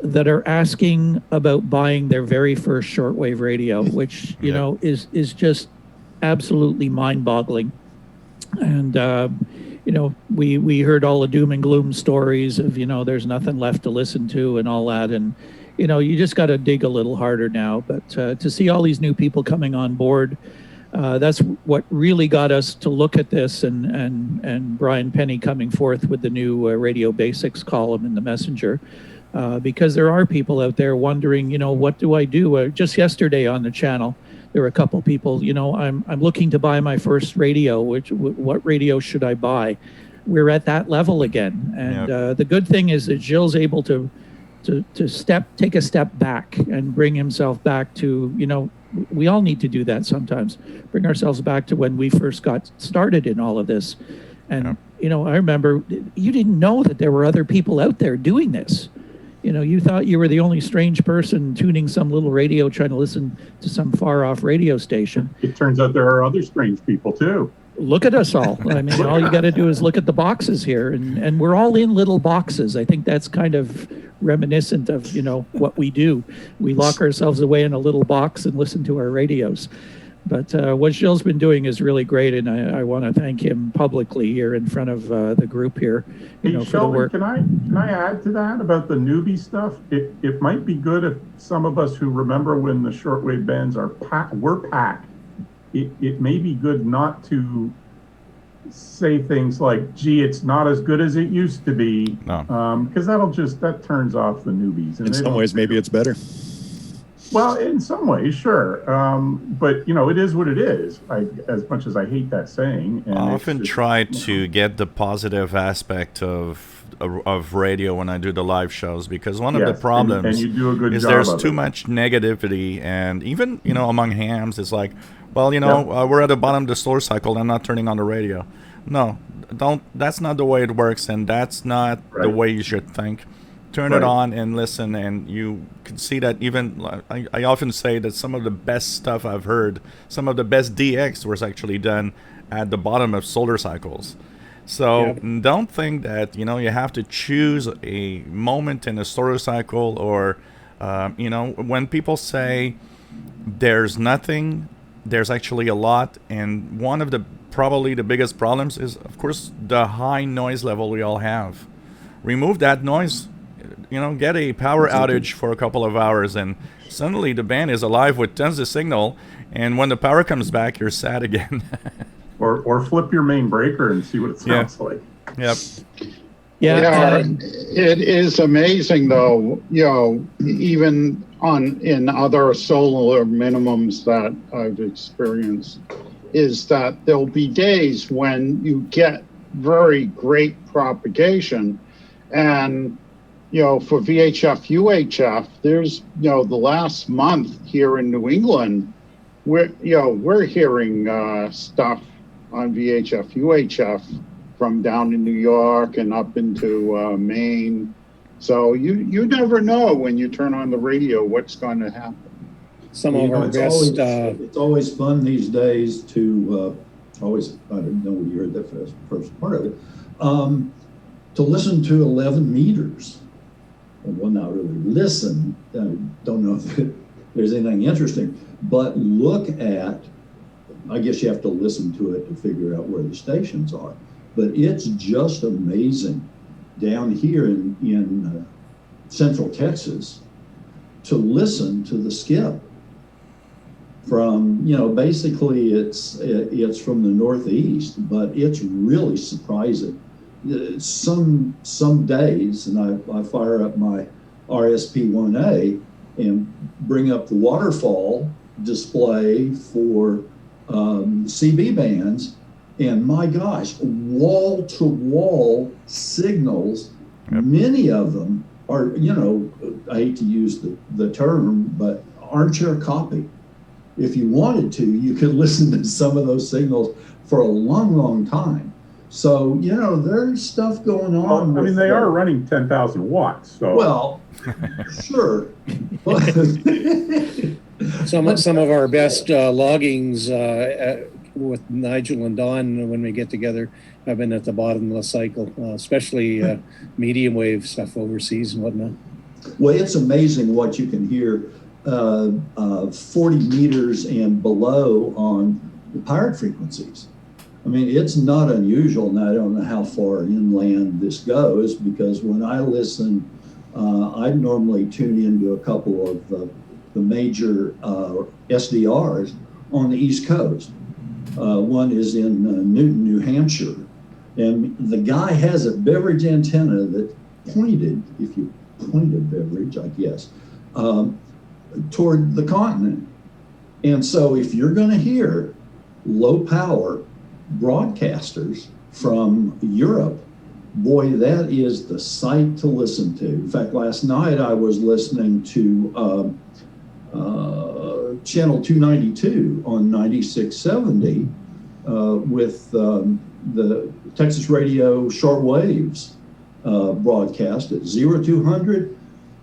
that are asking about buying their very first shortwave radio, which, you know, is just absolutely mind-boggling. And you know, we heard all the doom and gloom stories of, you know, there's nothing left to listen to and all that, and you know, you just got to dig a little harder now. But to see all these new people coming on board, that's what really got us to look at this, and Brian Penny coming forth with the new Radio Basics column in the Messenger. Because there are people out there wondering, you know, what do I do? Just yesterday on the channel, there were a couple people, you know, I'm looking to buy my first radio. What radio should I buy? We're at that level again, and the good thing is that Gilles able to take a step back and bring himself back to, you know, we all need to do that sometimes. Bring ourselves back to when we first got started in all of this, and you know, I remember you didn't know that there were other people out there doing this. You know, you thought you were the only strange person tuning some little radio trying to listen to some far-off radio station. It turns out there are other strange people, too. Look at us all. I mean, all you got to do is look at the boxes here, and we're all in little boxes. I think that's kind of reminiscent of, you know, what we do. We lock ourselves away in a little box and listen to our radios. But what Gilles been doing is really great, and I want to thank him publicly here in front of the group here, you know, for the work. Can I add to that about the newbie stuff? It might be good if some of us who remember when the shortwave bands were packed. It may be good not to say things like, "Gee, it's not as good as it used to be," because that turns off the newbies. And in some ways, maybe it's better. Well, in some ways, sure. But, you know, it is what it is, as much as I hate that saying. And I often try to get the positive aspect of radio when I do the live shows, because one of the problems and you do a good is job there's too much negativity. And even, you know, among hams, it's like, well, you know, we're at the bottom of the solar cycle. I'm not turning on the radio. No, that's not the way it works. And that's not the way you should think. Turn it on and listen, and you can see that even, I often say that some of the best stuff I've heard, some of the best DX was actually done at the bottom of solar cycles. So don't think that, you know, you have to choose a moment in a solar cycle, or, you know, when people say there's nothing, there's actually a lot. And one of probably the biggest problems is, of course, the high noise level we all have. Remove that noise. You know, get a power outage for a couple of hours, and suddenly the band is alive with tons of signal, and when the power comes back, you're sad again. or flip your main breaker and see what it sounds like. Yep. Yeah, it is amazing, though, you know, even in other solar minimums that I've experienced, is that there'll be days when you get very great propagation, And, for VHF, UHF, there's, the last month here in New England, we're hearing stuff on VHF, UHF from down in New York and up into Maine. So you never know when you turn on the radio what's going to happen. Some of our best. It's always fun these days to I don't know when you heard that first part of it, to listen to 11 meters. Well, not really listen. Don't know if there's anything interesting, but look at. I guess you have to listen to it to figure out where the stations are. But it's just amazing down here in Central Texas to listen to the skip. From basically it's from the Northeast, but it's really surprising. Some days, and I fire up my RSP1A and bring up the waterfall display for CB bands, and my gosh, wall-to-wall signals. Many of them are, I hate to use the term, but armchair copy. If you wanted to, you could listen to some of those signals for a long, long time. So, there's stuff going on. Well, they are running 10,000 watts. So. Well, sure. Some of our best loggings with Nigel and Don when we get together have been at the bottom of the cycle, especially medium wave stuff overseas and whatnot. Well, it's amazing what you can hear 40 meters and below on the pirate frequencies. I mean, it's not unusual, and I don't know how far inland this goes, because when I listen, I normally tune into a couple of the major SDRs on the East Coast. One is in Newton, New Hampshire, and the guy has a beverage antenna that pointed, if you point a beverage, I guess, toward the continent. And so if you're going to hear low power broadcasters from Europe, boy, that is the sight to listen to. In fact, last night I was listening to channel 292 on 9670 with the Texas Radio shortwaves broadcast at 0200,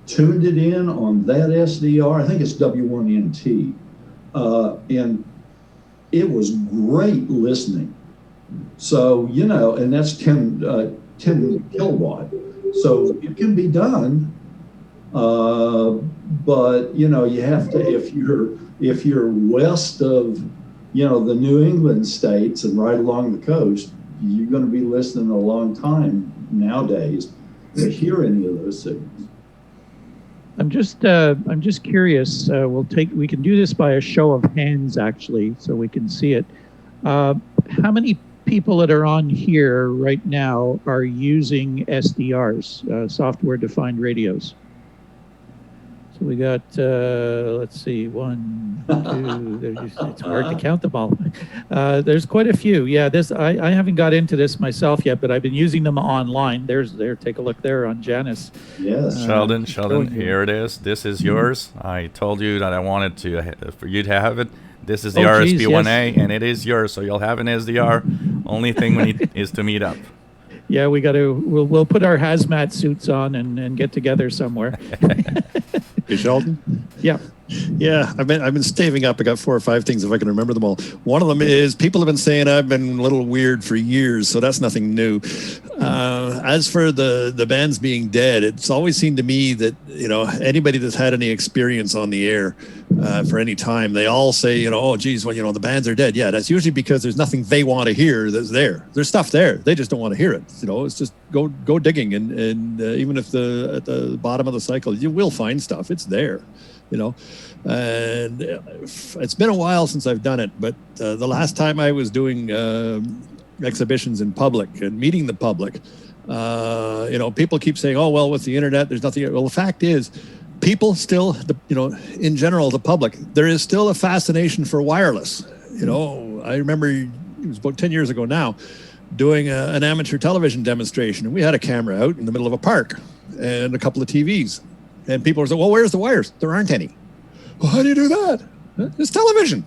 tuned it in on that SDR, I think it's W1NT, and it was great listening. So, and that's 10 kilowatt. So it can be done, but, you have to, if you're west of, the New England states and right along the coast, you're going to be listening a long time nowadays to hear any of those signals. I'm just curious. We can do this by a show of hands, actually, so we can see it. How many people that are on here right now are using SDRs, software defined radios? So we got, let's see, 1, 2, it's hard to count them all. There's quite a few. Yeah, I haven't got into this myself yet, but I've been using them online. Take a look there on Janice. Yes. Sheldon, here it is. This is yours. I told you that I wanted for you to have it. This is the RSP1A, and it is yours, so you'll have an SDR. Only thing we need is to meet up. Yeah, we'll put our hazmat suits on and get together somewhere. Hey, Sheldon? Yeah. Yeah, I've been staving up. I got 4 or 5 things if I can remember them all. One of them is people have been saying I've been a little weird for years, so that's nothing new. As for the bands being dead, it's always seemed to me that anybody that's had any experience on the air for any time, they all say oh geez, well the bands are dead. Yeah, that's usually because there's nothing they want to hear that's there. There's stuff there, they just don't want to hear it. It's just go digging, and even if at the bottom of the cycle you will find stuff, it's there. And it's been a while since I've done it, but the last time I was doing exhibitions in public and meeting the public, people keep saying, oh, well, with the internet, there's nothing. Well, the fact is, people still, in general, the public, there is still a fascination for wireless. I remember it was about 10 years ago now, doing an amateur television demonstration. And we had a camera out in the middle of a park and a couple of TVs. And people were saying, well, where's the wires? There aren't any. Well, how do you do that? It's television.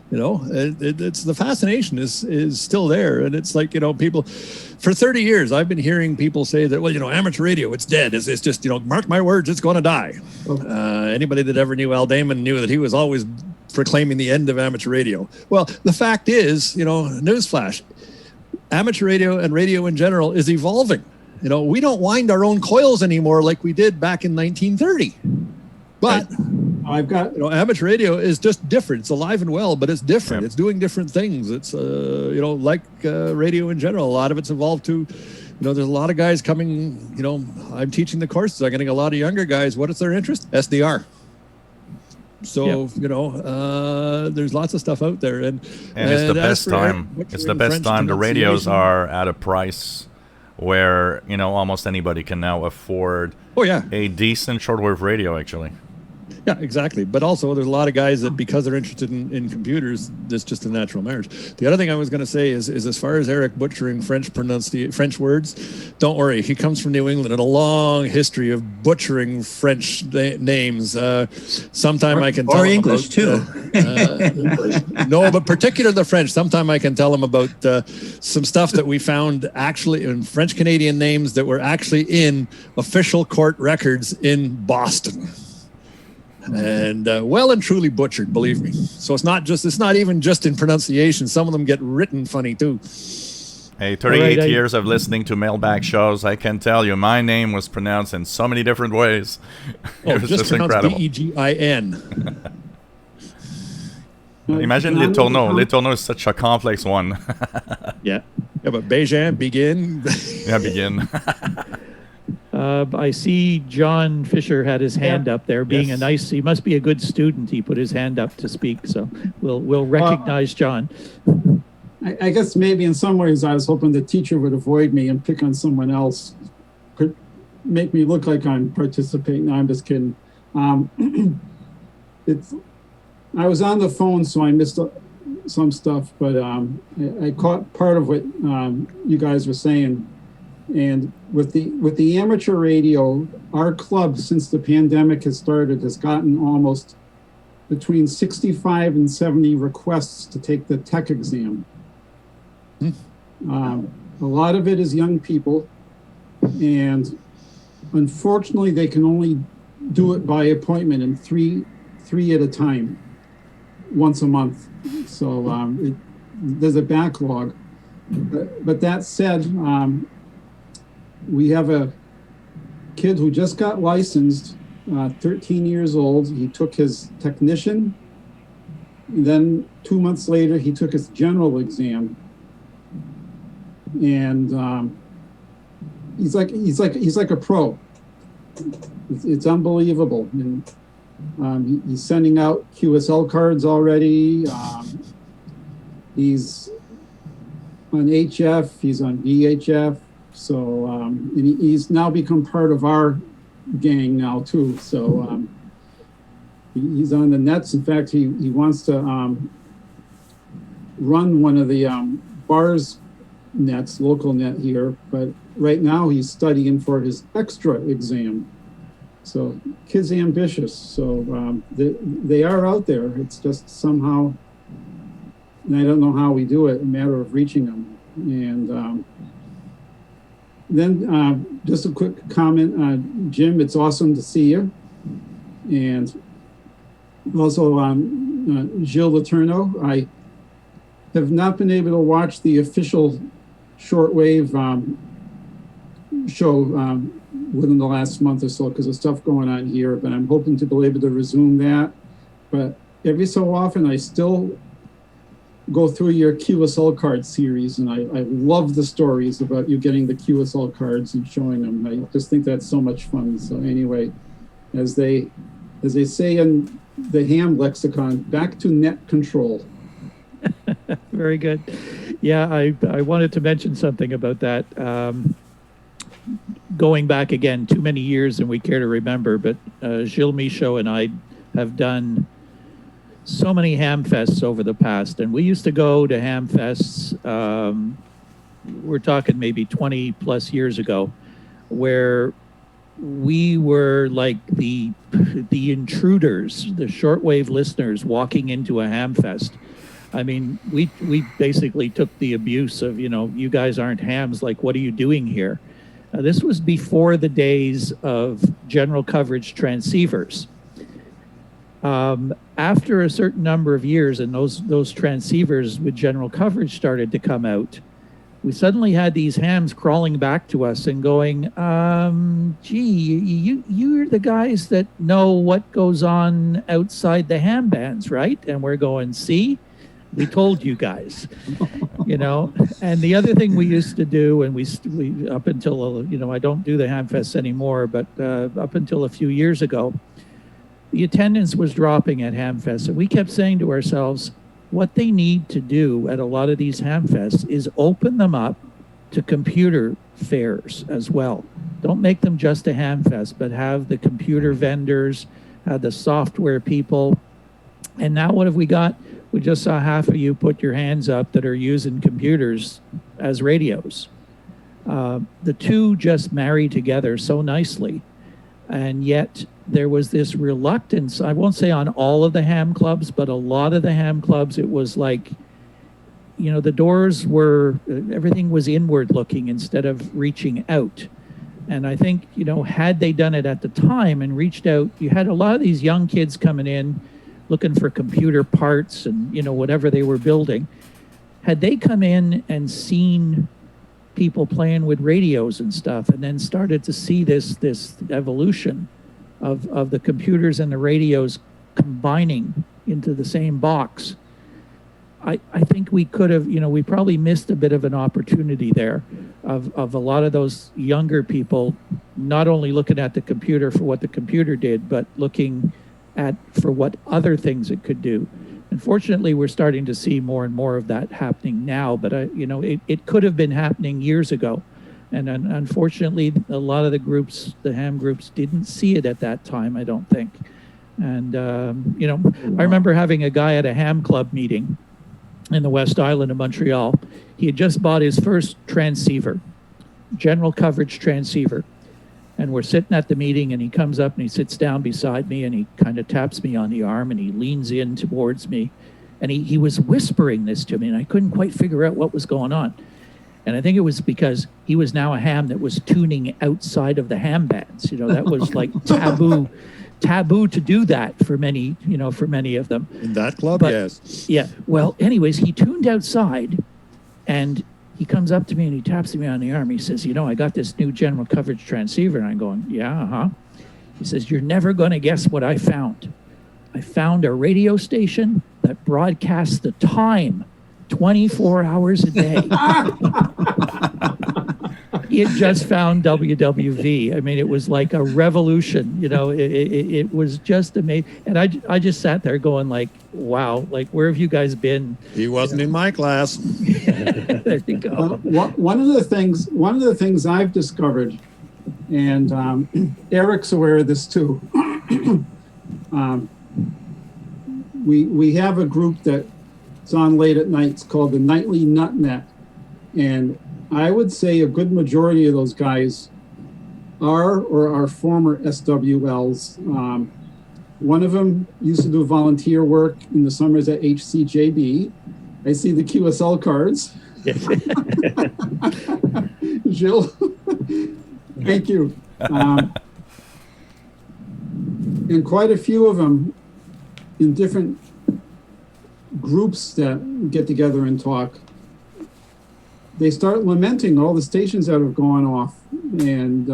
You know, it's the fascination is still there. And it's like, you know, people, for 30 years, I've been hearing people say that, well, you know, amateur radio, it's dead. It's just, you know, mark my words, it's going to die. Anybody that ever knew Al Damon knew that he was always proclaiming the end of amateur radio. Well, the fact is, you know, newsflash, amateur radio and radio in general is evolving. You know, we don't wind our own coils anymore like we did back in 1930. But I've got, you know, amateur radio is just different. It's alive and well, but it's different. It's doing different things. It's, you know, like radio in general. A lot of it's evolved to, you know, there's a lot of guys coming, you know, I'm teaching the courses. I'm getting a lot of younger guys. What is their interest? SDR. So, you know, there's lots of stuff out there. And it's the best time. It's the best time. The radios are at a price where, you know, almost anybody can now afford a decent shortwave radio, actually. Yeah, exactly. But also, there's a lot of guys that, because they're interested in computers, it's just a natural marriage. The other thing I was going to say is as far as Eric butchering French words, don't worry. He comes from New England and a long history of butchering French names. Sometime I can tell him English about, too. No, but particularly the French. Sometime I can tell him about some stuff that we found actually in French Canadian names that were actually in official court records in Boston. And well and truly butchered, believe me. So it's not even just in pronunciation. Some of them get written funny too. Hey, 38 years of listening to mailbag shows, I can tell you my name was pronounced in so many different ways. It was just incredible. Begin. Imagine Letourneau. Letourneau is such a complex one. Yeah, but Beijing, begin. Yeah, begin. I see John Fisher had his hand up there. Being he must be a good student. He put his hand up to speak, so we'll recognize John. I guess maybe in some ways I was hoping the teacher would avoid me and pick on someone else. Could make me look like I'm participating. No, I'm just kidding. I was on the phone, so I missed some stuff, but I caught part of what you guys were saying. And with the amateur radio, our club, since the pandemic has started, has gotten almost between 65 and 70 requests to take the tech exam. A lot of it is young people, and unfortunately, they can only do it by appointment and three at a time, once a month. So there's a backlog. But that said, we have a kid who just got licensed, 13 years old. He took his technician. Then 2 months later, he took his general exam. And he's like a pro. It's unbelievable. And he's sending out QSL cards already. He's on HF. He's on VHF. So and he's now become part of our gang now too. So he's on the nets. In fact, he wants to run one of the bars nets, local net here. But right now he's studying for his extra exam. So kids ambitious. So they are out there. It's just somehow, and I don't know how we do it, a matter of reaching them. And then just a quick comment, Jim, it's awesome to see you. And also Gilles Letourneau, I have not been able to watch the official shortwave show within the last month or so because of stuff going on here, but I'm hoping to be able to resume that. But every so often I still go through your QSL card series, and I love the stories about you getting the QSL cards and showing them. I just think that's so much fun. So anyway, as they say in the ham lexicon, back to net control. Very good. Yeah, I wanted to mention something about that. Going back again, too many years and we care to remember, but Gilles Michaud and I have done so many ham fests over the past, and we used to go to ham fests. We're talking maybe 20 plus years ago, where we were like the intruders, the shortwave listeners walking into a ham fest. I mean, we basically took the abuse of, you guys aren't hams, like, what are you doing here? This was before the days of general coverage transceivers. After a certain number of years, and those transceivers with general coverage started to come out, we suddenly had these hams crawling back to us and going, gee, you're the guys that know what goes on outside the ham bands, right? And we're going, see, we told you guys, And the other thing we used to do, and we up until, I don't do the ham fests anymore, but up until a few years ago, the attendance was dropping at ham fests. And we kept saying to ourselves, what they need to do at a lot of these ham fests is open them up to computer fairs as well. Don't make them just a ham fest, but have the computer vendors, have the software people. And now what have we got? We just saw half of you put your hands up that are using computers as radios. The two just marry together so nicely. And yet there was this reluctance, I won't say on all of the ham clubs, but a lot of the ham clubs, it was like, the doors were, everything was inward looking instead of reaching out. And I think, had they done it at the time and reached out, you had a lot of these young kids coming in looking for computer parts and, whatever they were building. Had they come in and seen people playing with radios and stuff, and then started to see this evolution of the computers and the radios combining into the same box, I think we could have, we probably missed a bit of an opportunity there of a lot of those younger people not only looking at the computer for what the computer did, but looking at for what other things it could do. Unfortunately, we're starting to see more and more of that happening now, but it could have been happening years ago. And unfortunately, a lot of the groups, the ham groups, didn't see it at that time, I don't think. And, I remember having a guy at a ham club meeting in the West Island of Montreal. He had just bought his first transceiver, general coverage transceiver. And we're sitting at the meeting, and he comes up and he sits down beside me, and he kind of taps me on the arm, and he leans in towards me. And he was whispering this to me, and I couldn't quite figure out what was going on. And I think it was because he was now a ham that was tuning outside of the ham bands. That was like taboo to do that for many, for many of them. In that club, yes. Yeah. Well, anyways, he tuned outside, and he comes up to me and he taps me on the arm. He says, I got this new general coverage transceiver. And I'm going, yeah, uh-huh. He says, you're never going to guess what I found. I found a radio station that broadcasts the time 24 hours a day. He had just found WWV. I mean, it was like a revolution. It was just amazing. And I just sat there going like, wow, like, where have you guys been? He wasn't in my class. There you go. One of the things I've discovered, and Eric's aware of this too. We have a group that's on late at nights called the Nightly Nutnet, and I would say a good majority of those guys are or are former SWLs. One of them used to do volunteer work in the summers at HCJB. I see the QSL cards. Jill, thank you. And quite a few of them in different groups that get together and talk, they start lamenting all the stations that have gone off. And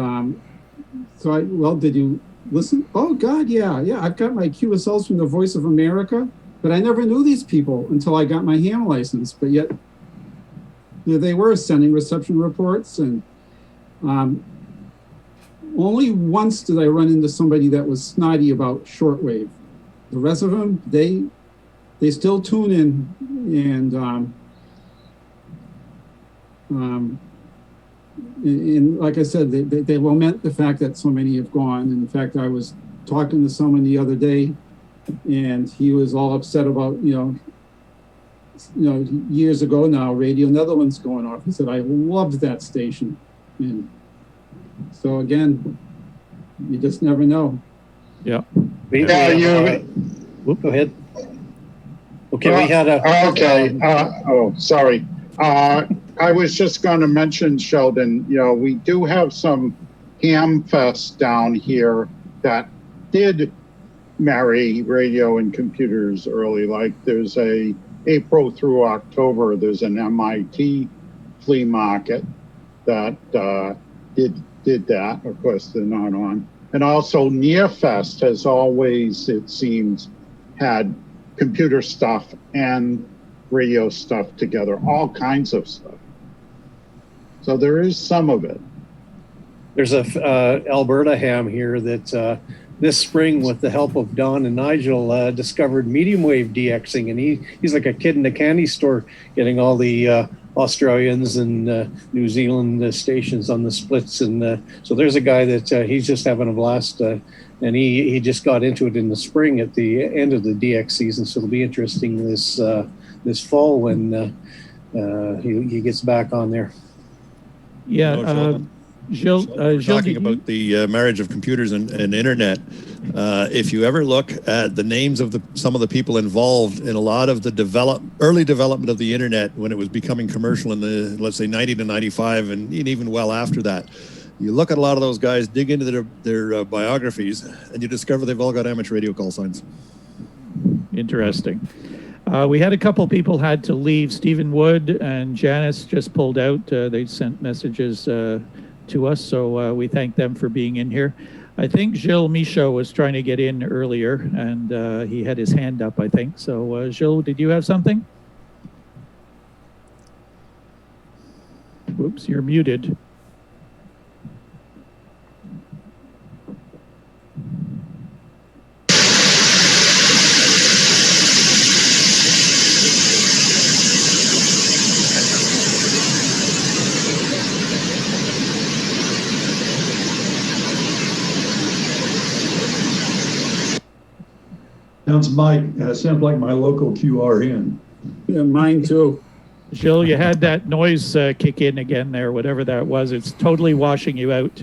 did you listen? Oh God, yeah. I've got my QSLs from the Voice of America, but I never knew these people until I got my ham license. But yet there they were sending reception reports. And only once did I run into somebody that was snotty about shortwave. The rest of them, they still tune in, and like I said, they lament the fact that so many have gone. And in fact, I was talking to someone the other day and he was all upset about, years ago now, Radio Netherlands going off. He said, I loved that station. And so again, you just never know. Yeah. Go ahead. Okay, we had a... Okay. Sorry. I was just going to mention, Sheldon, we do have some ham fests down here that did marry radio and computers early. Like there's a April through October, there's an MIT flea market that did that. Of course, they're not on. And also Nearfest has always, it seems, had computer stuff and radio stuff together, all kinds of stuff. So there is some of it. There's a Alberta ham here that this spring, with the help of Don and Nigel, discovered medium wave DXing, and he's like a kid in a candy store, getting all the Australians and New Zealand stations on the splits, and so there's a guy that he's just having a blast, and he just got into it in the spring at the end of the DX season. So it'll be interesting this fall when he gets back on there. Yeah. Gilles, talking about the marriage of computers and internet. If you ever look at the names of some of the people involved in a lot of the early development of the internet when it was becoming commercial in the, let's say, 90 to 95, and even well after that, you look at a lot of those guys, dig into their biographies, and you discover they've all got amateur radio call signs. Interesting. We had a couple people had to leave. Stephen Wood and Janice just pulled out. They sent messages to us, so we thank them for being in here. I think Gilles Michaud was trying to get in earlier, and he had his hand up, I think. So Gilles, did you have something? Whoops, you're muted. Sounds like my local QRN. Yeah, mine too. Gilles, you had that noise kick in again there, whatever that was. It's totally washing you out.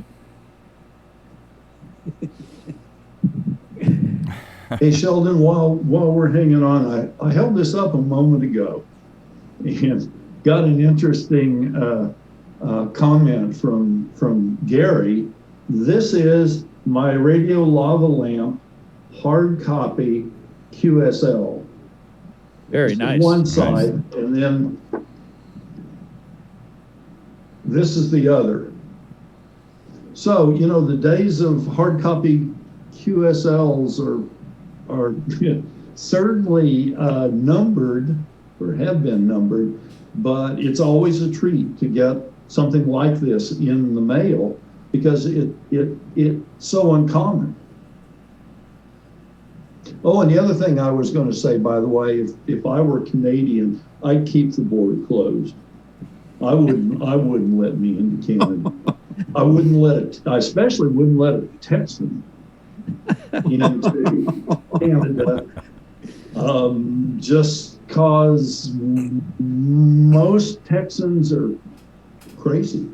Hey, Sheldon, while we're hanging on, I held this up a moment ago and got an interesting comment from Gary. This is my radio lava lamp hard copy QSL. Very nice. One side, and then this is the other. So, the days of hard copy QSLs are certainly numbered, or have been numbered, but it's always a treat to get something like this in the mail because it's so uncommon. Oh, and the other thing I was going to say, by the way, if I were Canadian, I'd keep the border closed. I wouldn't let me into Canada. I especially wouldn't let a Texan into Canada, just cause most Texans are crazy.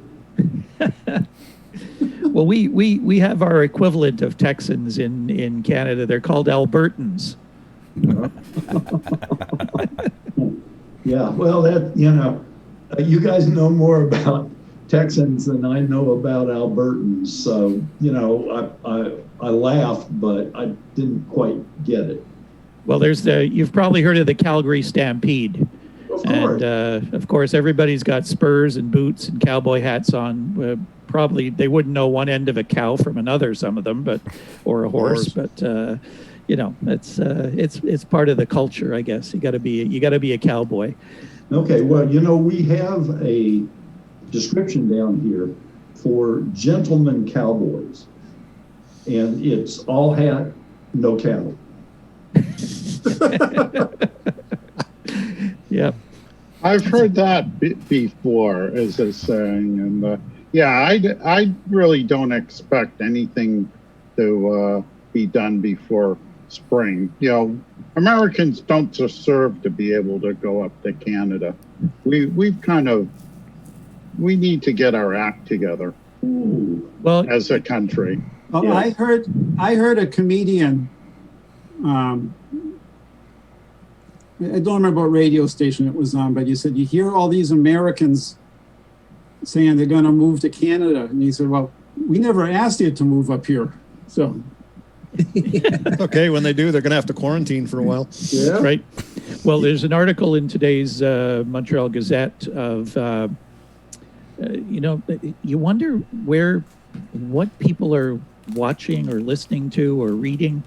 Well, we have our equivalent of Texans in Canada. They're called Albertans. Yeah, well, you guys know more about Texans than I know about Albertans. So, I laughed, but I didn't quite get it. Well, you've probably heard of the Calgary Stampede. Of course. And of course, everybody's got spurs and boots and cowboy hats on. Probably they wouldn't know one end of a cow from another, some of them, or a horse. But it's part of the culture, I guess. You got to be a cowboy. Okay, well, we have a description down here for gentleman cowboys, and it's all hat, no cattle. Yep. I've heard that before as a saying, and I really don't expect anything to be done before spring. You know, Americans don't deserve to be able to go up to Canada. We need to get our act together. Well, as a country. Well, yes. I heard a comedian. I don't remember what radio station it was on, but he said you hear all these Americans saying they're going to move to Canada, and he said, "Well, we never asked you to move up here." So, okay, when they do, they're going to have to quarantine for a while. Yeah. Right. Well, there's an article in today's Montreal Gazette of, you wonder what people are watching or listening to or reading.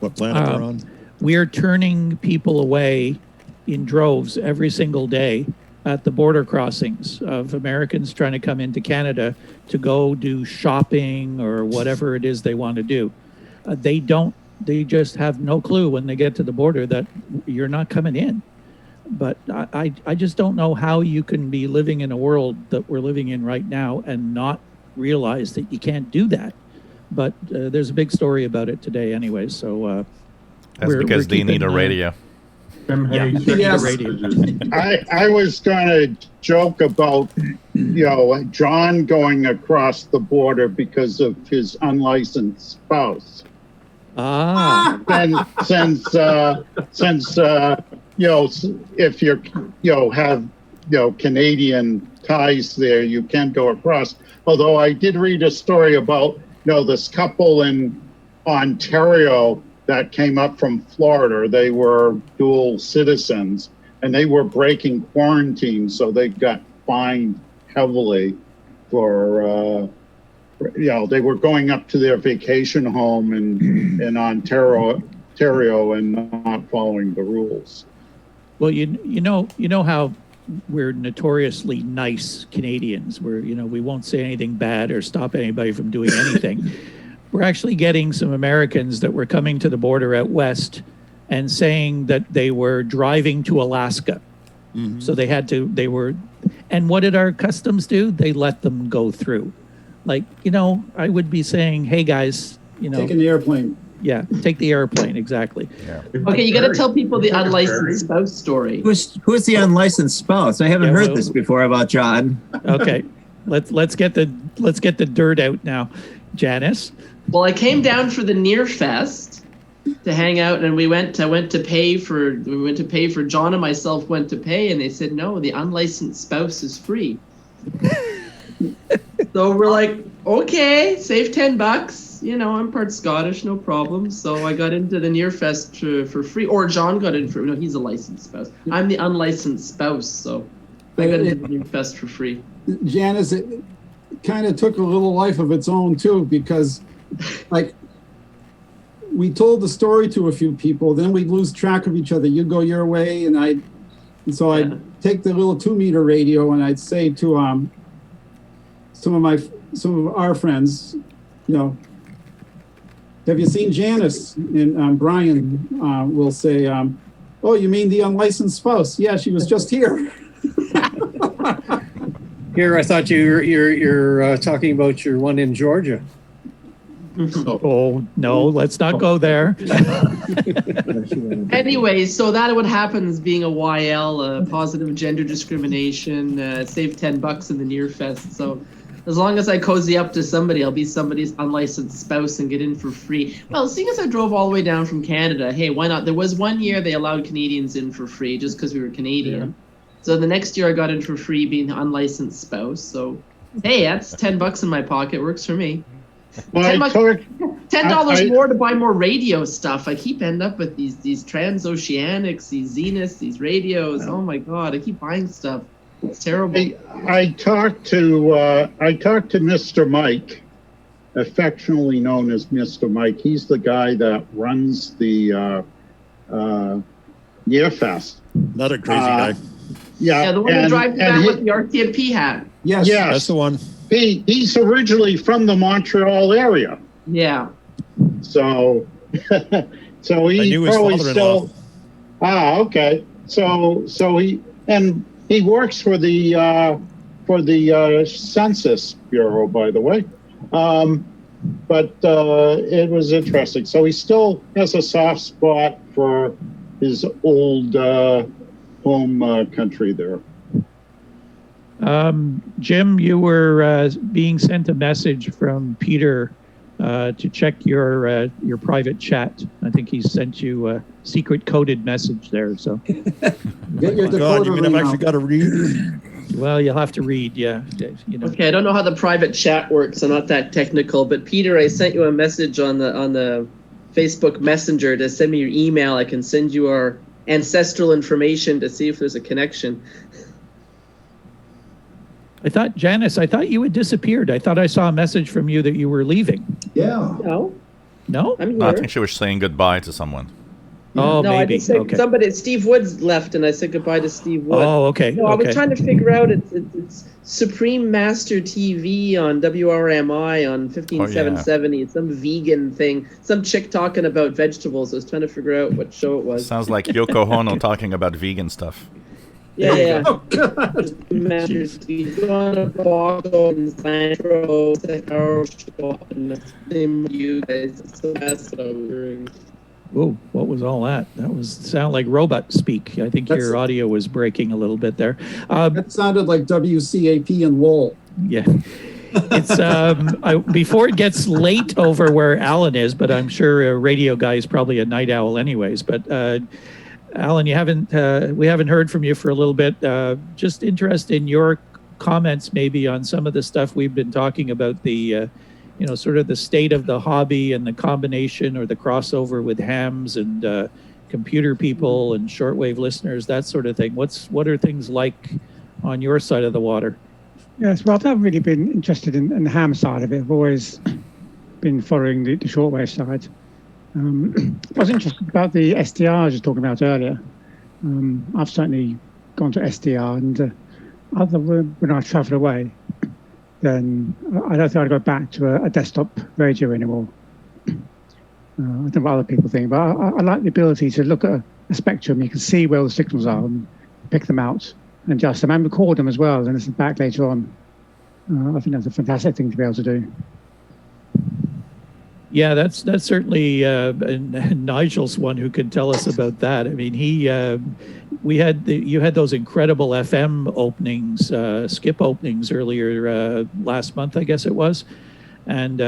What planet they're on. We are turning people away in droves every single day at the border crossings of Americans trying to come into Canada to go do shopping or whatever it is they want to do. They just have no clue when they get to the border that you're not coming in. But I just don't know how you can be living in a world that we're living in right now and not realize that you can't do that. But there's a big story about it today anyway, so that's because they need a radio. Yes. I was going to joke about, John going across the border because of his unlicensed spouse. And since if you have Canadian ties there, you can go across. Although I did read a story about this couple in Ontario that came up from Florida. They were dual citizens and they were breaking quarantine, so they got fined heavily for they were going up to their vacation home in Ontario and not following the rules. Well, you know how we're notoriously nice Canadians. We won't say anything bad or stop anybody from doing anything. We're actually getting some Americans that were coming to the border out west and saying that they were driving to Alaska. Mm-hmm. So and what did our customs do? They let them go through. Like, I would be saying, hey guys, taking the airplane. Yeah, take the airplane, exactly. Yeah. Okay, you got to tell people the unlicensed spouse story. Who's the unlicensed spouse? I haven't heard this before about John. Okay, let's get the dirt out now, Janice. Well, I came down for the Near Fest to hang out, and I went to pay for John and myself went to pay, and they said no, the unlicensed spouse is free. So we're like, okay, save $10. I'm part Scottish, no problem. So I got into the Near Fest for free, or John got in for. No, he's a licensed spouse. I'm the unlicensed spouse, so I got into the Near Fest for free. Janice, it kind of took a little life of its own too, because we told the story to a few people, then we'd lose track of each other. You'd go your way, and I'd take the little 2-meter radio and I'd say to some of our friends, have you seen Janice? And Brian will say, oh, you mean the unlicensed spouse? Yeah, she was just here. Here, I thought you're talking about your one in Georgia. Oh, no, let's not go there. Anyway, so that what happens being a YL, positive gender discrimination, save $10 in the Near Fest. So as long as I cozy up to somebody, I'll be somebody's unlicensed spouse and get in for free. Well, seeing as I drove all the way down from Canada, hey, why not? There was one year they allowed Canadians in for free just because we were Canadian. Yeah. So the next year I got in for free being the unlicensed spouse. So, hey, that's $10 in my pocket. Works for me. $10 more to buy more radio stuff. I keep ending up with these transoceanics, these Zeniths, these radios. Oh my God, I keep buying stuff. It's terrible. I talked to Mr. Mike, affectionately known as Mr. Mike. He's the guy that runs the Near Fest. Another crazy guy. Yeah, the one who drives around with the RTMP hat. Yes, that's the one. He's originally from the Montreal area. Yeah. So he probably still. Okay. So he works for the Census Bureau, by the way. but it was interesting. So he still has a soft spot for his old home country there. Jim, you were being sent a message from Peter to check your private chat. I think he sent you a secret coded message there. So Get your God, decoder you mean ring I've actually out. got to read? well, you'll have to read. Yeah, you know. Okay, I don't know how the private chat works. I'm not that technical, but Peter, I sent you a message on the Facebook Messenger to send me your email. I can send you our ancestral information to see if there's a connection. I thought, Janice, I thought you had disappeared. I thought I saw a message from you that you were leaving. Yeah. No, No? I'm here. I think she was saying goodbye to someone. Oh, no, I maybe. just said Okay. somebody. Steve Woods left, and I said goodbye to Steve Woods. Oh, okay. No, I was Okay. trying to figure out. It's Supreme Master TV on WRMI on 15770. It's some vegan thing. Some chick talking about vegetables. I was trying to figure out what show it was. Sounds like Yoko Ono talking about vegan stuff. Yeah. Oh, God. Master TV on a Boggle and Sandro, and the same you guys. So that's what I'm hearing. Whoa, what was all that? That was sound like robot speak. I think your audio was breaking a little bit there. That sounded like WCAP and Lowell. Yeah. It's before it gets late over where Alan is, but I'm sure a radio guy is probably a night owl anyways. But Alan, we haven't heard from you for a little bit. Just interested in your comments maybe on some of the stuff we've been talking about, the sort of the state of the hobby and the combination or the crossover with hams and computer people and shortwave listeners, that sort of thing. What are things like on your side of the water? Yes, well, I've never really been interested in the ham side of it. I've always been following the shortwave side. I was interested about the SDRs you were talking about earlier. I've certainly gone to SDR, and other than when I travel away, then I don't think I'd go back to a desktop radio anymore. I don't know what other people think, but I like the ability to look at a spectrum. You can see where the signals are and pick them out and adjust them and record them as well and listen back later on. I think that's a fantastic thing to be able to do. Yeah, that's certainly and Nigel's one who can tell us about that. I mean, you had those incredible FM openings, skip openings earlier last month, I guess it was, and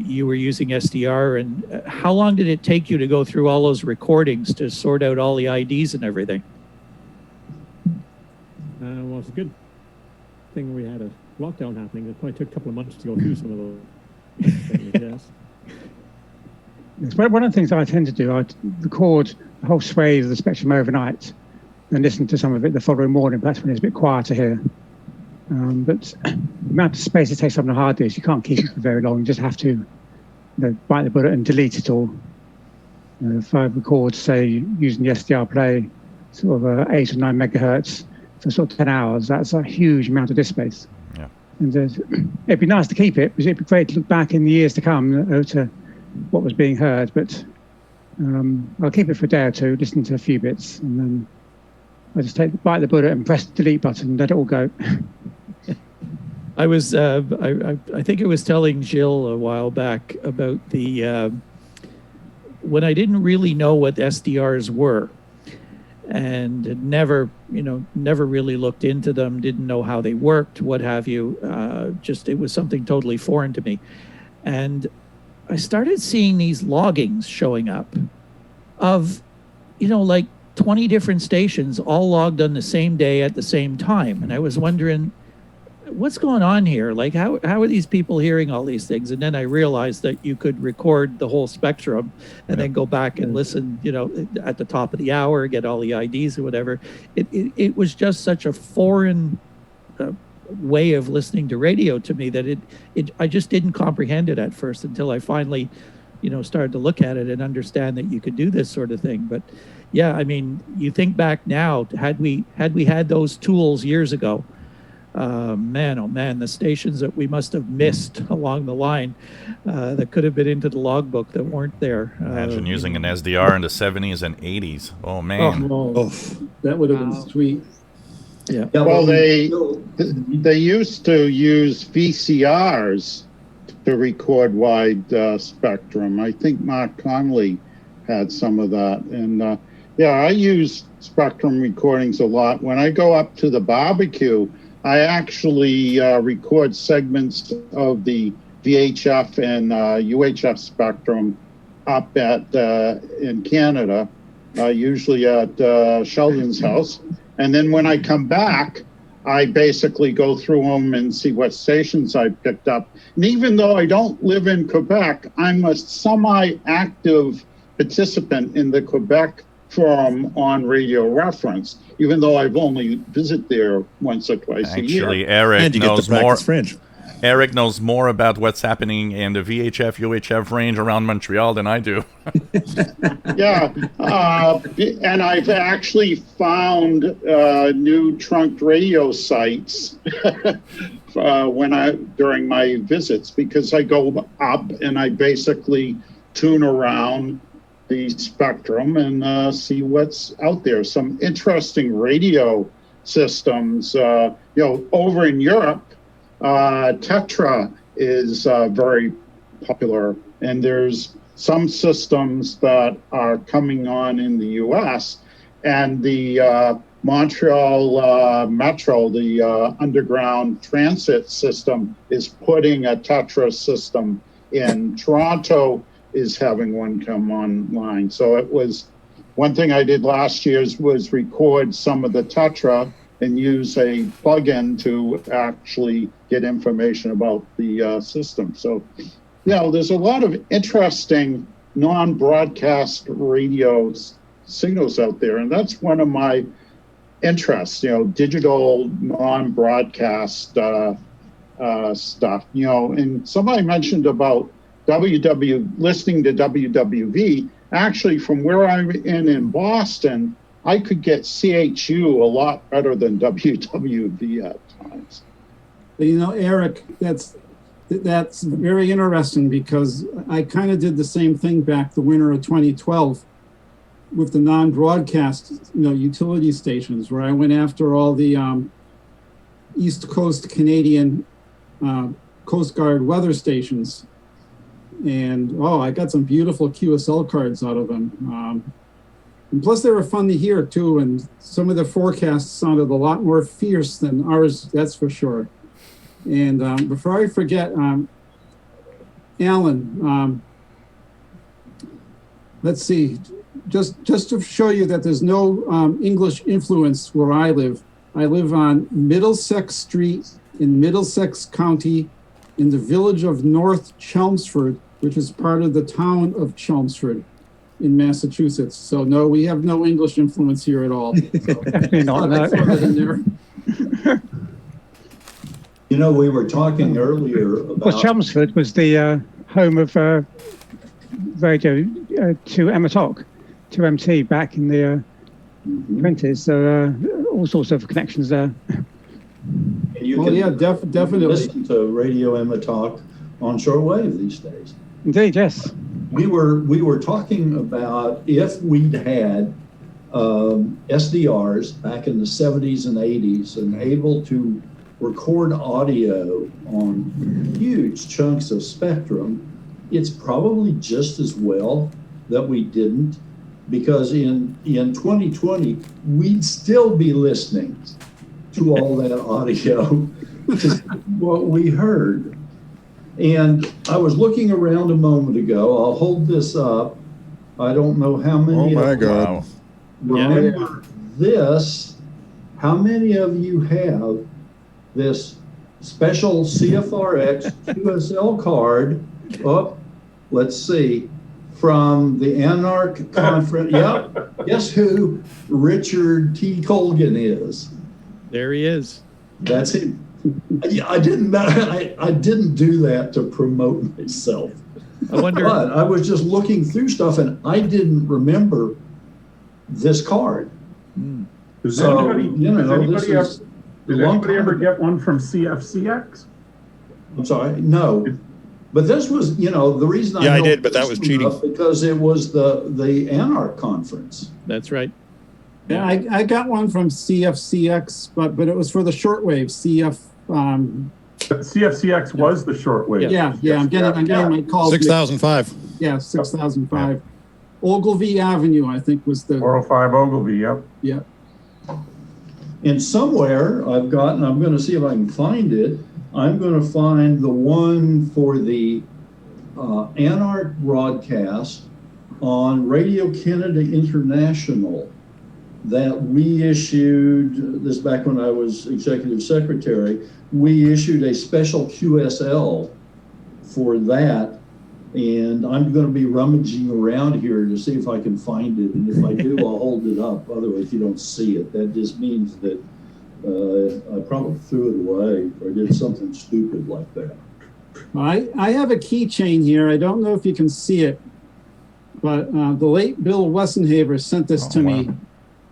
you were using SDR. And how long did it take you to go through all those recordings to sort out all the IDs and everything? Well, it's a good thing we had a lockdown happening. It probably took a couple of months to go through some of those things, yes. Yes, but one of the things I tend to do, I record the whole swathe of the spectrum overnight and listen to some of it the following morning. That's when it's a bit quieter here. But the amount of space it takes on the hard disk, you can't keep it for very long. You just have to bite the bullet and delete it all. If I record, say, using the SDR play, sort of 8 or 9 megahertz for sort of 10 hours, that's a huge amount of disk space. Yeah. And it'd be nice to keep it, because it'd be great to look back in the years to come to what was being heard, but I'll keep it for a day or two, listen to a few bits, and then I just bite the bullet and press the delete button and let it all go. I was, I think I was telling Jill a while back about the, when I didn't really know what SDRs were and had never really looked into them, didn't know how they worked, what have you, it was something totally foreign to me. And I started seeing these loggings showing up of, like 20 different stations all logged on the same day at the same time. And I was wondering, what's going on here? Like, how are these people hearing all these things? And then I realized that you could record the whole spectrum and then go back and listen, at the top of the hour, get all the IDs or whatever. It was just such a foreign way of listening to radio to me that I just didn't comprehend it at first until I finally, started to look at it and understand that you could do this sort of thing. But yeah, I mean, you think back now, had we had those tools years ago, man, oh man, the stations that we must have missed along the line that could have been into the logbook that weren't there. Imagine using an SDR in the 70s and 80s. Oh man. That would have been sweet. Yeah. Well, they used to use VCRs to record wide spectrum. I think Mark Conley had some of that. And yeah, I use spectrum recordings a lot. When I go up to the barbecue, I actually record segments of the VHF and UHF spectrum up at in Canada, usually at Sheldon's house. And then when I come back, I basically go through them and see what stations I picked up. And even though I don't live in Quebec, I'm a semi-active participant in the Quebec forum on Radio Reference, even though I've only visited there once or twice a year. Actually, Eric knows more. Eric knows more about what's happening in the VHF, UHF range around Montreal than I do. Yeah, and I've actually found new trunked radio sites during my visits, because I go up and I basically tune around the spectrum and see what's out there. Some interesting radio systems, over in Europe. Tetra is very popular, and there's some systems that are coming on in the US, and the Montreal Metro, the underground transit system, is putting a Tetra system in. Toronto is having one come online. So it was one thing I did last year was record some of the Tetra and use a plugin to actually get information about the system. So, there's a lot of interesting non-broadcast radio signals out there, and that's one of my interests, digital non-broadcast stuff. And somebody mentioned about listening to WWV. Actually, from where I'm in Boston, I could get CHU a lot better than WWV at times. Eric, that's very interesting, because I kind of did the same thing back the winter of 2012 with the non-broadcast, utility stations, where I went after all the East Coast Canadian Coast Guard weather stations. And, I got some beautiful QSL cards out of them. And plus, they were fun to hear, too, and some of the forecasts sounded a lot more fierce than ours, that's for sure. And before I forget, Alan, let's see, just to show you that there's no English influence where I live on Middlesex Street in Middlesex County in the village of North Chelmsford, which is part of the town of Chelmsford in Massachusetts. So no, we have no English influence here at all. So, definitely not. We were talking earlier about... Well, Chelmsford was the home of radio to Emma Talk, to MT back in the 20s. So all sorts of connections there. And you can definitely listen to Radio Emma Talk on shortwave these days. Indeed, yes. We were talking about if we'd had SDRs back in the 70s and 80s and able to record audio on huge chunks of spectrum, it's probably just as well that we didn't, because in 2020, we'd still be listening to all that audio, to what we heard. And I was looking around a moment ago. I'll hold this up. I don't know how many. Oh my God! Remember this? How many of you have this special CFRX QSL card? Oh, let's see. From the Anarch Conference. Yep. Guess who Richard T. Colgan is? There he is. That's it. I didn't do that to promote myself. I wonder. But I was just looking through stuff and I didn't remember this card. Does So, anybody ever get one from CFCX? I'm sorry, no. But this was, the reason I I know did, but that was this cheating. enough because it was the Anarch conference. That's right. Yeah, I got one from CFCX, but it was for the shortwave CF CFCX was the shortwave. Yeah, I'm getting my call. 6005. Yeah, 6005. Ogilvy Avenue, I think, was the 405 Ogilvy. Yep. Yeah. And somewhere I'm going to see if I can find it. I'm going to find the one for the Anarch broadcast on Radio Canada International that we issued, this back when I was executive secretary, we issued a special QSL for that. And I'm going to be rummaging around here to see if I can find it. And if I do, I'll hold it up. Otherwise, you don't see it. That just means that I probably threw it away or did something stupid like that. I have a keychain here. I don't know if you can see it, but the late Bill Wessenhaver sent this to me.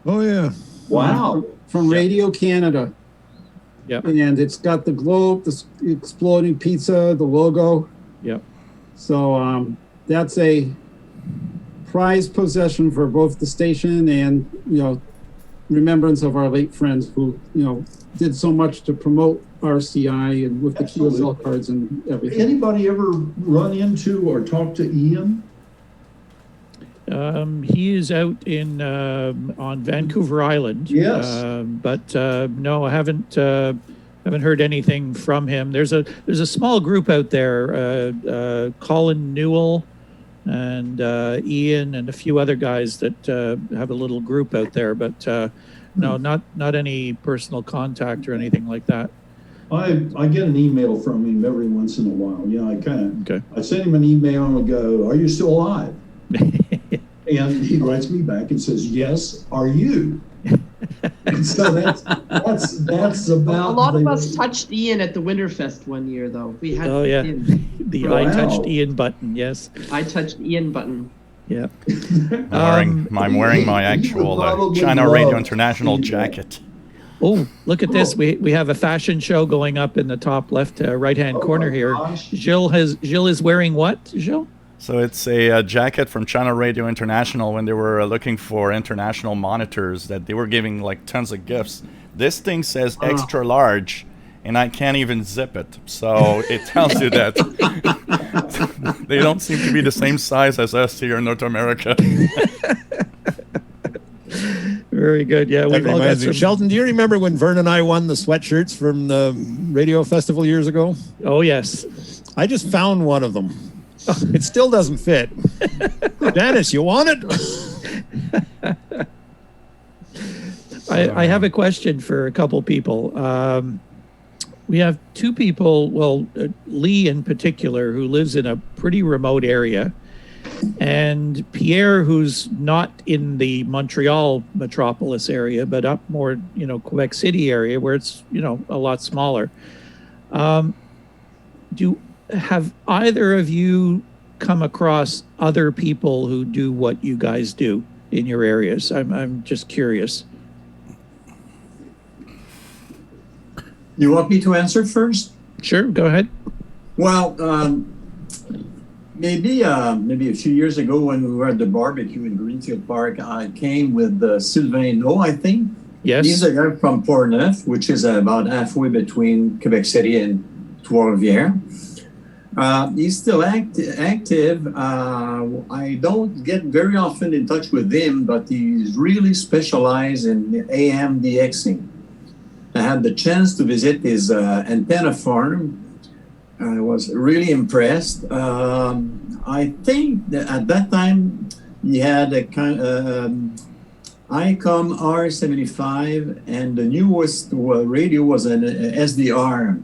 Oh, yeah. Wow. From Radio Canada. Yep. And it's got the globe, the exploding pizza, the logo. Yep. So that's a prized possession for both the station and, remembrance of our late friends who, did so much to promote RCI and with the QSL cards and everything. Anybody ever run into or talk to Ian? He is out in on Vancouver Island. Yes. But no, I haven't heard anything from him. There's a small group out there, Colin Newell and Ian and a few other guys that have a little group out there, but no, not any personal contact or anything like that. I get an email from him every once in a while. I send him an email and I go, "Are you still alive?" And he writes me back and says, "Yes, are you?" And so that's about. A lot of us touched Ian at the Winterfest one year, though. We had the I touched Ian button. Yes, I touched Ian button. Yeah. I'm wearing my actual China Radio International jacket. Oh, look at this. We have a fashion show going up in the top left right-hand corner here. Gilles is wearing what, Gilles? So it's a jacket from China Radio International when they were looking for international monitors that they were giving like tons of gifts. This thing says extra large and I can't even zip it. So it tells you that they don't seem to be the same size as us here in North America. Very good. Yeah, that reminds me. Sheldon, do you remember when Vern and I won the sweatshirts from the radio festival years ago? Oh, yes. I just found one of them. It still doesn't fit. Dennis, you want it? I have a question for a couple people. We have two people, Lee in particular, who lives in a pretty remote area, and Pierre, who's not in the Montreal metropolis area, but up more, Quebec City area where it's, a lot smaller. Have either of you come across other people who do what you guys do in your areas? I'm just curious. You want me to answer first? Sure, go ahead. Well, maybe a few years ago when we were at the barbecue in Greenfield Park, I came with Sylvain No, I think. Yes. He's a guy from Portneuf, which is about halfway between Quebec City and Trois-Rivières. He's still active. I don't get very often in touch with him, but he's really specialized in AM DXing. I had the chance to visit his antenna farm. I was really impressed. I think that at that time he had a kind ICOM R75, and the newest radio was an SDR,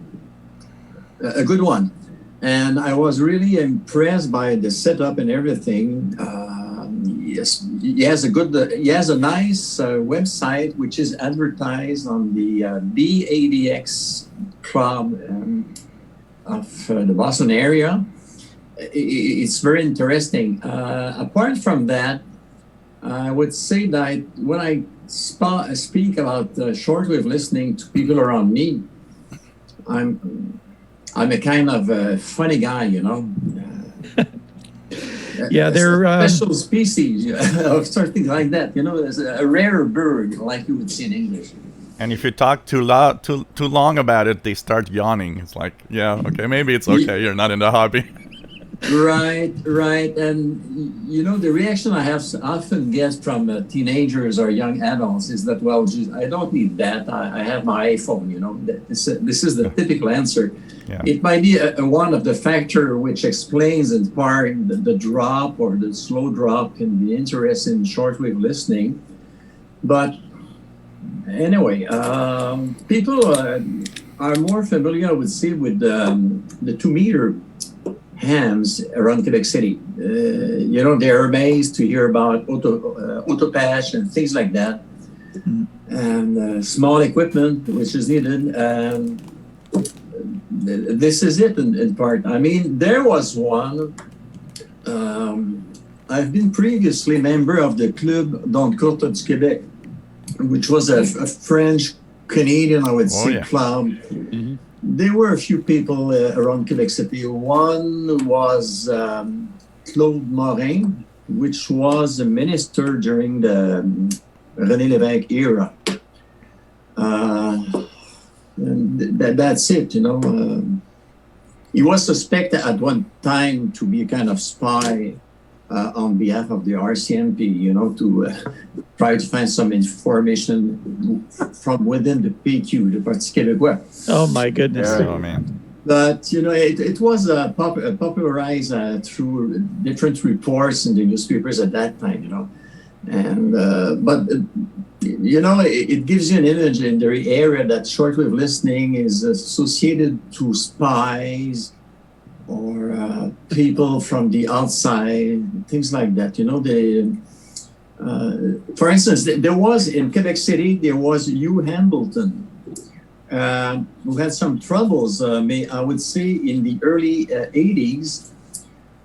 a good one. And I was really impressed by the setup and everything. Yes, he has a nice website which is advertised on the BADX club of the Boston area. It's very interesting. Apart from that, I would say that when I speak about shortwave listening to people around me, I'm a kind of a funny guy, Yeah, they're special species of something like that. As a rare bird, like you would see in English. And if you talk too loud, too long about it, they start yawning. It's like, yeah, okay, maybe it's okay. You're not in the hobby. Right. And you know, the reaction I have often get from teenagers or young adults is that, well, geez, I don't need that. I have my iPhone. You know, this is the typical answer. Yeah. It might be one of the factor which explains in part the drop or the slow drop in the interest in shortwave listening. But anyway, people are more familiar, I would say, with the 2 meter hams around Quebec City. You know, they're amazed to hear about autopatch and things like that, and small equipment which is needed. This is it in part. I mean, there was one. I've been previously member of the Club d'Oncourt du Québec, which was a French Canadian, I would say, club. There were a few people around Quebec City. One was Claude Morin, which was a minister during the René Lévesque era. And that's it, you know. He was suspected at one time to be a kind of spy on behalf of the RCMP, you know, to try to find some information from within the PQ, the Parti Québécois. Oh my goodness! Oh man! But you know, it was popularized through different reports in the newspapers at that time, you know, and you know, it gives you an image in the area that shortwave listening is associated to spies or people from the outside, things like that. You know, for instance, there was in Quebec City, there was Hugh Hambleton, who had some troubles, I would say, in the early 80s.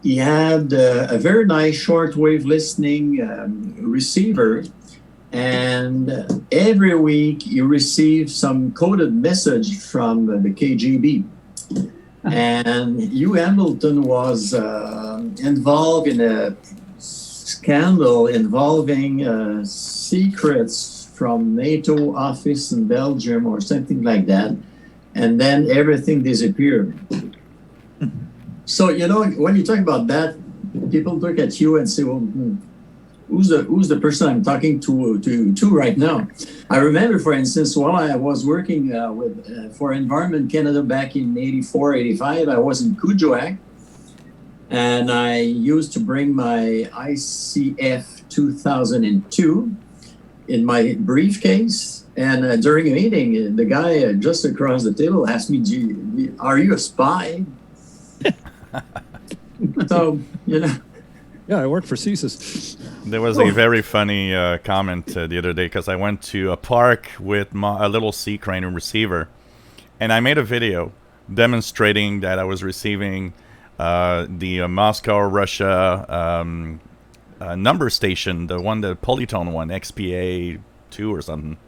He had a very nice shortwave listening receiver, and every week you received some coded message from the KGB. And Hugh Hamilton was involved in a scandal involving secrets from NATO office in Belgium or something like that. And then everything disappeared. So, you know, when you talk about that, people look at you and say, well, who's the person I'm talking to right now? I remember, for instance, while I was working for Environment Canada back in 84, 85, I was in Kuujjuaq, and I used to bring my ICF 2002 in my briefcase. And during a meeting, the guy just across the table asked me, are you a spy? So, you know. Yeah, I work for CSIS. There was a very funny comment the other day because I went to a park with a little C crane receiver, and I made a video demonstrating that I was receiving the Moscow, Russia number station, the Polytone one, XPA 2 or something.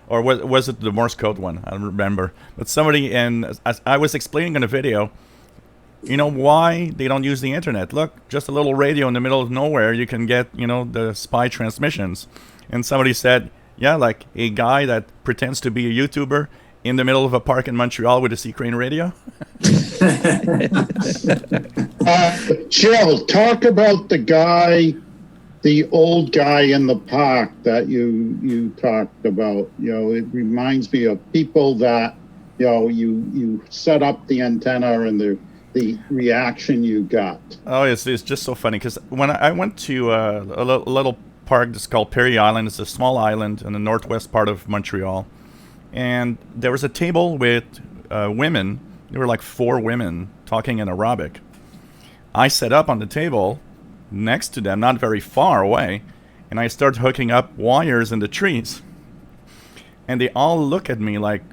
Or was it the Morse code one? I don't remember. But somebody, and I was explaining in a video, you know, why they don't use the internet. Look, just a little radio in the middle of nowhere, you can get, you know, the spy transmissions. And somebody said, yeah, like a guy that pretends to be a YouTuber in the middle of a park in Montreal with a C crane radio. Jill, talk about the old guy in the park that you talked about. You know, it reminds me of people that, you know, you set up the antenna and the reaction you got. Oh, it's just so funny because when I went to a little park that's called Perry Island, it's a small island in the northwest part of Montreal, and there was a table with women. There were like 4 women talking in Arabic. I set up on the table next to them, not very far away, and I start hooking up wires in the trees, and they all look at me like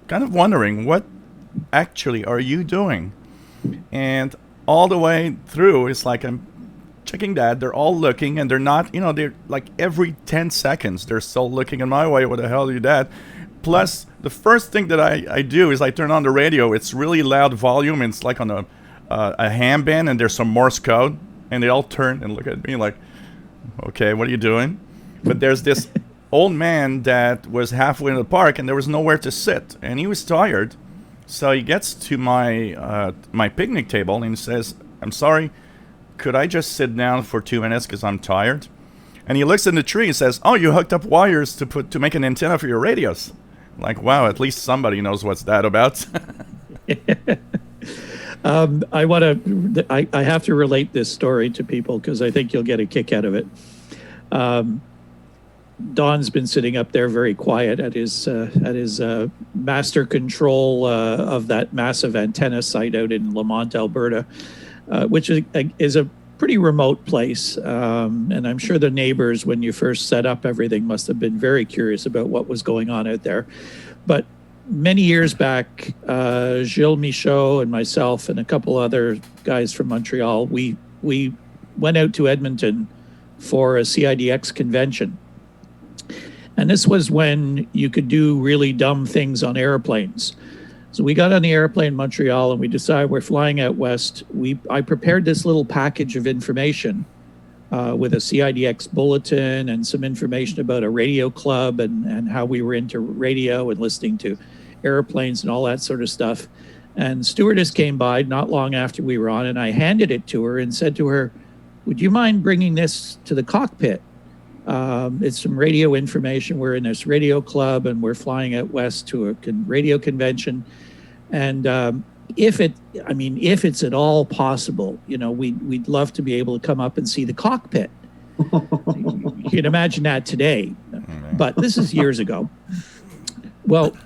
kind of wondering, what actually are you doing? And all the way through, it's like I'm checking that. They're all looking, and they're not, you know, they're like every 10 seconds, they're still looking in my way. What the hell are you, Dad? Plus, the first thing that I do is I turn on the radio. It's really loud volume, and it's like on a ham band, and there's some Morse code, and they all turn and look at me like, okay, what are you doing? But there's this old man that was halfway in the park and there was nowhere to sit, and he was tired. So he gets to my my picnic table and he says, "I'm sorry, could I just sit down for 2 minutes because I'm tired?" And he looks in the tree and says, "Oh, you hooked up wires to make an antenna for your radios." Like, wow, at least somebody knows what's that about. I have to relate this story to people because I think you'll get a kick out of it. Don's been sitting up there very quiet at his master control of that massive antenna site out in Lamont, Alberta, which is a pretty remote place. And I'm sure the neighbors, when you first set up everything, must have been very curious about what was going on out there. But many years back, Gilles Michaud and myself and a couple other guys from Montreal, we went out to Edmonton for a CIDX convention. And this was when you could do really dumb things on airplanes. So we got on the airplane in Montreal and we decided we're flying out west. I prepared this little package of information with a CIDX bulletin and some information about a radio club and how we were into radio and listening to airplanes and all that sort of stuff. And stewardess came by not long after we were on, and I handed it to her and said to her, "Would you mind bringing this to the cockpit? It's some radio information. We're in this radio club and we're flying out west to a radio convention. And if it's at all possible, we'd love to be able to come up and see the cockpit." You can imagine that today, but this is years ago. Well,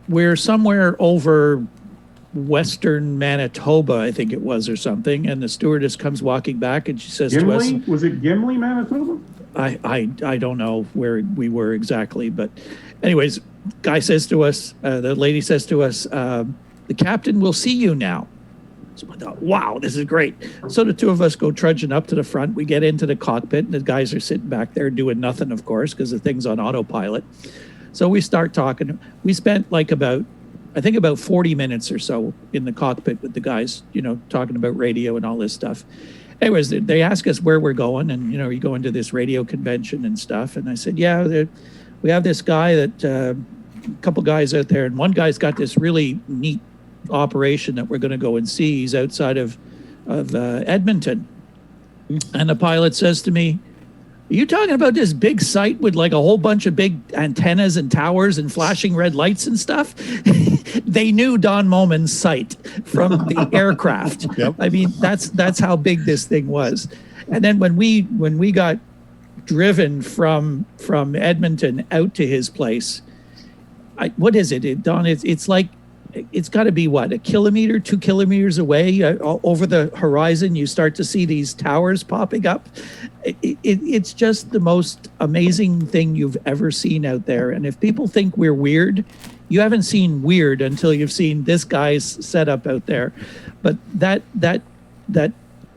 we're somewhere over western Manitoba, I think it was, or something, and the stewardess comes walking back and she says to us, was it Gimli, Manitoba? I don't know where we were exactly, but anyways, guy says to us, the lady says to us, "The captain will see you now." So I thought, wow, this is great. So the two of us go trudging up to the front. We get into the cockpit, and the guys are sitting back there doing nothing, of course, because the thing's on autopilot. So we start talking. We spent about 40 minutes or so in the cockpit with the guys, talking about radio and all this stuff. Anyways, they ask us where we're going, and are you going to this radio convention and stuff? And I said, yeah, we have this guy that a couple guys out there, and one guy's got this really neat operation that we're going to go and see. He's outside of Edmonton, and the pilot says to me, "Are you talking about this big site with like a whole bunch of big antennas and towers and flashing red lights and stuff?" They knew Don Moman's site from the aircraft. Yep. I mean, that's how big this thing was. And then when we got driven from Edmonton out to his place, what is it, Don? It's like, it's got to be what, 1 kilometer, 2 kilometers away over the horizon. You start to see these towers popping up. It's just the most amazing thing you've ever seen out there. And if people think we're weird, you haven't seen weird until you've seen this guy's setup out there. But that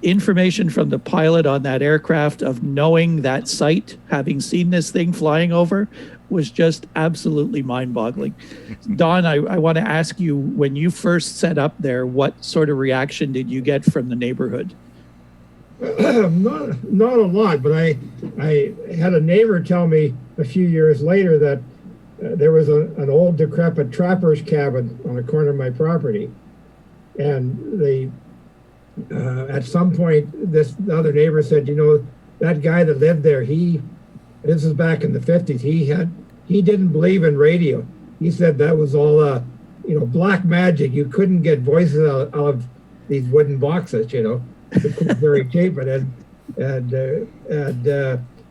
information from the pilot on that aircraft of knowing that site, having seen this thing flying over, was just absolutely mind-boggling. Don, I want to ask you, when you first set up there, what sort of reaction did you get from the neighborhood? Not a lot, but I had a neighbor tell me a few years later that there was an old decrepit trapper's cabin on the corner of my property, and they at some point this other neighbor said, that guy that lived there, this is back in the 50s, he didn't believe in radio. He said that was all black magic. You couldn't get voices out of these wooden boxes, It's very cheap, and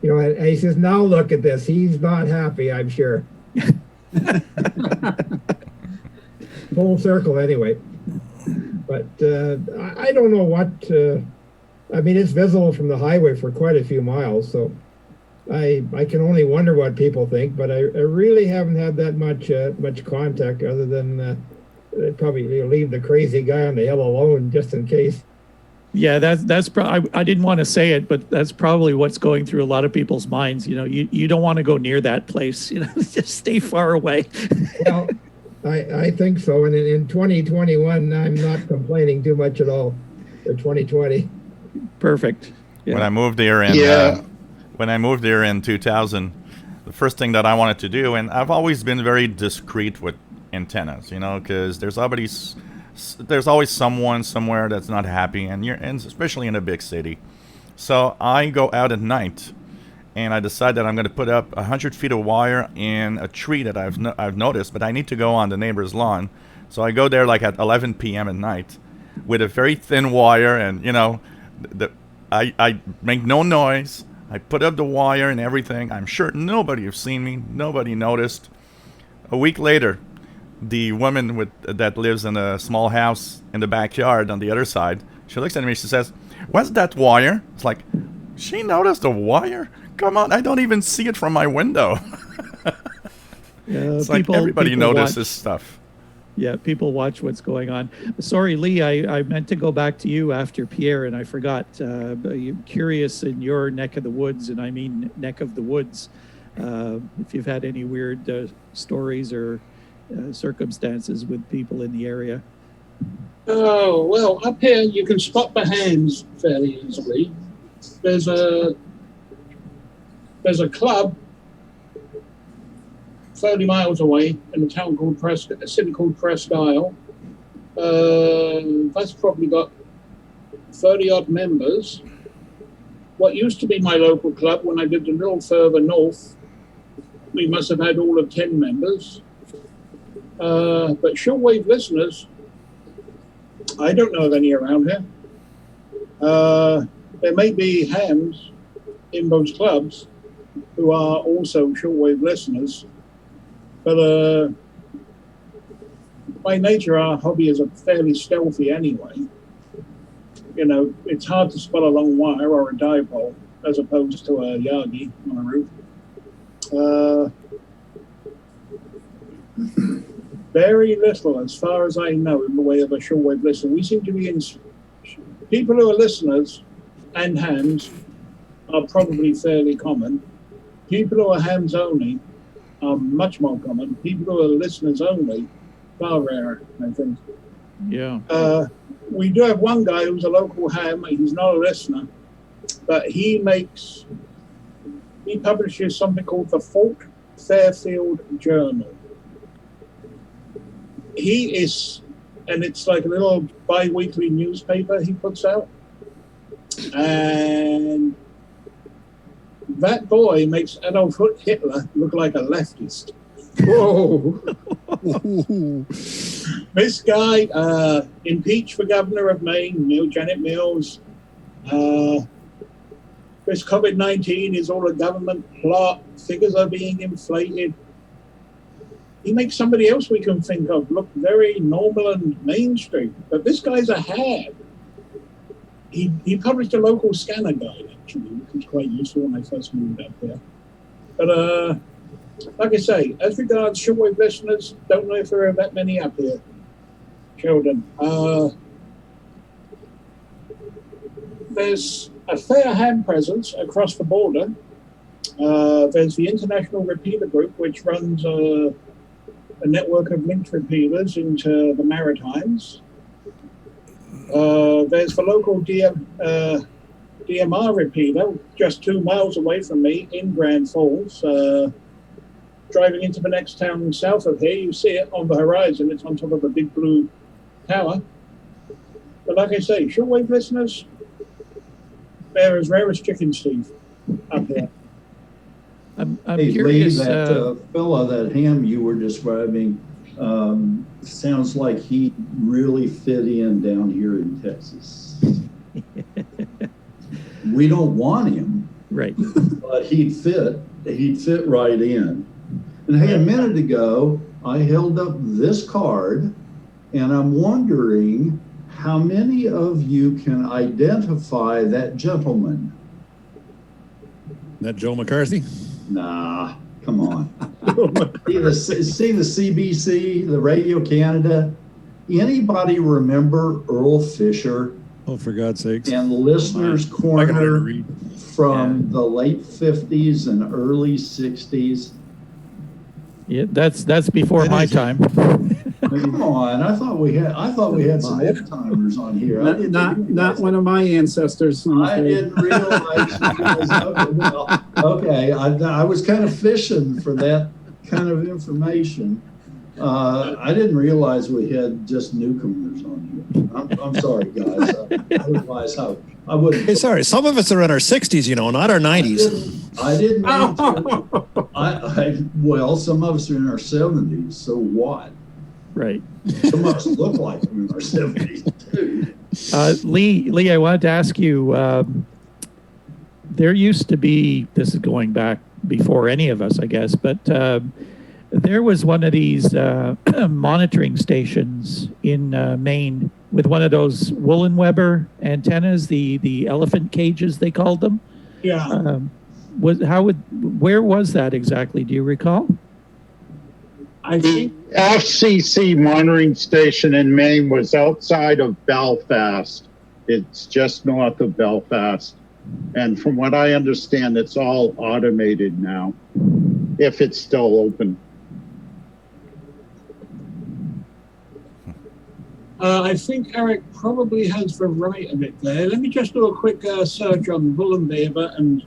he says, now look at this. He's not happy, I'm sure. Full circle anyway. But I don't know what, it's visible from the highway for quite a few miles, so I can only wonder what people think, but I really haven't had that much contact other than probably leave the crazy guy on the hill alone just in case. Yeah, that's I didn't want to say it, but that's probably what's going through a lot of people's minds. You don't want to go near that place. Just stay far away. Well, I think so. And in 2021, I'm not complaining too much at all. For 2020. Perfect. Yeah. When I moved here in 2000, the first thing that I wanted to do, and I've always been very discreet with antennas, you know, because there's always someone somewhere that's not happy, and especially in a big city. So I go out at night, and I decide that I'm going to put up 100 feet of wire in a tree that I've noticed, but I need to go on the neighbor's lawn. So I go there like at 11 p.m. at night with a very thin wire, and you know, I make no noise. I put up the wire and everything. I'm sure nobody has seen me. Nobody noticed. A week later, the woman that lives in a small house in the backyard on the other side, she looks at me. She says, "What's that wire?" It's like, she noticed the wire? Come on, I don't even see it from my window. It's like everybody notices stuff. Yeah, people watch what's going on. Sorry, Lee, I meant to go back to you after Pierre, and I forgot. I'm curious in your neck of the woods, and I mean neck of the woods, if you've had any weird stories or circumstances with people in the area. Oh, well, up here you can spot the hams fairly easily. There's a club 30 miles away in a town called a city called Presque Isle. That's probably got 30 odd members. What used to be my local club, when I lived a little further north, we must have had all of 10 members. But shortwave listeners, I don't know of any around here. There may be hams in those clubs who are also shortwave listeners, but by nature our hobby is fairly stealthy anyway. You know, it's hard to spot a long wire or a dipole as opposed to a Yagi on a roof. Very little, as far as I know, in the way of a shortwave listener. We seem to be people who are listeners and hams are probably fairly common. People who are hams only are much more common. People who are listeners only, far rarer, I think. Yeah. We do have one guy who's a local ham. He's not a listener, but he publishes something called the Fort Fairfield Journal. And it's like a little bi-weekly newspaper he puts out. And that boy makes Adolf Hitler look like a leftist. Whoa. This guy impeached for governor of Maine, Janet Mills. This COVID-19 is all a government plot. Figures are being inflated. He makes somebody else we can think of look very normal and mainstream. But this guy's a ham. He published a local scanner guide, actually, which was quite useful when I first moved up here. But like I say, as regards shortwave listeners, don't know if there are that many up here. Sheldon. There's a fair ham presence across the border. There's the International Repeater Group, which runs a network of linked repeaters into the Maritimes. There's the local DMR repeater just 2 miles away from me in Grand Falls. Driving into the next town south of here, you see it on the horizon. It's on top of a big blue tower. But like I say, shortwave listeners, they're as rare as chicken, Steve, up here. I'm hey, curious. Lee, that fella, that ham you were describing, sounds like he really fit in down here in Texas. We don't want him, right? But he'd fit right in. And hey, a minute ago, I held up this card, and I'm wondering how many of you can identify that gentleman? That Joe McCarthy? Nah, come on. See the CBC, the Radio Canada? Anybody remember Earl Fisher? Oh, for God's sakes. And Listener's Corner from the late 50s and early 60s? Yeah, that's before my time. Come on, I thought we had some old timers on here. Not one of my ancestors. I didn't realize you guys. Okay, I was kind of fishing for that kind of information. I didn't realize we had just newcomers on here. I'm sorry, guys. I didn't realize how. I wouldn't. Hey, sorry. Some of us are in our 60s, you know, not our 90s. I didn't mean to. Well, some of us are in our 70s. So what? Right. Some of us look like we're in our 70s too. Lee, I wanted to ask you. There used to be. This is going back before any of us, I guess, but. There was one of these monitoring stations in Maine with one of those woolen Weber antennas, the elephant cages they called them. Yeah. Where was that exactly? Do you recall? I think FCC monitoring station in Maine was outside of Belfast. It's just north of Belfast. And from what I understand, it's all automated now, if it's still open. I think Eric probably has the right of it there. Let me just do a quick search on Bullenweber and.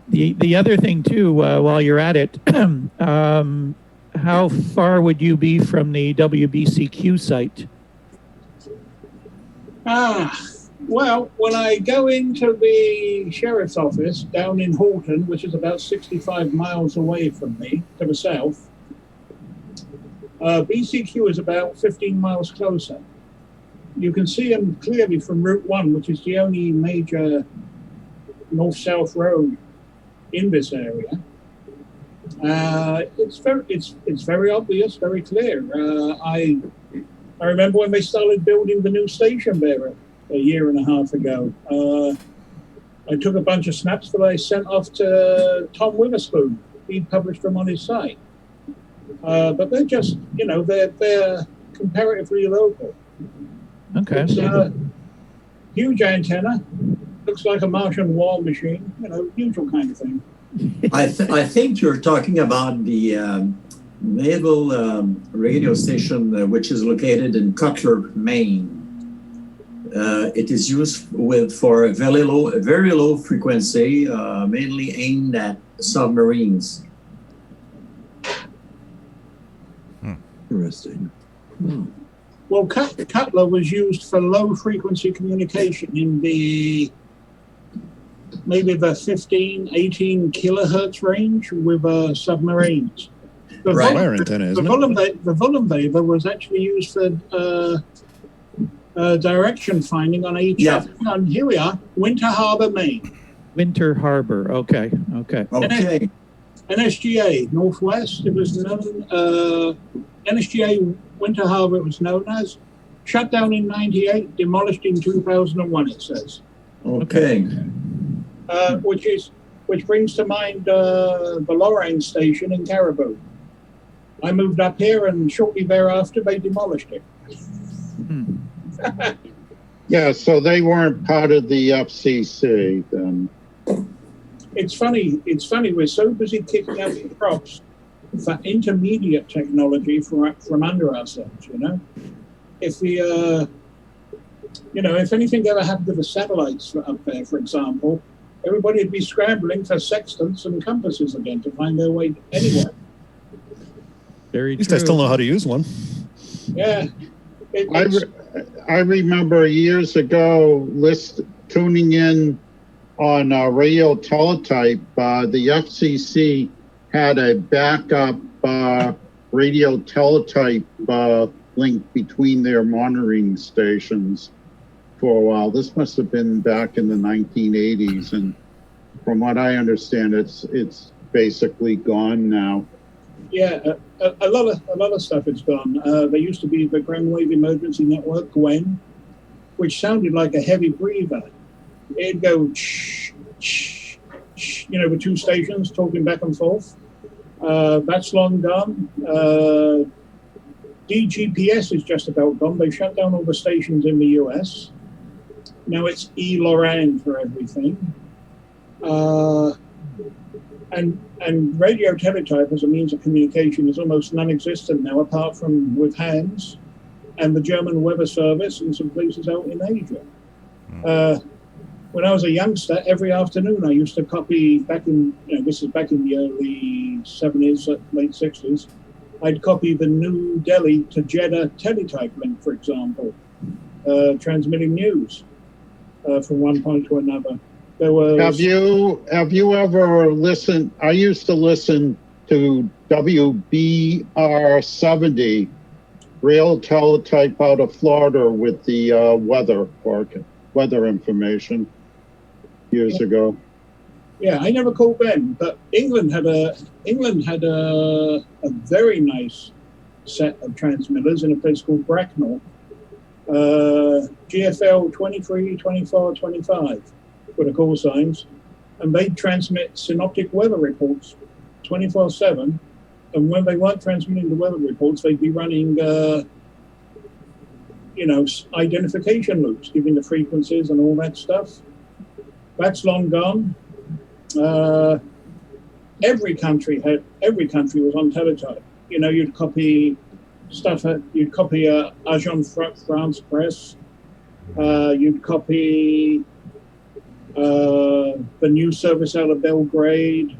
The other thing too, while you're at it, how far would you be from the WBCQ site? Well, when I go into the sheriff's office down in Horton, which is about 65 miles away from me to the south, BCQ is about 15 miles closer. You can see them clearly from Route 1, which is the only major north-south road in this area. It's very obvious, very clear. I remember when they started building the new station there a year and a half ago. I took a bunch of snaps that I sent off to Tom Witherspoon. He published them on his site. But they're just, they're comparatively local. Okay. It's a huge antenna. Looks like a Martian war machine, usual kind of thing. I think you're talking about the naval radio station, which is located in Cutler, Maine. It is used for a very low frequency, mainly aimed at submarines. Interesting. Well, Cutler was used for low frequency communication in maybe the 15, 18 kilohertz range with submarines. The wire antenna, isn't it? The Bullenweber was actually used for direction finding on HF. Yeah. And here we are, Winter Harbor, Maine. Winter Harbor. Okay. NSGA Northwest. It was known. NSGA Winter Harbor. It was known as. Shut down in '98. Demolished in 2001. It says. Okay. Which brings to mind the Lorraine station in Caribou. I moved up here, and shortly thereafter, they demolished it. Yeah, so they weren't part of the FCC then. It's funny. We're so busy kicking out the crops for intermediate technology from under ourselves. If we, if anything ever happened to the satellites up there, for example, everybody would be scrambling for sextants and compasses again to find their way anywhere. Very At least true. I still know how to use one. Yeah. I remember years ago tuning in on radio teletype. The FCC had a backup radio teletype link between their monitoring stations for a while. This must have been back in the 1980s, and from what I understand, it's basically gone now. Yeah, a lot of stuff is gone. There used to be the Ground Wave Emergency Network, GWEN, which sounded like a heavy breather. It'd go shh, shh, shh, with two stations talking back and forth. That's long gone. DGPS is just about gone. They shut down all the stations in the US. Now it's E-LORAN for everything. And radio teletype as a means of communication is almost non-existent now, apart from with hands and the German Weather Service and some places out in Asia. When I was a youngster, every afternoon I used to copy, this is back in the early 70s, late 60s, I'd copy the New Delhi to Jeddah teletype link, for example, transmitting news from one point to another. There was. Have you ever listened? I used to listen to WBR 70, real teletype out of Florida with the weather information years ago. Yeah, I never called them, but England had a very nice set of transmitters in a place called Bracknell, GFL 23, 24, 25 were the call signs, and they'd transmit synoptic weather reports 24/7. And when they weren't transmitting the weather reports, they'd be running, identification loops, giving the frequencies and all that stuff. That's long gone. Every country was on teletype. You'd copy stuff. You'd copy Agence France Presse. You'd copy the news service out of Belgrade.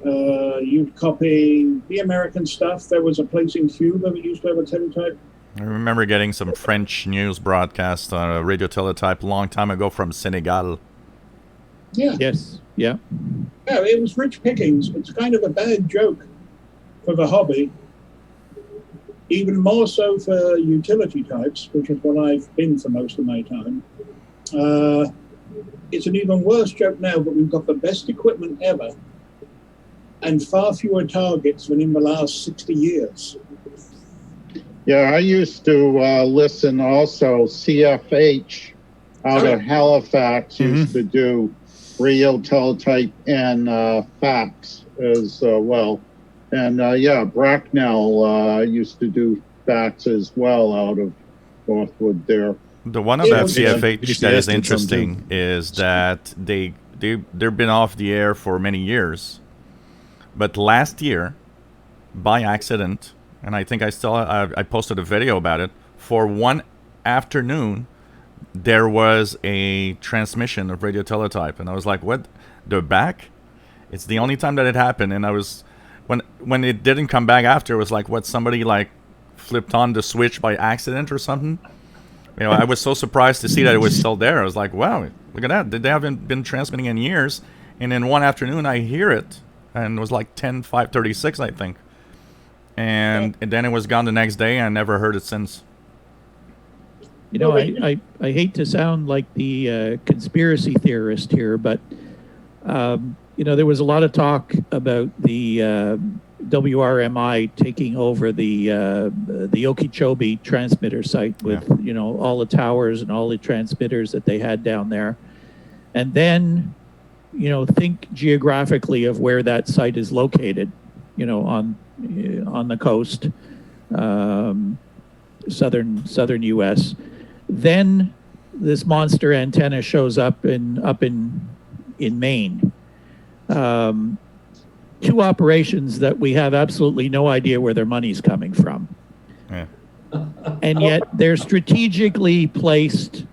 You'd copy the American stuff. There was a place in Cuba that used to have a teletype. I remember getting some French news broadcast on a radio teletype a long time ago from Senegal. Yeah. Yes. Yeah. Yeah, it was rich pickings. It's kind of a bad joke for the hobby. Even more so for utility types, which is what I've been for most of my time. It's an even worse joke now, but we've got the best equipment ever and far fewer targets than in the last 60 years. Yeah, I used to listen also. CFH out of Halifax used to do real teletype and fax as well. And Bracknell used to do fax as well out of Northwood there. The one about CFH that is interesting is that they've been off the air for many years, but last year, by accident, and I think I posted a video about it, for one afternoon, there was a transmission of radio teletype, and I was like, "What? They're back?" It's the only time that it happened, and I was when it didn't come back after, it was like, what, somebody like flipped on the switch by accident or something. I was so surprised to see that it was still there. I was like, wow, look at that. They haven't been transmitting in years. And then one afternoon I hear it, and it was like 5:36, I think. And then it was gone the next day, and I never heard it since. I hate to sound like the conspiracy theorist here, but there was a lot of talk about the WRMI taking over the Okeechobee transmitter site with all the towers and all the transmitters that they had down there, and then think geographically of where that site is located, on the coast, southern U.S. Then this monster antenna shows up in Maine. Two operations that we have absolutely no idea where their money's coming from. Yeah. And yet they're strategically placed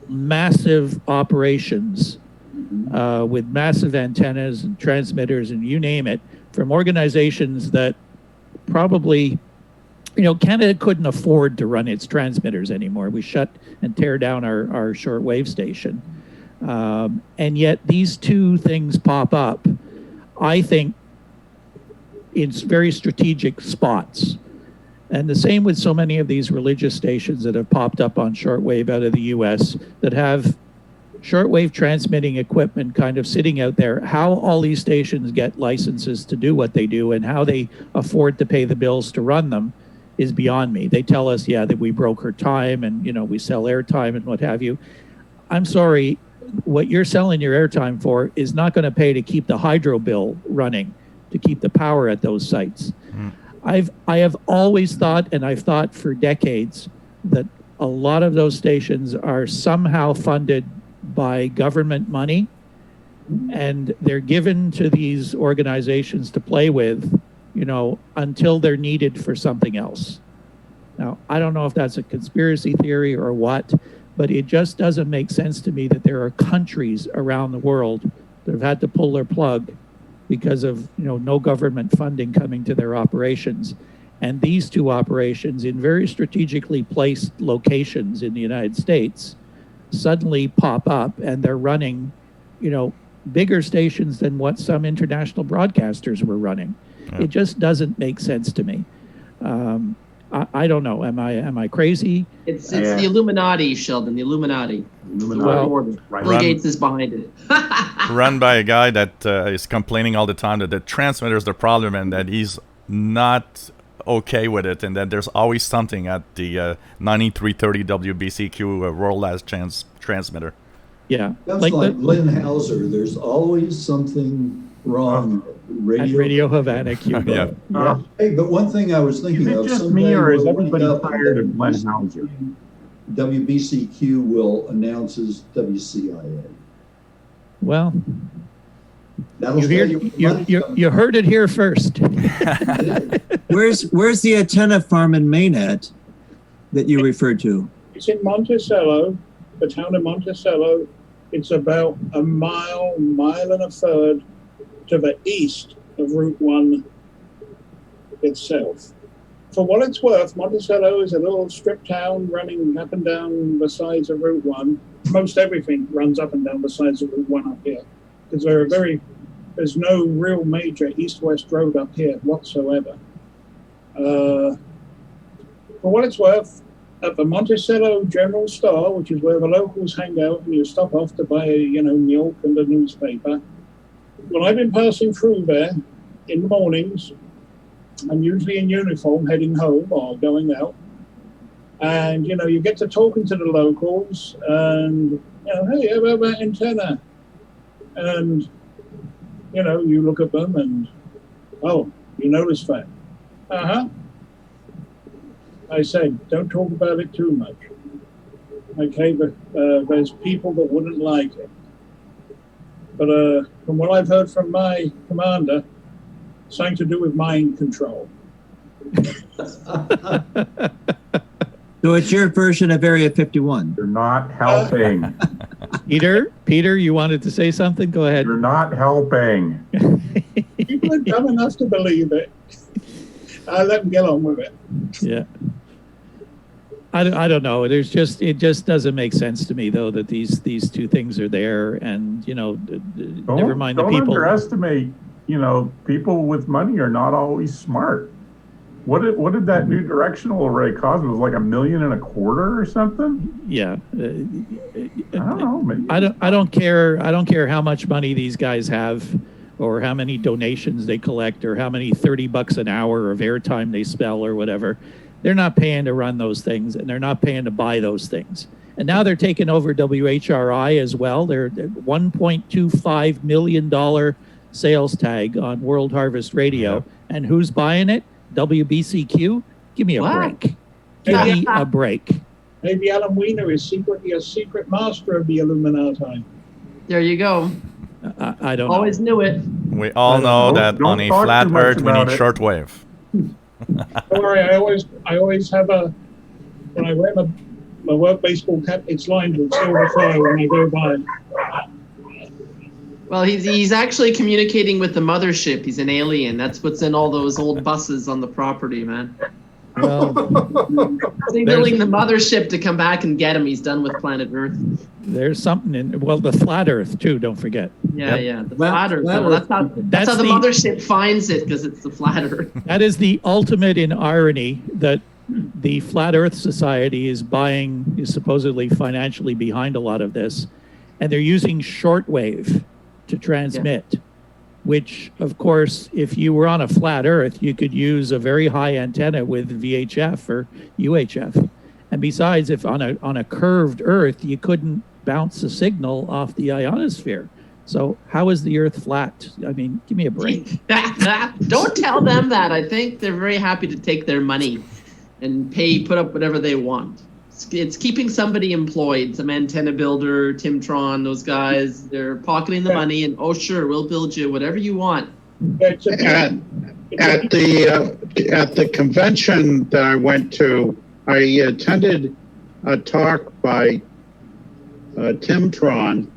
massive operations with massive antennas and transmitters and you name it, from organizations that probably, Canada couldn't afford to run its transmitters anymore. We shut and tear down our shortwave station. And yet these two things pop up, I think, in very strategic spots. And the same with so many of these religious stations that have popped up on shortwave out of the US that have shortwave transmitting equipment kind of sitting out there. How all these stations get licenses to do what they do and how they afford to pay the bills to run them is beyond me. They tell us, that we broker time and, we sell airtime and what have you. I'm sorry, what you're selling your airtime for is not going to pay to keep the hydro bill running, to keep the power at those sites. I have always thought, and I've thought for decades, that a lot of those stations are somehow funded by government money, and they're given to these organizations to play with, until they're needed for something else. Now, I don't know if that's a conspiracy theory or what, but it just doesn't make sense to me that there are countries around the world that have had to pull their plug because of no government funding coming to their operations. And these two operations in very strategically placed locations in the United States suddenly pop up, and they're running, bigger stations than what some international broadcasters were running. Yeah. It just doesn't make sense to me. I don't know. Am I crazy? It's the Illuminati, Sheldon. The Illuminati. Well, Bill Gates is behind it. Run by a guy that is complaining all the time that the transmitter is the problem and that he's not okay with it, and that there's always something at the 9330 WBCQ World Last Chance transmitter. Yeah, that's like Lynn Hauser. There's always something wrong. Radio Havana, Cuba. Yeah. Hey, but one thing I was thinking of. Is it just me, or is everybody tired of Glenn Hauser? WBCQ will announce as WCIA. Well, you heard it here first. Where's the antenna farm in Maynette that you referred to? It's in Monticello, the town of Monticello. It's about a mile and a third to the east of Route 1 itself. For what it's worth, Monticello is a little strip town running up and down the sides of Route 1. Most everything runs up and down the sides of Route 1 up here, because there's no real major east-west road up here whatsoever. For what it's worth, at the Monticello General Store, which is where the locals hang out and you stop off to buy, milk and a newspaper, when I've been passing through there in the mornings, I'm usually in uniform heading home or going out. And, you get to talking to the locals and, hey, how about that antenna? And, you look at them and, oh, you notice that. Uh-huh. I said, don't talk about it too much. Okay, but there's people that wouldn't like it. But from what I've heard from my commander, something to do with mind control. So it's your version of Area 51. You're not helping. Peter, you wanted to say something? Go ahead. You're not helping. People are dumb enough to believe it. I'll let them get on with it. Yeah. I don't know. It just doesn't make sense to me, though, that these two things are there, and never mind the people. Don't underestimate. People with money are not always smart. What did that new directional array cost? It was like $1.25 million or something. Yeah. I don't know. Maybe. I don't care how much money these guys have, or how many donations they collect, or how many $30 an hour of airtime they spell, or whatever. They're not paying to run those things, and they're not paying to buy those things. And now they're taking over WHRI as well. They're $1.25 million sales tag on World Harvest Radio. Yep. And who's buying it? WBCQ? Give me a break. Give me a break. Maybe Alan Wiener is secretly a secret master of the Illuminati. There you go. I don't always knew it. We all know that on a flat Earth we need shortwave. Don't worry, I always have when I wear my work baseball cap, it's lined with silver foil when I go by. Well, he's actually communicating with the mothership. He's an alien. That's what's in all those old buses on the property, man. Well, signaling the mothership to come back and get him. He's done with planet Earth. There's something in the flat Earth too. Don't forget. Yeah, the flat Earth. That's how the mothership finds it, because it's the flat Earth. That is the ultimate in irony, that the Flat Earth Society is supposedly financially behind a lot of this, and they're using shortwave to transmit. Which, of course, if you were on a flat Earth, you could use a very high antenna with VHF or UHF. And besides, if on a curved Earth, you couldn't bounce a signal off the ionosphere. So how is the Earth flat? I mean, give me a break. Don't tell them that. I think they're very happy to take their money and put up whatever they want. It's keeping somebody employed, some antenna builder, Timtron, those guys. They're pocketing the money and, oh, sure, we'll build you whatever you want. At the convention that I went to, I attended a talk by Timtron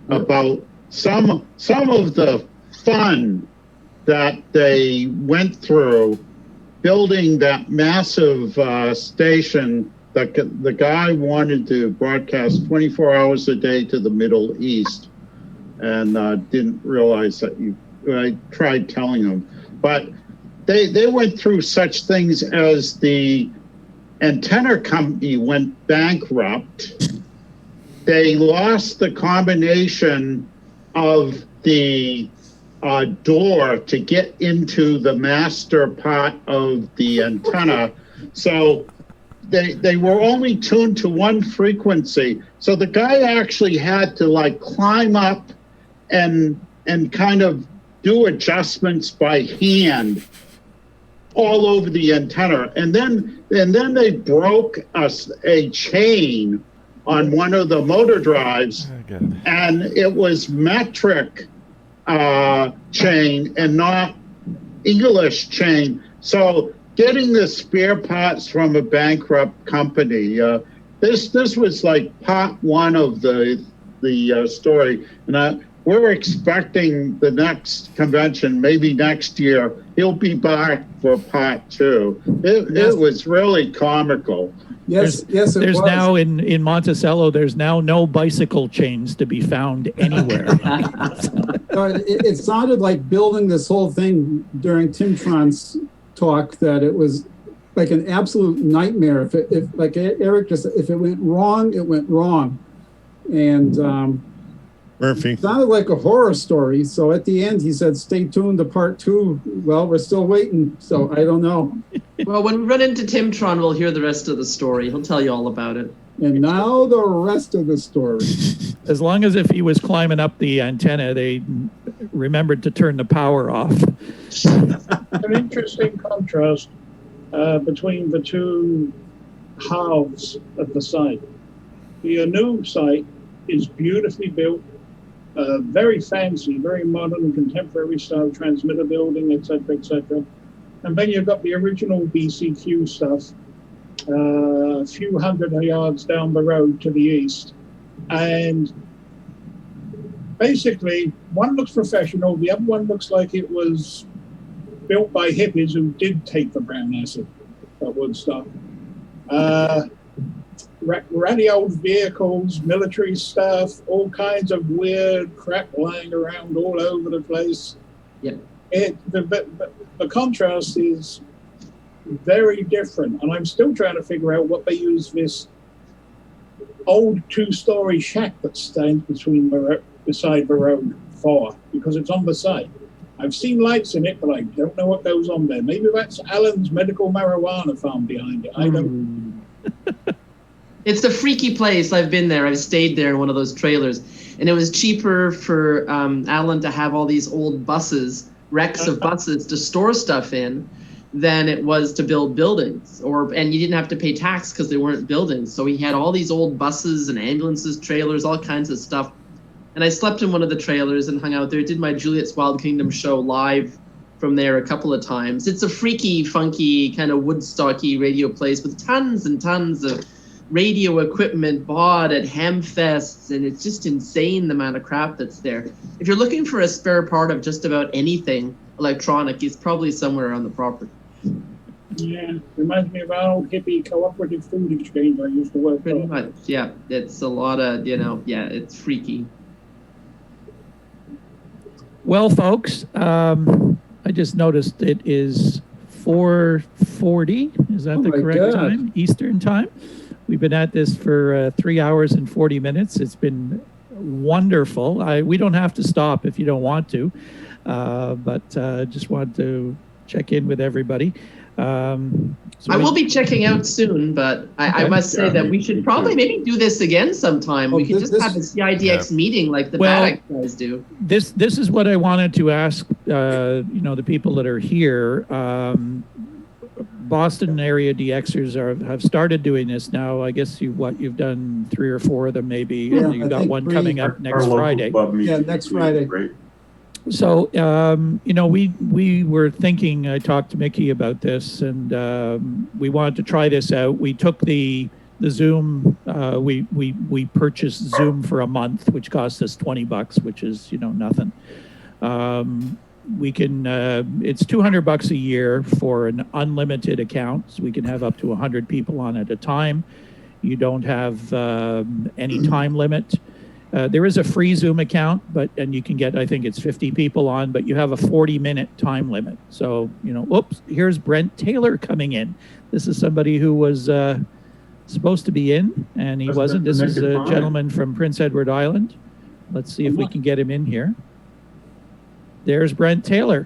about some of the fun that they went through building that massive station. The guy wanted to broadcast 24 hours a day to the Middle East, and didn't realize that I tried telling him. But they went through such things as the antenna company went bankrupt. They lost the combination of the door to get into the master part of the antenna. So they were only tuned to one frequency. So the guy actually had to like climb up and kind of do adjustments by hand all over the antenna. And then they broke a chain on one of the motor drives, and it was metric chain and not English chain. So getting the spare parts from a bankrupt company, this was like part one of the story. And we're expecting the next convention, maybe next year, he'll be back for part two. It was really comical. Yes, there's now in Monticello, there's now no bicycle chains to be found anywhere. It sounded like building this whole thing during Timtron's talk that it was like an absolute nightmare. If like Eric just said, if it went wrong, it went wrong. And Murphy. It sounded like a horror story. So at the end, he said, stay tuned to part two. Well, we're still waiting. So I don't know. Well, when we run into Timtron, we'll hear the rest of the story. He'll tell you all about it. And now the rest of the story. As long as if he was climbing up the antenna, they remembered to turn the power off. An interesting contrast between the two halves of the site. The new site is beautifully built, very fancy, very modern, contemporary style transmitter building, etc., etc. And then you've got the original BCQ stuff, a few hundred yards down the road to the east. And basically, one looks professional, the other one looks like it was built by hippies who did take the brown acid at Woodstock. Ratty old vehicles, military stuff, all kinds of weird crap lying around all over the place. Yeah. The contrast is very different, and I'm still trying to figure out what they use this old two-story shack that stands beside the road for, because it's on the site. I've seen lights in it, but I don't know what goes on there. Maybe that's Alan's medical marijuana farm behind it. I don't know. It's a freaky place. I've been there. I've stayed there in one of those trailers. And it was cheaper for Alan to have all these old buses, wrecks of buses to store stuff in than it was to build buildings. And you didn't have to pay tax because they weren't buildings. So he had all these old buses and ambulances, trailers, all kinds of stuff. And I slept in one of the trailers and hung out there, did my Juliet's Wild Kingdom show live from there a couple of times. It's a freaky, funky, kind of Woodstocky radio place with tons and tons of radio equipment bought at Hamfests, and it's just insane the amount of crap that's there. If you're looking for a spare part of just about anything electronic, it's probably somewhere on the property. Yeah, reminds me of our old hippie cooperative food exchange I used to work Pretty much, yeah. It's a lot of, it's freaky. Well, folks, I just noticed it is 4:40. Is that the correct time? Eastern time? We've been at this for 3 hours and 40 minutes. It's been wonderful. We don't have to stop if you don't want to, but just wanted to check in with everybody. I will be checking out soon, but I must say that we should probably maybe do this again sometime. We could just have a CIDX meeting like the BADX guys do. This is what I wanted to ask, the people that are here. Boston area DXers have started doing this now. I guess you've done 3 or 4 of them maybe. Yeah, You've I got think one 3. coming up next Friday. Yeah, next Friday. Great. So, we were thinking, I talked to Mickey about this, and we wanted to try this out. We took the Zoom, we purchased Zoom for a month, which cost us $20, which is, nothing. We can, it's $200 a year for an unlimited account. So we can have up to 100 people on at a time. You don't have any time limit. There is a free Zoom account, and you can get, I think it's 50 people on, but you have a 40-minute time limit. So, oops, here's Brent Taylor coming in. This is somebody who was supposed to be in, and he wasn't. This is a gentleman from Prince Edward Island. Let's see if we can get him in here. There's Brent Taylor.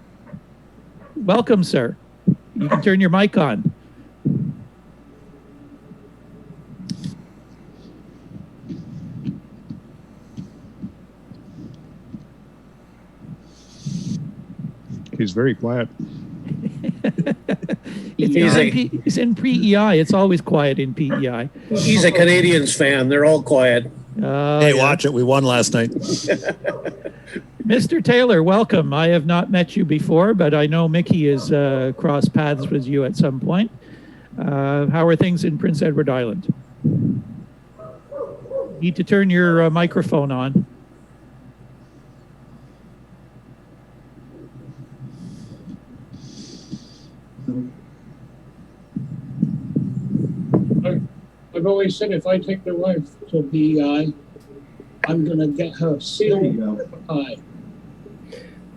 Welcome, sir. You can turn your mic on. He's very quiet. He's in PEI. It's always quiet in PEI. He's a Canadians fan. They're all quiet. Hey, watch it. We won last night. Mr. Taylor, welcome. I have not met you before, but I know Mickey has crossed paths with you at some point. How are things in Prince Edward Island? Need to turn your microphone on. I've always said if I take the wife to BI, I'm gonna get her sealed pie.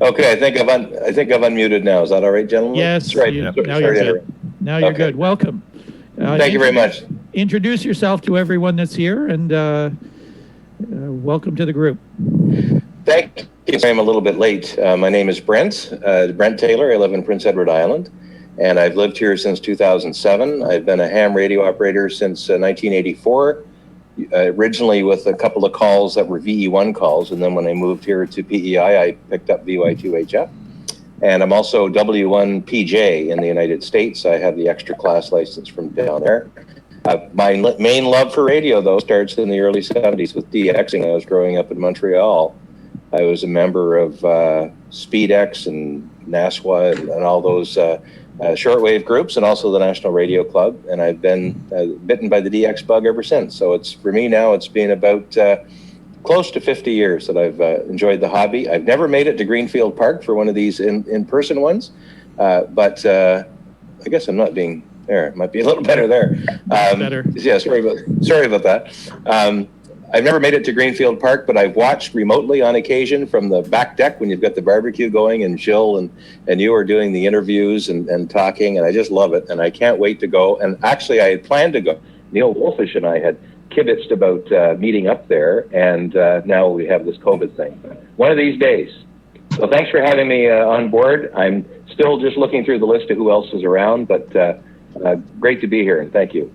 Okay, I think I've unmuted now. Is that all right, gentlemen? Yes. Right. Now you're good. Now you're good. Welcome. Thank you very much. Introduce yourself to everyone that's here, and welcome to the group. Thank you. I'm a little bit late. My name is Brent Taylor. I live in Prince Edward Island, and I've lived here since 2007. I've been a ham radio operator since 1984, originally with a couple of calls that were VE1 calls, and then when I moved here to PEI, I picked up VY2HF. And I'm also W1PJ in the United States. I have the extra class license from down there. My main love for radio, though, starts in the early 70s with DXing. I was growing up in Montreal. I was a member of CIDX and NASWA and all those shortwave groups, and also the National Radio Club. And I've been bitten by the DX bug ever since. So for me now, it's been about close to 50 years that I've enjoyed the hobby. I've never made it to Greenfield Park for one of these in-person ones, but I guess I'm not being there. It might be a little better there. Better. Yeah, sorry about that. I've never made it to Greenfield Park, but I've watched remotely on occasion from the back deck when you've got the barbecue going, and Jill and you are doing the interviews and talking, and I just love it, and I can't wait to go. And actually, I had planned to go. Neil Wolfish and I had kibitzed about meeting up there, and now we have this COVID thing. One of these days. So thanks for having me on board. I'm still just looking through the list of who else is around, but great to be here, and thank you.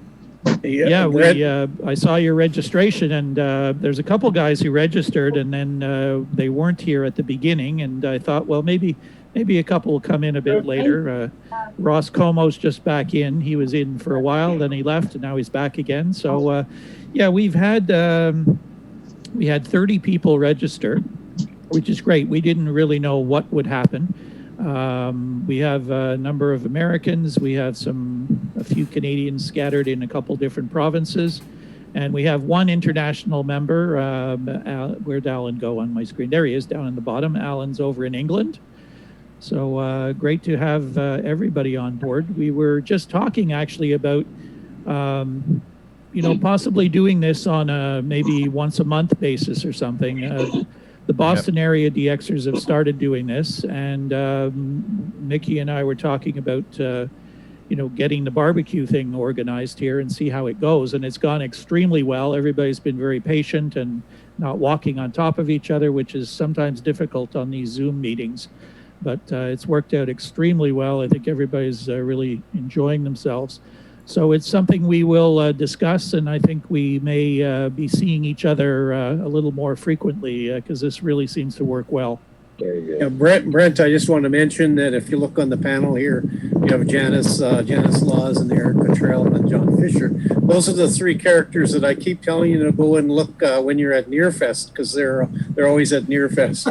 Yeah, I saw your registration, and there's a couple guys who registered, and then they weren't here at the beginning, and I thought, well, maybe a couple will come in a bit later. Ross Como's just back in. He was in for a while, then he left, and now he's back again. So, yeah, we had 30 people register, which is great. We didn't really know what would happen. We have a number of Americans. We have a few Canadians scattered in a couple different provinces. And we have one international member. Where'd Alan go on my screen? There he is, down in the bottom. Alan's over in England. So great to have everybody on board. We were just talking actually about, possibly doing this on a maybe once a month basis or something. The Boston area DXers have started doing this, and Mickey and I were talking about, getting the barbecue thing organized here and see how it goes. And it's gone extremely well. Everybody's been very patient and not walking on top of each other, which is sometimes difficult on these Zoom meetings. But it's worked out extremely well. I think everybody's really enjoying themselves. So it's something we will discuss, and I think we may be seeing each other a little more frequently because this really seems to work well. Very good. Yeah, Brent, I just want to mention that if you look on the panel here, you have Janice Laws and Eric Cottrell and John Fisher. Those are the three characters that I keep telling you to go and look when you're at Nearfest, because they're always at Nearfest.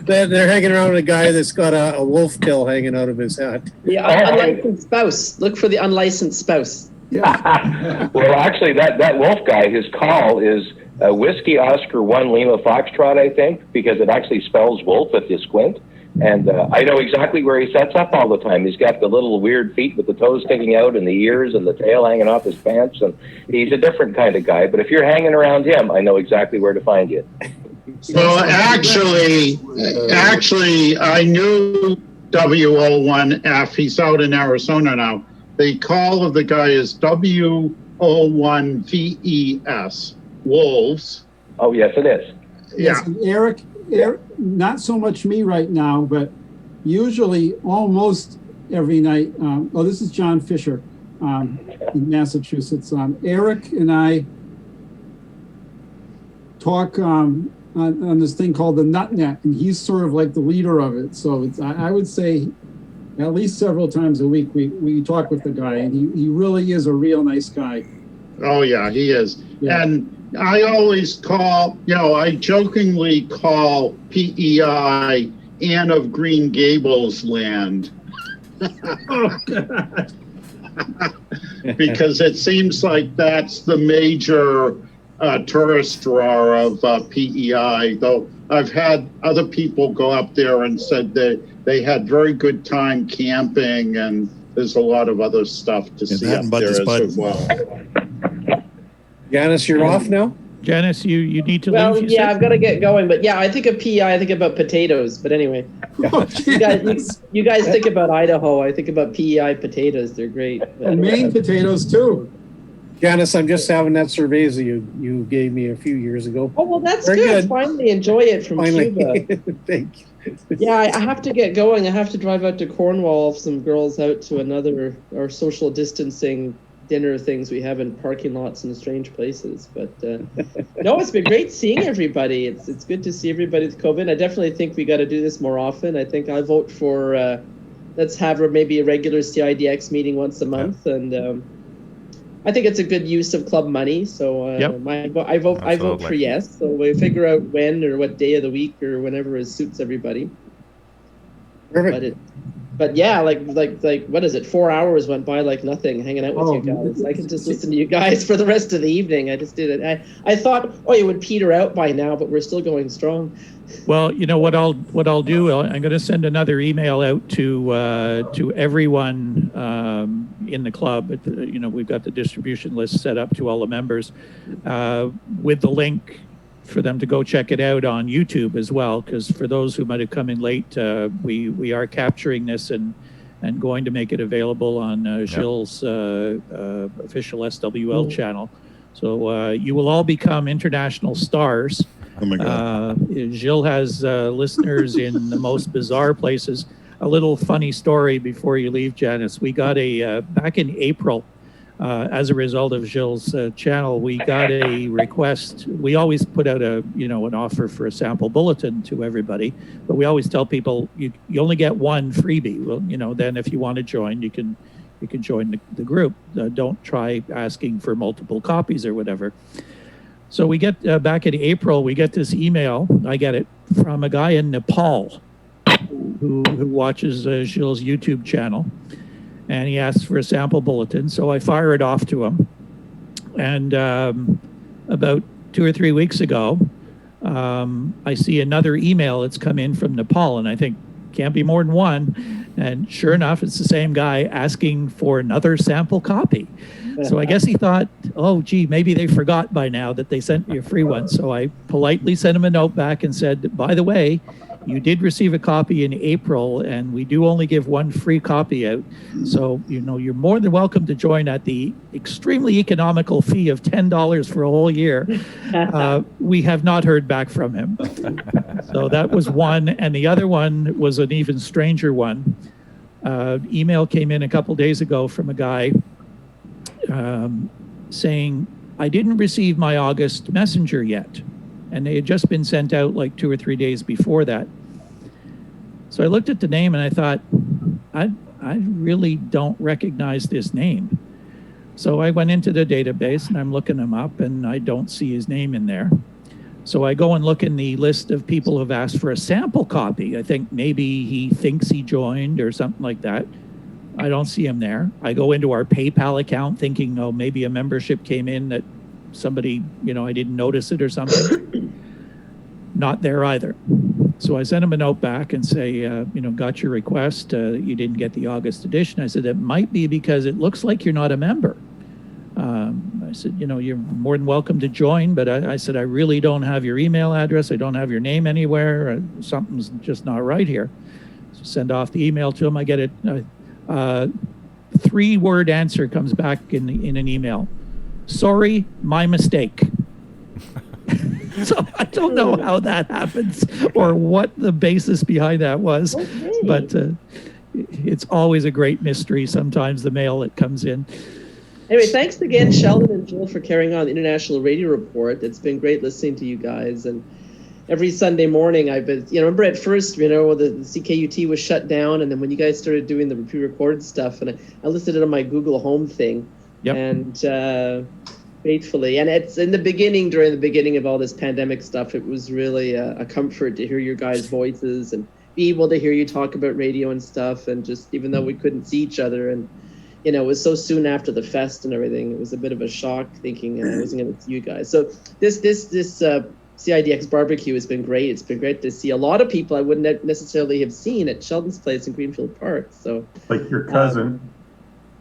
They're hanging around with a guy that's got a wolf tail hanging out of his hat. The unlicensed spouse. Look for the unlicensed spouse. Yeah. Well, actually, that wolf guy, his call is Whiskey Oscar 1 Lima Foxtrot, I think, because it actually spells wolf if you squint. And I know exactly where he sets up all the time. He's got the little weird feet with the toes sticking out and the ears and the tail hanging off his pants. And he's a different kind of guy. But if you're hanging around him, I know exactly where to find you. Well, actually, I knew W01F. He's out in Arizona now. The call of the guy is W01VES, Wolves. Oh, yes, it is. Yeah. Yes, Eric, not so much me right now, but usually almost every night. This is John Fisher in Massachusetts. Eric and I talk on this thing called the NutNet, and he's sort of like the leader of it. So I would say at least several times a week we talk with the guy, and he really is a real nice guy. Oh, yeah, he is. Yeah. And I always call, I jokingly call PEI Anne of Green Gables land. Oh, God. Because it seems like that's the major tourist draw of PEI, though I've had other people go up there and said that they had very good time camping, and there's a lot of other stuff to see up there as well. Janice, you're off now? Janice, you need to Well, leave. yeah, I've got to get going. But yeah, I think of PEI, I think about potatoes. But anyway, you guys think about Idaho. I think about PEI potatoes. They're great. And Maine potatoes, too. Janice, I'm just having that cerveza you gave me a few years ago. Oh, well, that's Very good. Finally enjoy it from Cuba. Thank you. Yeah, I have to get going. I have to drive out to Cornwall if some girls out to our social distancing dinner things we have in parking lots in strange places. But no, it's been great seeing everybody. It's good to see everybody with COVID. I definitely think we got to do this more often. I think I vote for let's have maybe a regular CIDX meeting once a month, and I think it's a good use of club money. So I vote for yes. So we figure out when or what day of the week or whenever it suits everybody. Perfect. But yeah, like what is it? 4 hours went by like nothing, hanging out with you guys. I can just listen to you guys for the rest of the evening. I just did it. I thought, it would peter out by now, but we're still going strong. Well, you know what I'll do. I'm going to send another email out to everyone in the club. We've got the distribution list set up to all the members with the link for them to go check it out on YouTube as well. Because for those who might have come in late, we are capturing this and going to make it available on Gilles' official SWL channel. So you will all become international stars. Oh my God. Gilles has listeners in the most bizarre places. A little funny story before you leave, Janice. We got back in April, as a result of Gilles' channel, we got a request. We always put out an offer for a sample bulletin to everybody, but we always tell people you only get one freebie. Well, then if you want to join, you can join the group. Don't try asking for multiple copies or whatever. So we get back in April, we get this email. I get it from a guy in Nepal who watches Gilles' YouTube channel, and he asks for a sample bulletin. So I fire it off to him. And about 2 or 3 weeks ago, I see another email that's come in from Nepal, and I think can't be more than one. And sure enough, it's the same guy asking for another sample copy. So I guess he thought, oh, gee, maybe they forgot by now that they sent me a free one. So I politely sent him a note back and said, by the way, you did receive a copy in April, and we do only give one free copy out. So, you're more than welcome to join at the extremely economical fee of $10 for a whole year. We have not heard back from him. So that was one. And the other one was an even stranger one. Email came in a couple days ago from a guy saying, I didn't receive my August messenger yet. and they had just been sent out like 2 or 3 days before that. So I looked at the name and I thought, I really don't recognize this name. So I went into the database and I'm looking him up and I don't see his name in there. So I go and look in the list of people who have asked for a sample copy. I think maybe he thinks he joined or something like that. I don't see him there. I go into our PayPal account thinking, oh, maybe a membership came in that somebody, I didn't notice it or something. Not there either. So I sent him a note back and say, got your request. You didn't get the August edition. I said, it might be because it looks like you're not a member. I said, you're more than welcome to join, but I said, I really don't have your email address. I don't have your name anywhere. Something's just not right here. So send off the email to him. I get it. 3-word answer comes back in an email. Sorry, my mistake. So I don't know how that happens or what the basis behind that was, but it's always a great mystery sometimes, the mail that comes in. Anyway, thanks again, Sheldon and Jill, for carrying on the International Radio Report. It's been great listening to you guys. And every Sunday morning, I've been, remember at first, the CKUT was shut down. And then when you guys started doing the pre-recorded stuff, and I listed it on my Google Home thing. Yep. And faithfully. And it's during the beginning of all this pandemic stuff, it was really a comfort to hear your guys' voices and be able to hear you talk about radio and stuff. And just, even though we couldn't see each other, and it was so soon after the fest and everything, it was a bit of a shock thinking I wasn't going to see you guys. So this CIDX barbecue has been great. It's been great to see a lot of people I wouldn't necessarily have seen at Sheldon's place in Greenfield Park. So like your cousin.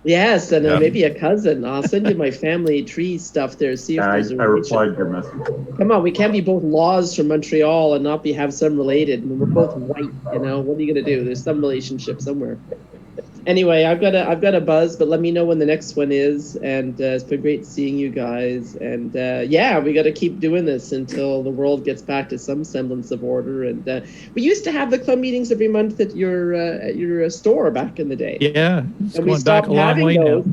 Yes, and maybe a cousin. I'll send you my family tree stuff there. See if there's a replied to your message. Come on, we can't be both Laws from Montreal and not have some related. I mean, we're both white, What are you gonna do? There's some relationship somewhere. Anyway, I've got a buzz, but let me know when the next one is. And it's been great seeing you guys. And we got to keep doing this until the world gets back to some semblance of order. And we used to have the club meetings every month at your store back in the day. Yeah, it's and going back a long way now.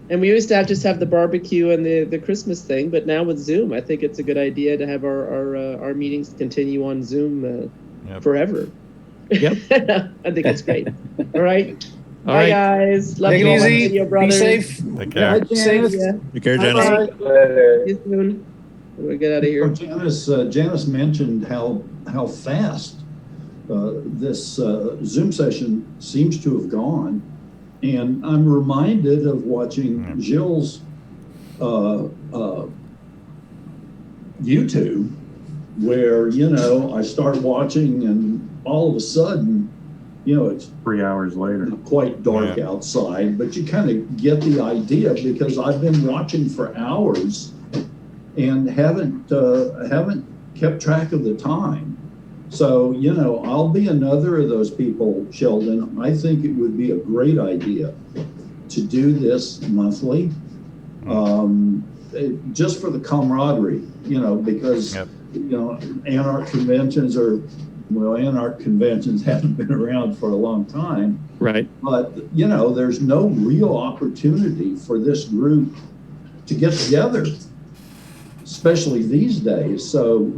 And we used to just have the barbecue and the Christmas thing. But now with Zoom, I think it's a good idea to have our meetings continue on Zoom forever. Yep. I think it's great. All right. All Bye, right. guys. Love Take you it all, my easy. video Be brothers. safe. Take care. Bye, Janice. Take care, Janice. See you soon. We'll get out of here. Janice mentioned how fast this Zoom session seems to have gone, and I'm reminded of watching Jill's YouTube, where I start watching, and all of a sudden, it's 3 hours later. Quite dark outside, but you kind of get the idea, because I've been watching for hours and haven't kept track of the time. So, I'll be another of those people, Sheldon. I think it would be a great idea to do this monthly, just for the camaraderie, because, Anarch conventions Anarch conventions haven't been around for a long time. Right. But, there's no real opportunity for this group to get together, especially these days. So,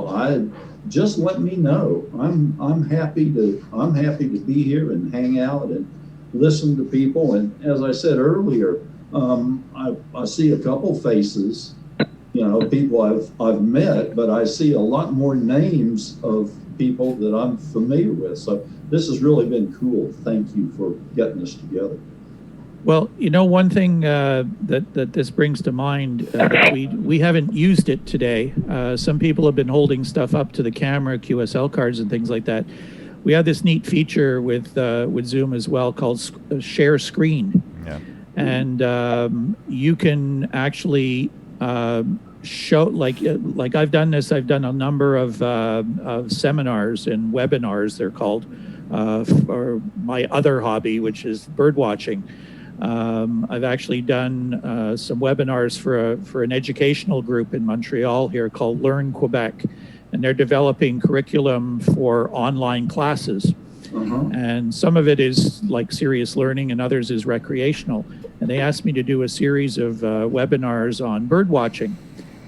I just let me know. I'm happy to be here and hang out and listen to people. And as I said earlier, I see a couple faces, people I've met, but I see a lot more names of people that I'm familiar with. So this has really been cool. Thank you for getting us together. Well, one thing that this brings to mind, we haven't used it today. Some people have been holding stuff up to the camera, QSL cards and things like that. We have this neat feature with Zoom as well called Share Screen. Yeah. And you can actually show, like I've done this. I've done a number of seminars and webinars, they're called, for my other hobby, which is bird watching. I've actually done some webinars for an educational group in Montreal here called Learn Quebec, and they're developing curriculum for online classes. And some of it is like serious learning and others is recreational. And they asked me to do a series of webinars on bird watching.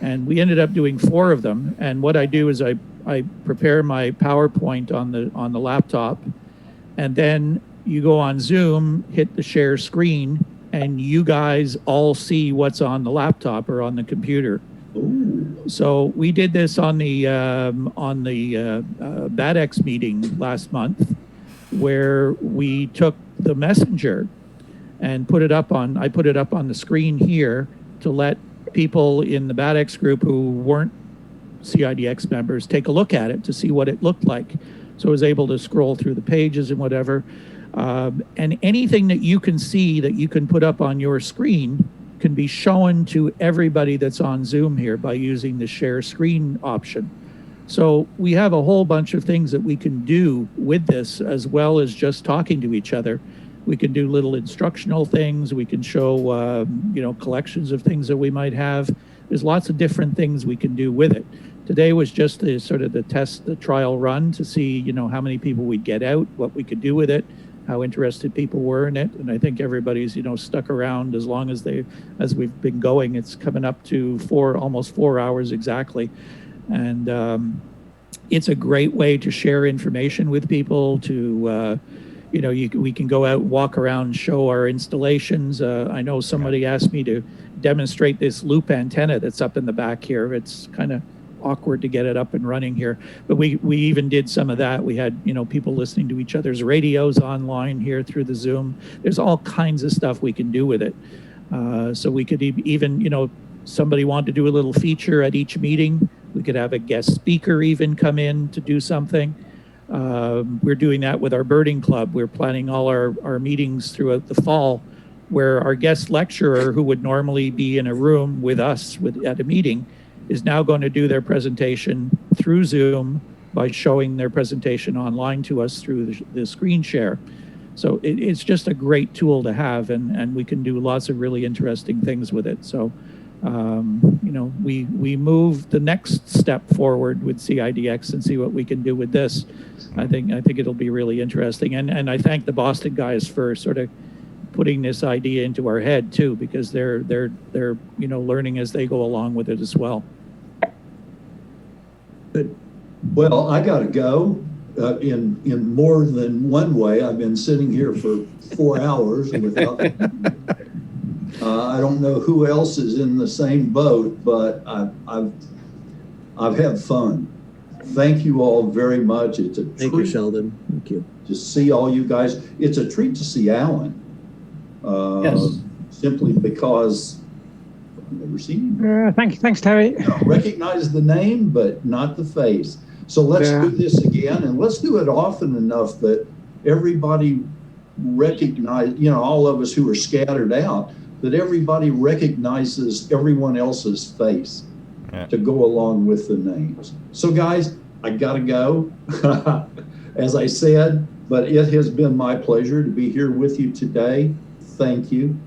And we ended up doing 4 of them. And what I do is I prepare my PowerPoint on the laptop, and then you go on Zoom, hit the share screen, and you guys all see what's on the laptop or on the computer. Ooh. So we did this on the BADX meeting last month, where we took the messenger and put it up on, I put it up on the screen here to let people in the BADX group who weren't CIDX members take a look at it to see what it looked like. So I was able to scroll through the pages and whatever. And anything that you can see that you can put up on your screen can be shown to everybody that's on Zoom here by using the share screen option. So we have a whole bunch of things that we can do with this, as well as just talking to each other. We can do little instructional things. We can show, collections of things that we might have. There's lots of different things we can do with it. Today was just the sort of the trial run to see, how many people we'd get out, what we could do with it, how interested people were in it. And I think everybody's, stuck around as long as we've been going. It's coming up to almost 4 hours exactly. And it's a great way to share information with people, to, we can go out and walk around, show our installations. I know somebody asked me to demonstrate this loop antenna that's up in the back here. It's kind of awkward to get it up and running here, but we even did some of that. We had people listening to each other's radios online here through the Zoom. There's all kinds of stuff we can do with it. So we could even somebody wanted to do a little feature at each meeting, we could have a guest speaker even come in to do something. We're doing that with our birding club. We're planning all our meetings throughout the fall, where our guest lecturer, who would normally be in a room with us at a meeting, is now going to do their presentation through Zoom by showing their presentation online to us through the screen share. So it's just a great tool to have, and we can do lots of really interesting things with it. So, we move the next step forward with CIDX and see what we can do with this. I think it'll be really interesting. And I thank the Boston guys for sort of putting this idea into our head too, because they're learning as they go along with it as well. Well, I got to go in more than one way. I've been sitting here for 4 hours without. I don't know who else is in the same boat, but I've had fun. Thank you all very much. It's a treat. Thank you, Sheldon. Thank you. To see all you guys. It's a treat to see Alan. Yes. Simply because I've never seen him. Thanks, Terry. Recognize the name, but not the face. So let's do this again, and let's do it often enough that everybody recognize, all of us who are scattered out, that everybody recognizes everyone else's face to go along with the names. So guys, I gotta go, as I said, but it has been my pleasure to be here with you today. Thank you.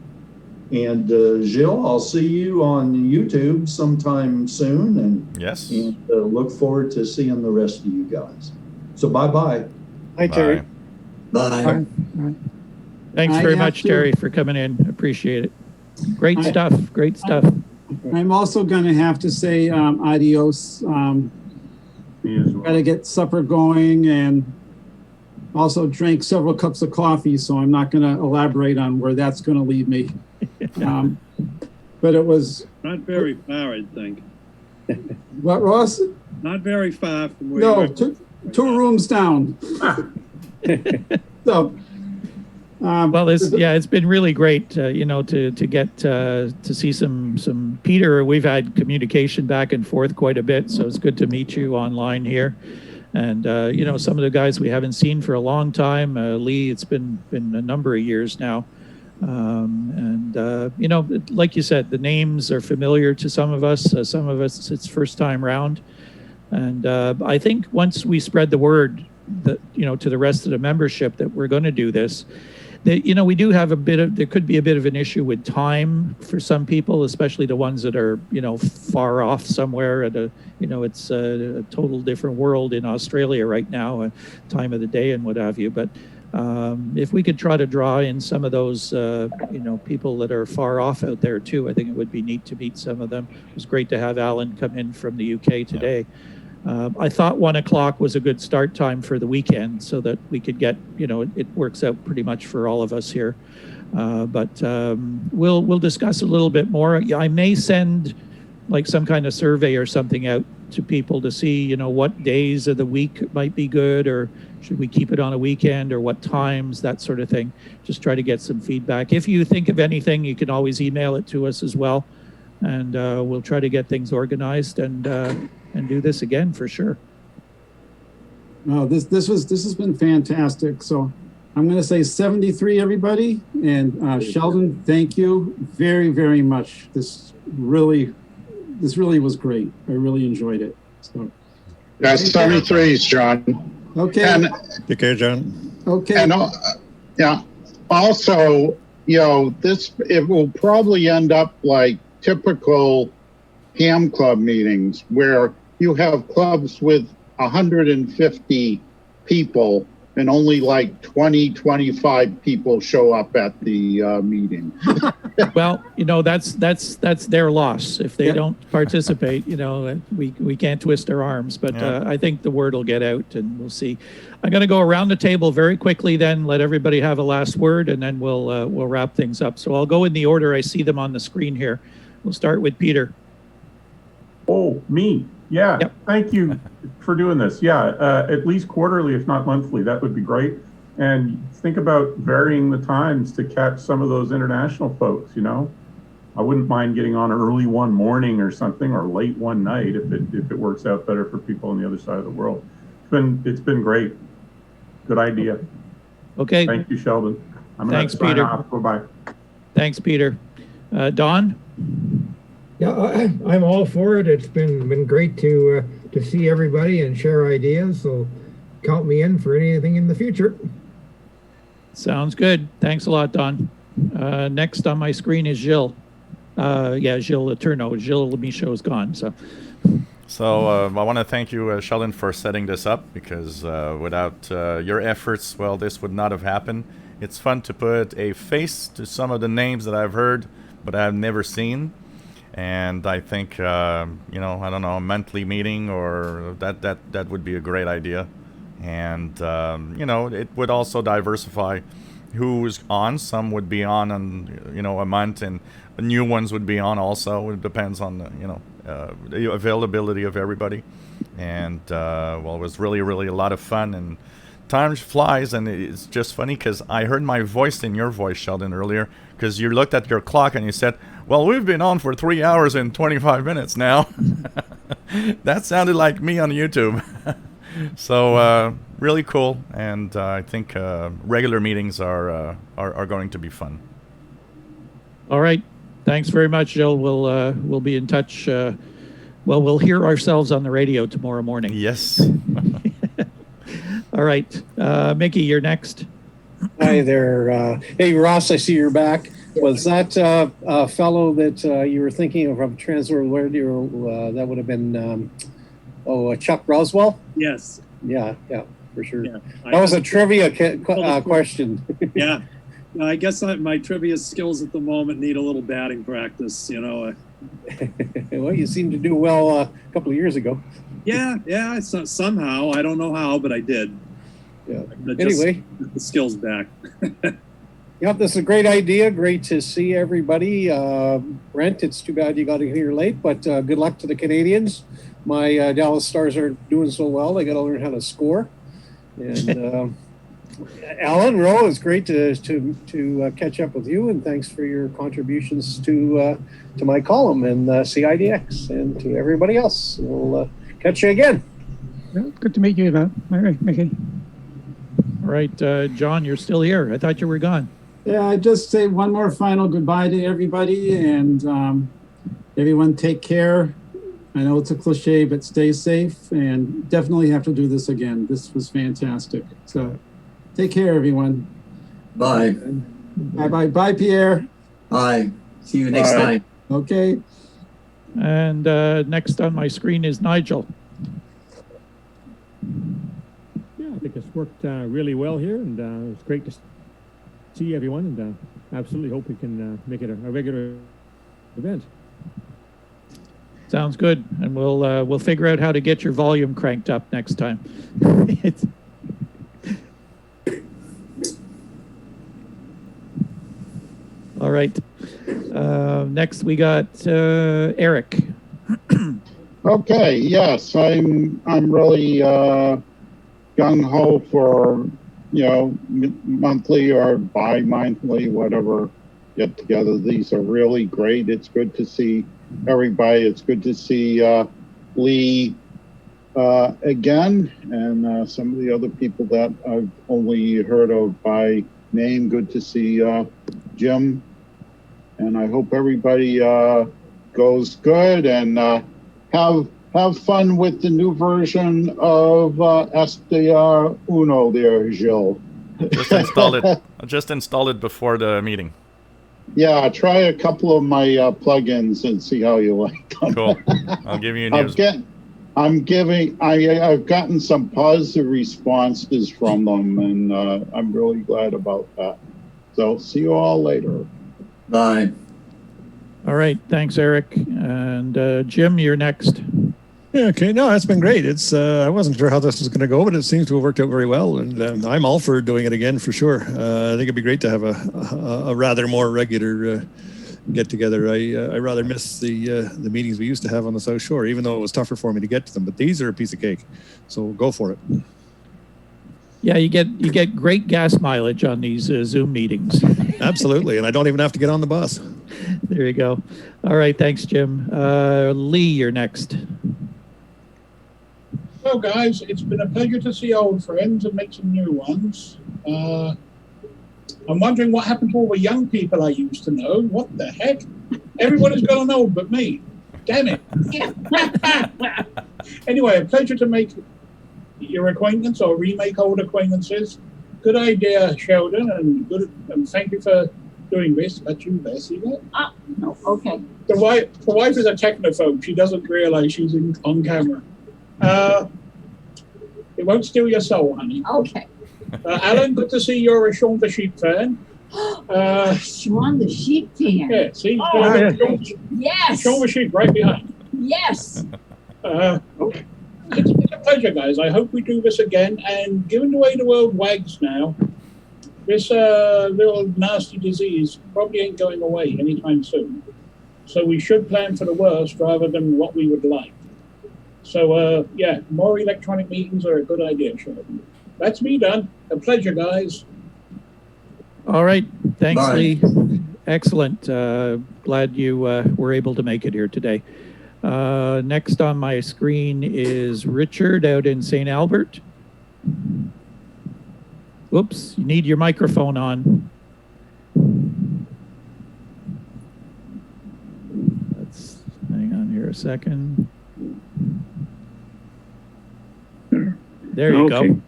And Gilles, I'll see you on YouTube sometime soon, and look forward to seeing the rest of you guys. So bye-bye. Hi, Terry. Bye. Thanks very much, Terry, for coming in. Appreciate it. Great stuff. Great stuff. I'm also going to have to say adios. Got to get supper going and also drank several cups of coffee, so I'm not going to elaborate on where that's going to lead me. But it was not very far, I think. What, Ross? Not very far from where you No, are. two rooms down. So, well, it's been really great, to get to see some Peter. We've had communication back and forth quite a bit, so it's good to meet you online here. And some of the guys we haven't seen for a long time. Lee, it's been a number of years now. Like you said, the names are familiar to some of us. Some of us, it's first time round. And I think once we spread the word that, to the rest of the membership that we're going to do this, that, we do have there could be a bit of an issue with time for some people, especially the ones that are, far off somewhere at it's a total different world in Australia right now, time of the day and what have you. But If we could try to draw in some of those, people that are far off out there too, I think it would be neat to meet some of them. It was great to have Alan come in from the UK today. I thought 1 o'clock was a good start time for the weekend so that we could get, it works out pretty much for all of us here. But we'll discuss a little bit more. I may send like some kind of survey or something out to people to see, what days of the week might be good, or should we keep it on a weekend, or what times, that sort of thing. Just try to get some feedback. If you think of anything, you can always email it to us as well, and we'll try to get things organized and do this again for sure. No, this has been fantastic. So I'm going to say 73, everybody, and Sheldon, thank you very, very much. This really was great. I really enjoyed it. So that's 73s, John. Okay. And, take care, John. Okay. And yeah. Also, it will probably end up like typical ham club meetings where you have clubs with 150 people and only like 20-25 people show up at the meeting. Well, that's their loss if they don't participate. We can't twist our arms, but I think the word will get out, and we'll see. I'm going to go around the table very quickly, then let everybody have a last word, and then we'll wrap things up. So I'll go in the order I see them on the screen here. We'll start with Peter. Oh, me. Yeah. Yep. Thank you for doing this. Yeah. At least quarterly, if not monthly, that would be great. And think about varying the times to catch some of those international folks, I wouldn't mind getting on early one morning or something, or late one night if it works out better for people on the other side of the world. It's been great. Good idea. Okay. Thank you, Sheldon. Thanks, Peter. Bye-bye. Thanks, Peter. Don? Yeah, I'm all for it. It's been great to see everybody and share ideas. So count me in for anything in the future. Sounds good. Thanks a lot, Don. Next on my screen is Gilles. Gilles Letourneau. Gilles Michaud is gone. So I want to thank you, Sheldon, for setting this up, because without your efforts, well, this would not have happened. It's fun to put a face to some of the names that I've heard, but I've never seen. And I think, I don't know, a monthly meeting or that would be a great idea. And, it would also diversify who's on. Some would be on a month, and new ones would be on also. It depends on, the availability of everybody. And, it was really, really a lot of fun. And time flies, and it's just funny because I heard my voice in your voice, Sheldon, earlier, because you looked at your clock and you said, well, we've been on for 3 hours and 25 minutes now. That sounded like me on YouTube. So really cool, and I think regular meetings are going to be fun. All right, thanks very much, Jill. We'll be in touch. We'll hear ourselves on the radio tomorrow morning. Yes. All right, Mickey, you're next. Hi there. Hey, Ross, I see you're back. Was that fellow that you were thinking of from Transworld Radio? That would have been Chuck Roswell? Yes. Yeah, for sure. Yeah. That was a trivia question. Yeah. I guess my trivia skills at the moment need a little batting practice, Well, you seemed to do well a couple of years ago. Yeah. Somehow, I don't know how, but I did. Yeah. Anyway, the skills back. Yep, this is a great idea. Great to see everybody. Brent, it's too bad you got here late, but good luck to the Canadians. My Dallas Stars aren't doing so well. They got to learn how to score. And Alan Rowe, it's great to catch up with you, and thanks for your contributions to my column and CIDX, and to everybody else. We'll catch you again. Well, good to meet you, Mickey. All right, John, you're still here. I thought you were gone. Yeah, I just say one more final goodbye to everybody, and everyone take care. I know it's a cliche, but stay safe, and definitely have to do this again. This was fantastic. So take care, everyone. Bye. Bye, Pierre. Bye. See you next time. Okay. And next on my screen is Nigel. Yeah, think it's worked really well here, and it's great to see everyone, and absolutely hope we can make it a regular event. Sounds good, and we'll figure out how to get your volume cranked up next time. All right. Next we got Eric. Okay. Yes, I'm really gung ho for monthly or bi-monthly, whatever get together. These are really great. It's good to see everybody. It's good to see Lee again, and some of the other people that I've only heard of by name. Good to see Jim, and I hope everybody goes good and have fun with the new version of SDR Uno there, Gilles. Just install it before the meeting. Yeah, try a couple of my plugins and see how you like them. Cool. I'll give you news. I've gotten some positive responses from them, and I'm really glad about that. So see you all later. Bye. All right, thanks, Eric. And Jim, you're next. Yeah, okay. No, that's been great. It's I wasn't sure how this was going to go, but it seems to have worked out very well, and I'm all for doing it again for sure. I think it'd be great to have a rather more regular get together. I rather miss the meetings we used to have on the South Shore, even though it was tougher for me to get to them. But these are a piece of cake, so go for it. Yeah, you get great gas mileage on these Zoom meetings. Absolutely, and I don't even have to get on the bus. There you go. All right, thanks, Jim. Lee, you're next. So, guys, it's been a pleasure to see old friends and make some new ones. I'm wondering what happened to all the young people I used to know. What the heck? Everyone has gone old but me. Damn it. Anyway, a pleasure to make your acquaintance or remake old acquaintances. Good idea, Sheldon, and thank you for doing this. That's you there, see that? No, okay. The wife is a technophobe. She doesn't realize she's on camera. It won't steal your soul, honey. Okay. Alan, good to see you're a Shaun the Sheep fan. Shaun the Sheep fan. Yeah, see? Yes. Shaun the Sheep right behind. Yes. It's a pleasure, guys. I hope we do this again. And given the way the world wags now, this little nasty disease probably ain't going away anytime soon. So we should plan for the worst rather than what we would like. So, yeah, more electronic meetings are a good idea, Sheldon. That's me done. A pleasure, guys. All right. Thanks, Bye. Lee. Excellent. Glad you were able to make it here today. Next on my screen is Richard out in St. Albert. Whoops, you need your microphone on. Let's hang on here a second. There you go.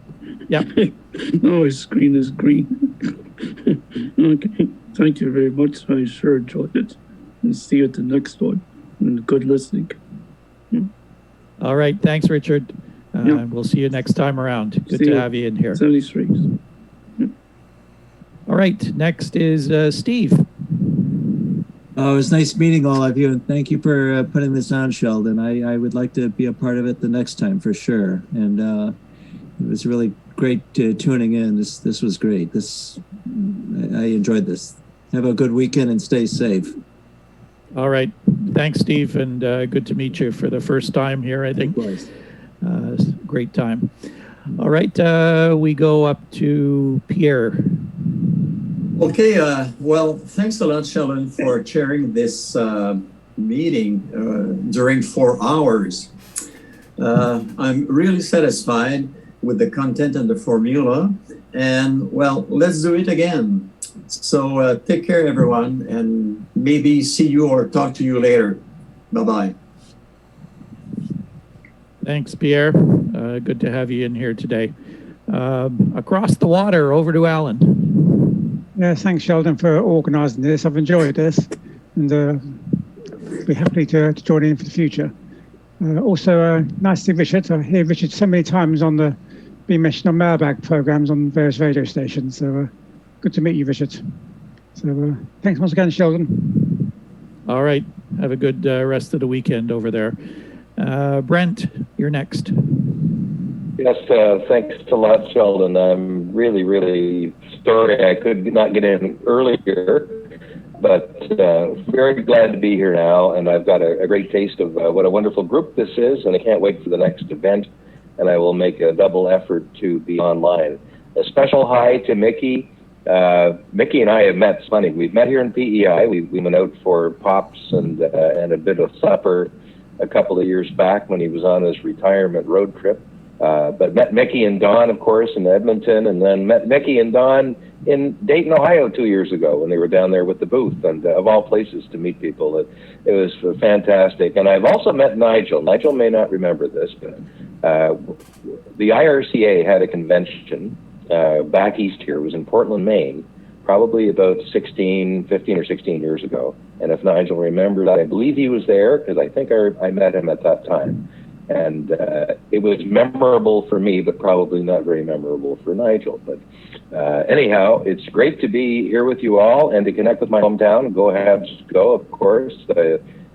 Yep. No, his screen is green. Okay. Thank you very much. I sure enjoyed it. And see you at the next one. And good listening. All right. Thanks, Richard. We'll see you next time around. Good to have you in here. 73. All right. Next is Steve. Oh, it was nice meeting all of you, and thank you for putting this on, Sheldon. I would like to be a part of it the next time for sure. And it was really great tuning in. This was great. I enjoyed this. Have a good weekend and stay safe. All right. Thanks, Steve, and good to meet you for the first time here, I think. Great time. All right. We go up to Pierre. Okay, well, thanks a lot, Sheldon, for chairing this meeting during 4 hours. I'm really satisfied with the content and the formula, and well, let's do it again. So take care, everyone, and maybe see you or talk to you later. Bye-bye. Thanks, Pierre. Good to have you in here today. Across the water, over to Alan. Yeah, thanks, Sheldon, for organising this. I've enjoyed this, and be happy to join in for the future. Also, nice to see Richard. I hear Richard so many times on the been mentioned on mailbag programs on various radio stations. So good to meet you, Richard. So thanks once again, Sheldon. All right. Have a good rest of the weekend over there. Brent, you're next. Yes, thanks a lot, Sheldon. I'm really, really sorry I could not get in earlier, but very glad to be here now. And I've got a great taste of what a wonderful group this is, and I can't wait for the next event. And I will make a double effort to be online. A special hi to Mickey. Mickey and I have met. It's funny. We've met here in PEI. We went out for pops and a bit of supper a couple of years back when he was on his retirement road trip. But met Mickey and Don, of course, in Edmonton, and then met Mickey and Don in Dayton, Ohio 2 years ago when they were down there with the booth, and of all places to meet people. It was fantastic. And I've also met Nigel. Nigel may not remember this, but the IRCA had a convention back east here. It was in Portland, Maine, probably about 15 or 16 years ago. And if Nigel remembers, I believe he was there because I think I met him at that time. And it was memorable for me, but probably not very memorable for Nigel. But anyhow, it's great to be here with you all and to connect with my hometown. Go Habs, go, of course.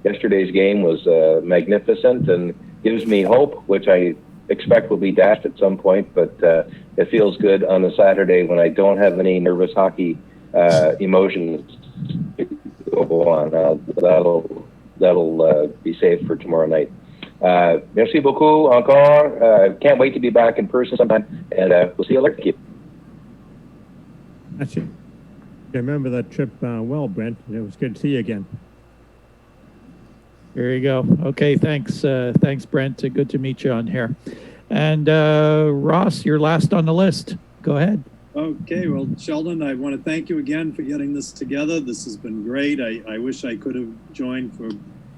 Yesterday's game was magnificent and gives me hope, which I expect will be dashed at some point. But it feels good on a Saturday when I don't have any nervous hockey emotions to go on. That'll be saved for tomorrow night. Merci beaucoup encore. Can't wait to be back in person sometime, and we'll see you later. I remember that trip well, Brent. It was good to see you again. There you go. Okay, thanks. Thanks, Brent. Good to meet you on here. And Ross, you're last on the list. Go ahead. Okay, well, Sheldon, I want to thank you again for getting this together. This has been great. I wish I could have joined for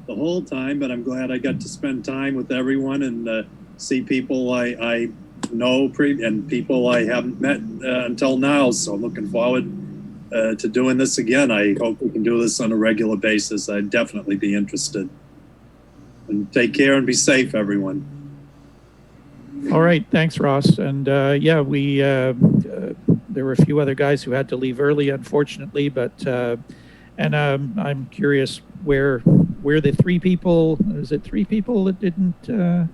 the whole time, but I'm glad I got to spend time with everyone and see people I know and people I haven't met until now. So I'm looking forward to doing this again. I hope we can do this on a regular basis. I'd definitely be interested. And take care and be safe, everyone. All right, thanks, Ross. And yeah, we there were a few other guys who had to leave early, unfortunately, but and I'm curious where the three people, is it three people that didn't,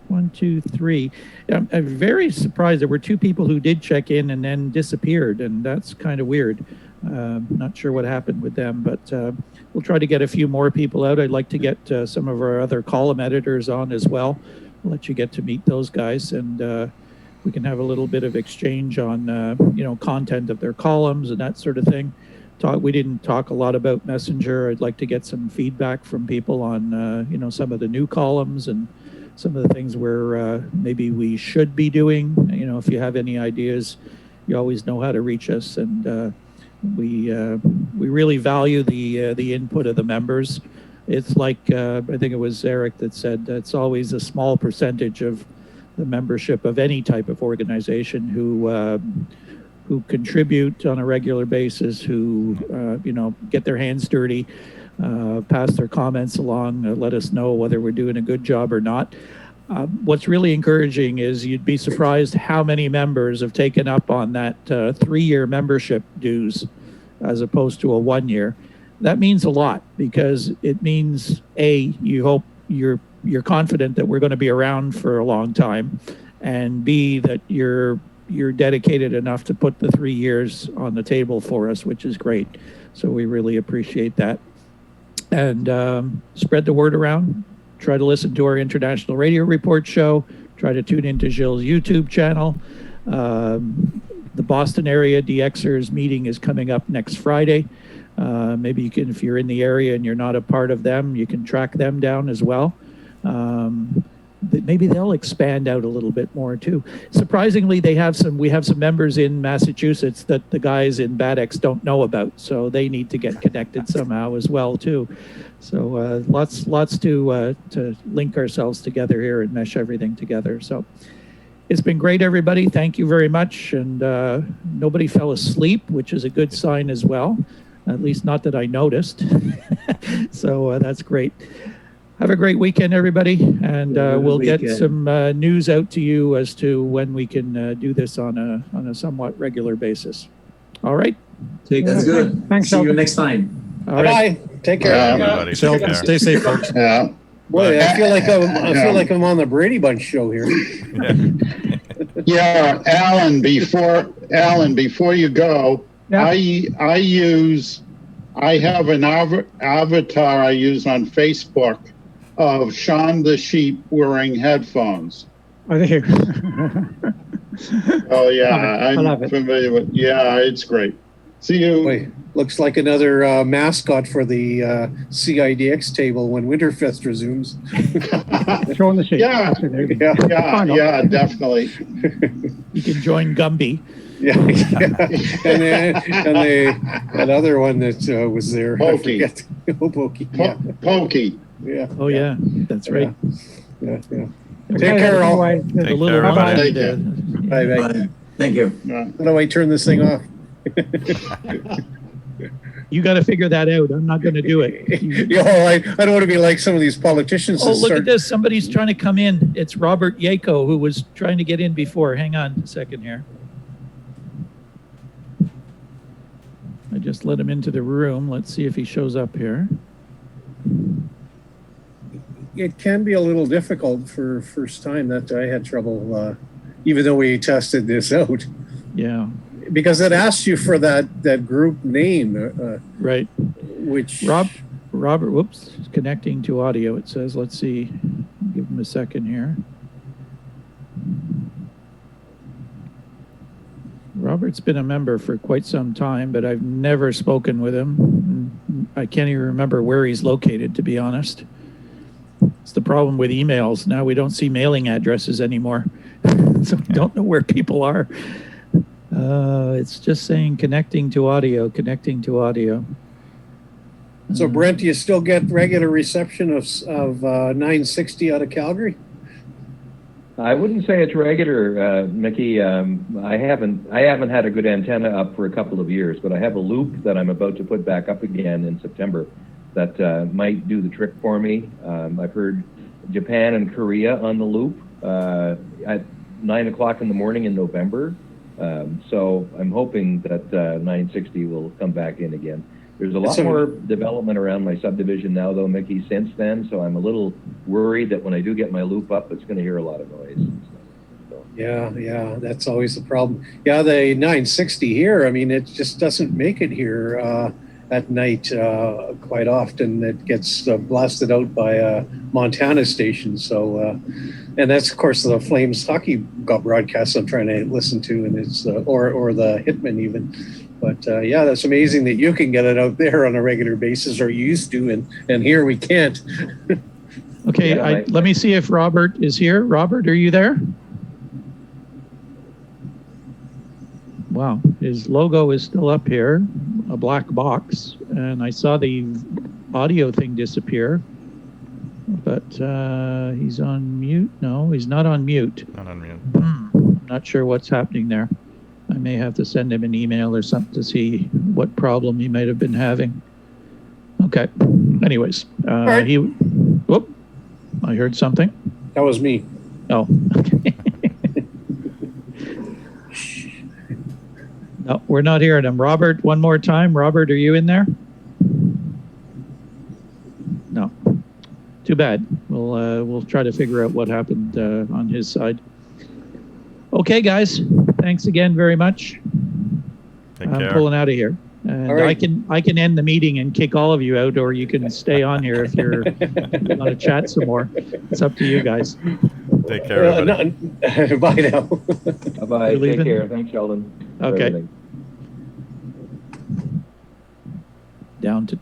1, 2, 3. I'm very surprised there were 2 people who did check in and then disappeared, and that's kind of weird. Not sure what happened with them, but we'll try to get a few more people out. I'd like to get some of our other column editors on as well. I'll let you get to meet those guys, and we can have a little bit of exchange on content of their columns and that sort of thing. We didn't talk a lot about Messenger. I'd like to get some feedback from people on some of the new columns and some of the things where maybe we should be doing. If you have any ideas, you always know how to reach us, and we really value the input of the members. It's like I think it was Eric that said it's always a small percentage of the membership of any type of organization who contribute on a regular basis, who get their hands dirty, pass their comments along, let us know whether we're doing a good job or not. What's really encouraging is you'd be surprised how many members have taken up on that 3-year membership dues as opposed to a 1-year. That means a lot, because it means you hope you're confident that we're going to be around for a long time, and B, that you're dedicated enough to put the 3 years on the table for us, which is great. So we really appreciate that. And spread the word around. Try to listen to our International Radio Report show. Try to tune into Gilles' YouTube channel. The Boston area DXers meeting is coming up next Friday. Maybe you can, if you're in the area and you're not a part of them, you can track them down as well. Maybe they'll expand out a little bit more too. Surprisingly, we have some members in Massachusetts that the guys in BADX don't know about, so they need to get connected somehow as well too. So lots to link ourselves together here and mesh everything together. So it's been great, everybody. Thank you very much. And nobody fell asleep, which is a good sign as well. At least not that I noticed. So that's great. Have a great weekend, everybody, and we'll get weekend. some news out to you as to when we can do this on a somewhat regular basis. All right. That's good. Thanks, See you Sheldon. next time. All right. Bye. Take care. Everybody, take Sheldon, care. stay safe, folks. Yeah. Boy, I feel like I'm on the Brady Bunch show here. Yeah, Alan, before you go, Yeah. I have an avatar I use on Facebook of Sean the sheep wearing headphones. Oh, there you. Oh yeah, I love I'm it. familiar with. Yeah, it's great. See you. Boy, looks like another mascot for the CIDX table when Winterfest resumes. Sean the sheep. Yeah. Absolutely. Yeah, definitely. You can join Gumby. Yeah. And that other one that was there. Pokey. I forget. Oh, Pokey. Yeah. Pokey. Yeah. Oh yeah, that's right. Yeah. Okay, Take care, all. anyway, The Take little care, monkey everybody. there. Bye. Bye. Thank you. Yeah. How do I turn this thing off? You got to figure that out. I'm not going to do it. I don't want to be like some of these politicians. Oh, that look start- at this. Somebody's trying to come in. It's Robert Yako, who was trying to get in before. Hang on a second here. I just let him into the room. Let's see if he shows up here. It can be a little difficult for first time. That I had trouble, even though we tested this out. Yeah. Because it asks you for that group name, Right. which Robert, whoops, connecting to audio. It says, let's see. Give him a second here. Robert's been a member for quite some time, but I've never spoken with him. I can't even remember where he's located, to be honest. It's the problem with emails. Now we don't see mailing addresses anymore. So we don't know where people are. It's just saying connecting to audio. So Brent, do you still get regular reception of 960 out of Calgary? I wouldn't say it's regular, Mickey. I haven't had a good antenna up for a couple of years, but I have a loop that I'm about to put back up again in September that might do the trick for me. I've heard Japan and Korea on the loop at 9 o'clock in the morning in November. So I'm hoping that 960 will come back in again. There's a lot more development around my subdivision now, though, Mickey, since then. So I'm a little worried that when I do get my loop up, it's going to hear a lot of noise. So. Yeah, that's always the problem. Yeah, the 960 here, I mean, it just doesn't make it here at night quite often. It gets blasted out by a Montana station. So, and that's, of course, the Flames hockey broadcast I'm trying to listen to, and it's or the Hitman even. But yeah, that's amazing that you can get it out there on a regular basis, or you used to, and here we can't. Okay, Yeah, let me see if Robert is here. Robert, are you there? Wow, his logo is still up here, a black box, and I saw the audio thing disappear. But he's on mute. No, he's not on mute. Not on mute. I'm not sure what's happening there. I may have to send him an email or something to see what problem he might have been having. Okay. Anyways, whoop, I heard something. That was me. Oh, okay. No, we're not hearing him. Robert, one more time. Robert, are you in there? No. Too bad. We'll try to figure out what happened on his side. Okay, guys. Thanks again very much. Take I'm care. pulling out of here. And All right. I can end the meeting and kick all of you out, or you can stay on here if you want to chat some more. It's up to you guys. Take care, everybody. Bye now. Bye-bye. You're Take leaving? care. Thanks, Sheldon. for Okay. everything. Down to